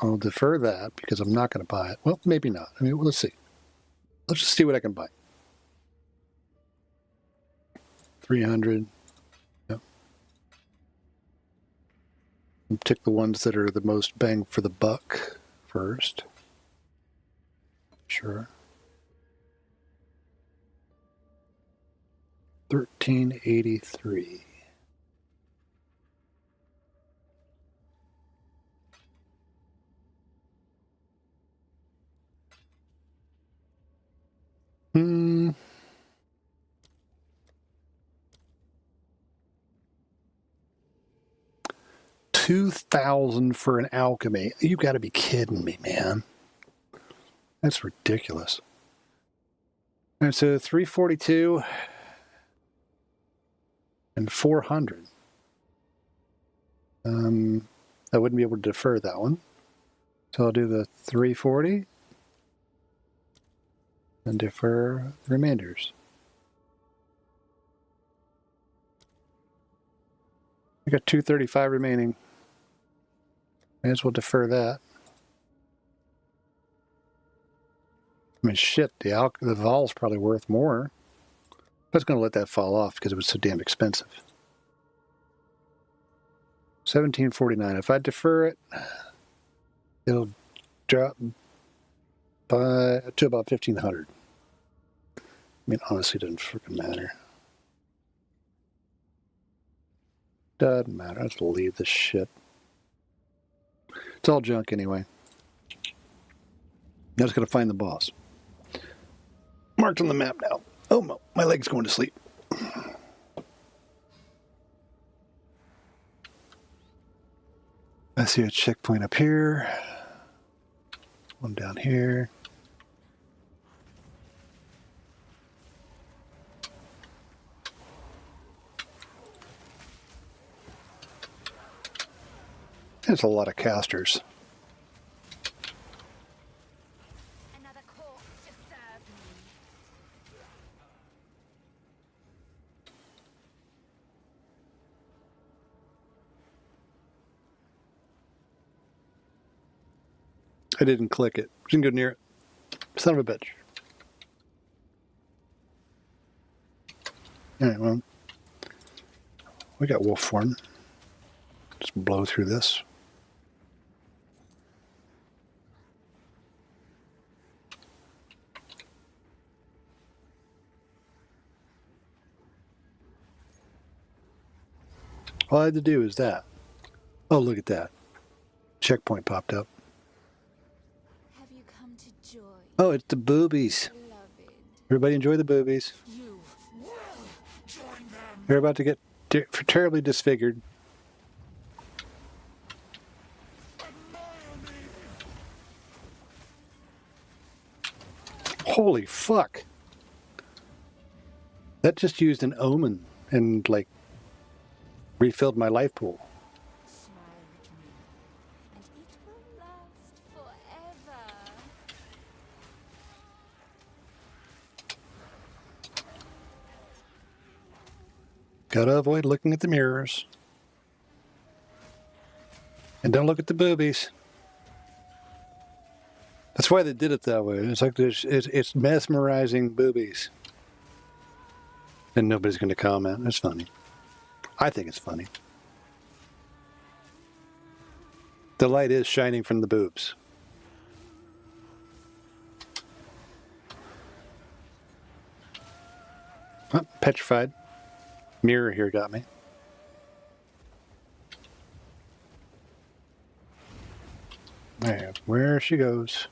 Speaker 1: I'll defer that because I'm not going to buy it. Well, maybe not. I mean, let's see. Let's just see what I can buy. 300. Yep. Take the ones that are the most bang for the buck first. Sure. 1383. Hmm. $2,000 for an alchemy. You got to be kidding me, man. That's ridiculous. All right, so 342 and 400. I wouldn't be able to defer that one. So I'll do the 340 and defer the remainders. I got 235 remaining. May as well defer that. I mean, shit, the vol's probably worth more. I was going to let that fall off because it was so damn expensive. 1749. If I defer it, it'll drop to about 1500. I mean, honestly, it doesn't freaking matter. Doesn't matter. I'll just leave this shit. It's all junk anyway. Now just gotta find the boss. Marked on the map now. Oh, my leg's going to sleep. I see a checkpoint up here. One down here. There's a lot of casters.
Speaker 3: Another corpse to serve me.
Speaker 1: I didn't click it. Didn't go near it. Son of a bitch. Alright, well. we got wolf form. Just blow through this. All I had to do is that. Oh, look at that. Checkpoint popped up.
Speaker 3: Have you come to joy,
Speaker 1: Oh, it's the boobies.
Speaker 3: beloved?
Speaker 1: Everybody enjoy the boobies.
Speaker 3: You
Speaker 1: They're about to get terribly disfigured. Holy fuck. That just used an omen and, like, refilled my life pool.
Speaker 3: smile at me, and it will last forever.
Speaker 1: Gotta avoid looking at the mirrors. And don't look at the boobies. That's why they did it that way. It's like it's mesmerizing boobies. And nobody's going to comment. It's funny. I think it's funny. The light is shining from the boobs. Oh, petrified. Mirror here got me. There, where she goes.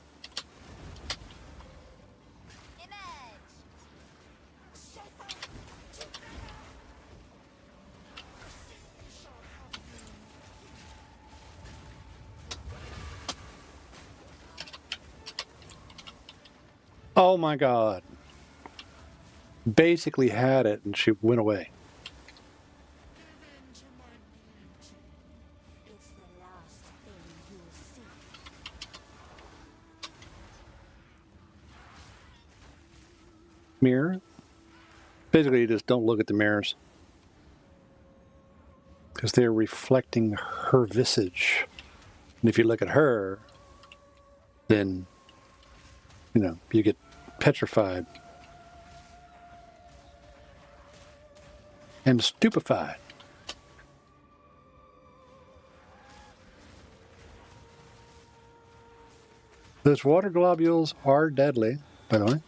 Speaker 1: Oh my god. Basically had it and she went away.
Speaker 3: It's the last thing you'll see.
Speaker 1: Mirror? Basically, you just don't look at the mirrors. Because they're reflecting her visage. And if you look at her, then, you know, you get petrified. And stupefied. Those water globules are deadly, by the way.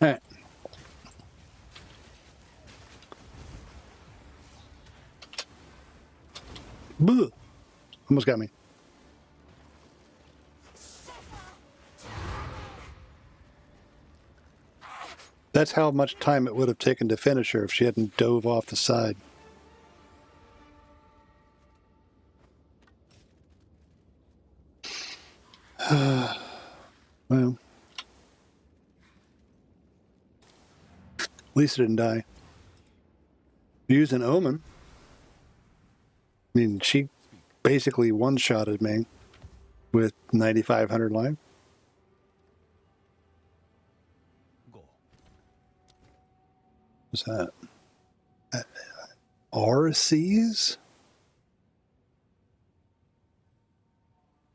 Speaker 1: All right. Boo! Almost got me. That's how much time it would have taken to finish her if she hadn't dove off the side. Well, at least it didn't die. Used an omen. I mean, she basically one-shotted me with 9,500 life.
Speaker 4: Go.
Speaker 1: What's that? RCs?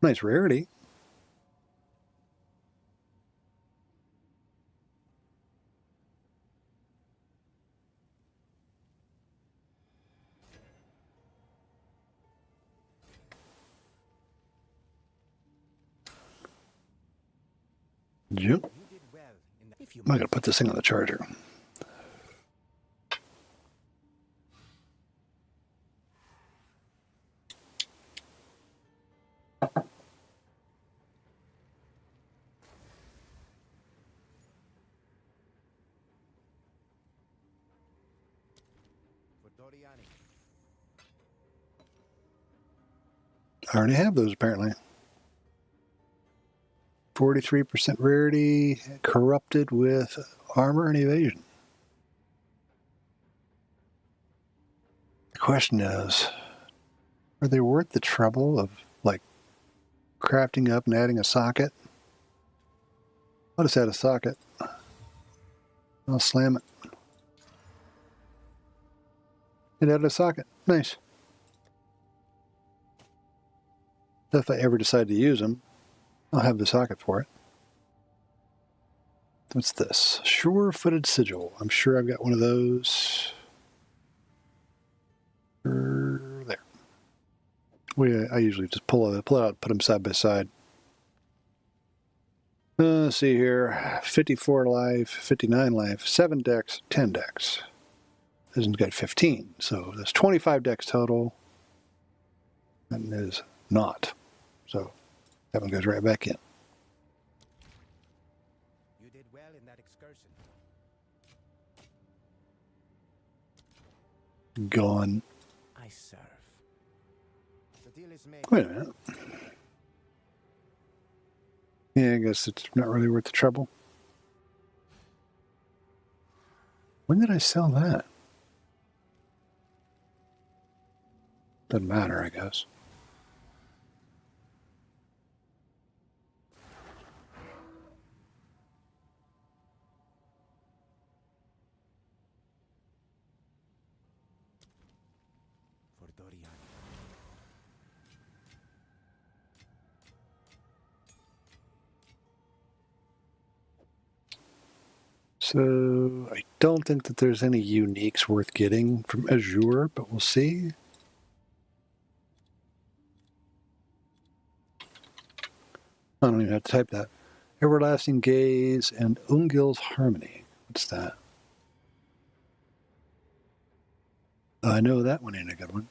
Speaker 1: Nice rarity. Yep.
Speaker 6: You did well in that. If you
Speaker 1: I'm going to put this thing on the charger.
Speaker 6: for Doriani.
Speaker 1: I already have those, apparently. 43% rarity, corrupted with armor and evasion. The question is, are they worth the trouble of, like, crafting up and adding a socket? I'll just add a socket. I'll slam it. It added a socket. Nice. If I ever decide to use them, I'll have the socket for it. What's this? Sure-footed sigil. I'm sure I've got one of those. There. I usually just pull it out, put them side by side. Let's see here. 54 life, 59 life, 7 decks, 10 decks. This one's got 15, so that's 25 decks total. And is not. So that one goes right back in.
Speaker 6: You did well in that excursion.
Speaker 1: Gone.
Speaker 6: I serve. The deal is made.
Speaker 1: Wait a minute. Yeah, I guess it's not really worth the trouble. When did I sell that? Doesn't matter, I guess.
Speaker 6: For Dorian.
Speaker 1: So I don't think that there's any uniques worth getting from Azure, but we'll see. I don't even have to type that. Everlasting Gaze and Ungil's Harmony. What's that? I know that one ain't a good one.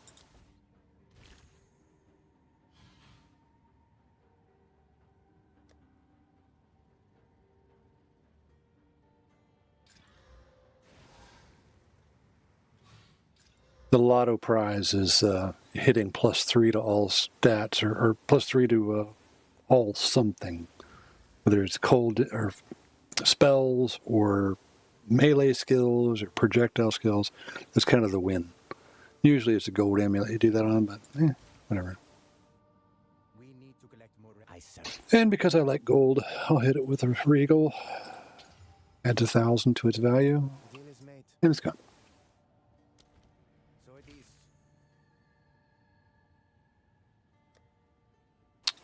Speaker 1: The Lotto prize is hitting +3 to all stats, or +3 to all something, whether it's cold or spells or melee skills or projectile skills. That's kind of the win. Usually it's a gold amulet you do that on, but whatever.
Speaker 6: We need to collect more. I serve.
Speaker 1: And because I like gold, I'll hit it with a regal. Adds 1,000 to its value,
Speaker 6: The deal is made.
Speaker 1: and it's gone.
Speaker 6: So it is.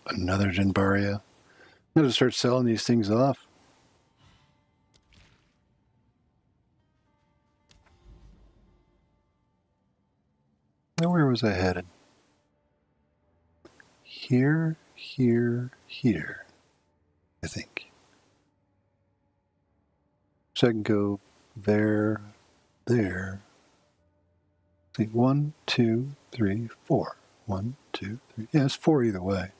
Speaker 1: Another Jinbaria. I'm going to start selling these things off. Now, where was I headed? Here, here, here, I think. So I can go there, there. See, 1, 2, 3, 4. 1, 2, 3. Yeah, it's 4 either way.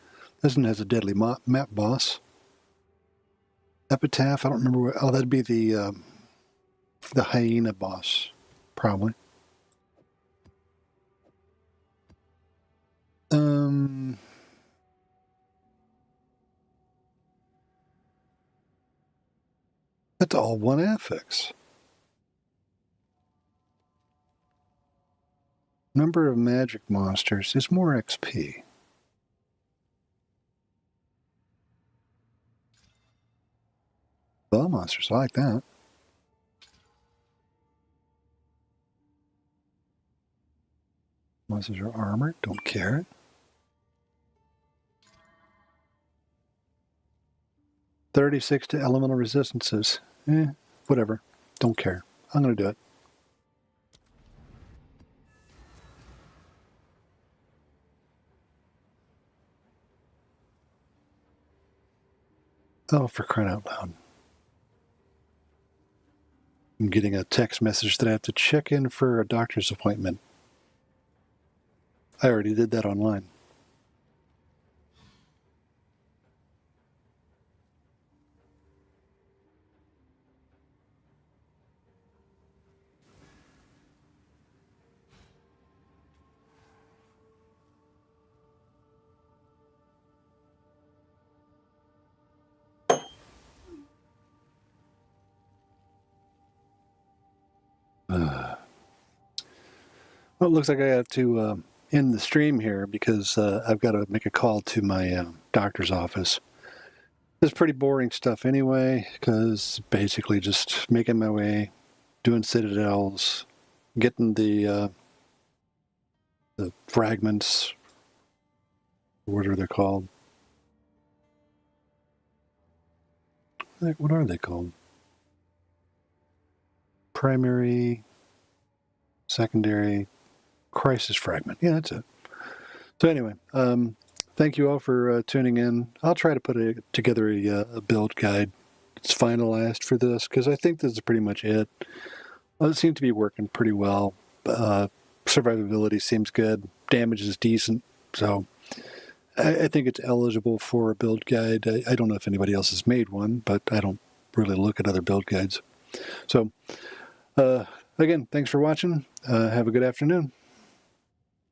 Speaker 1: This one has a deadly map boss. Epitaph, I don't remember what. Oh, that'd be the hyena boss, probably. That's all one affix. Number of magic monsters is more XP. Spell monsters, I like that. Monsters are armored, don't care. $36 to elemental resistances. Whatever. Don't care. I'm going to do it. Oh, for crying out loud. I'm getting a text message that I have to check in for a doctor's appointment. I already did that online. Well, it looks like I have to end the stream here because I've got to make a call to my doctor's office. It's pretty boring stuff anyway, because basically just making my way, doing citadels, getting the fragments, what are they called? What are they called? primary, secondary, crisis fragment. Yeah, that's it. So anyway, thank you all for tuning in. I'll try to put together a build guide. It's finalized for this because I think this is pretty much it. Well, it seems to be working pretty well. Survivability seems good. Damage is decent. So I think it's eligible for a build guide. I don't know if anybody else has made one, but I don't really look at other build guides. So again, thanks for watching. Have a good afternoon.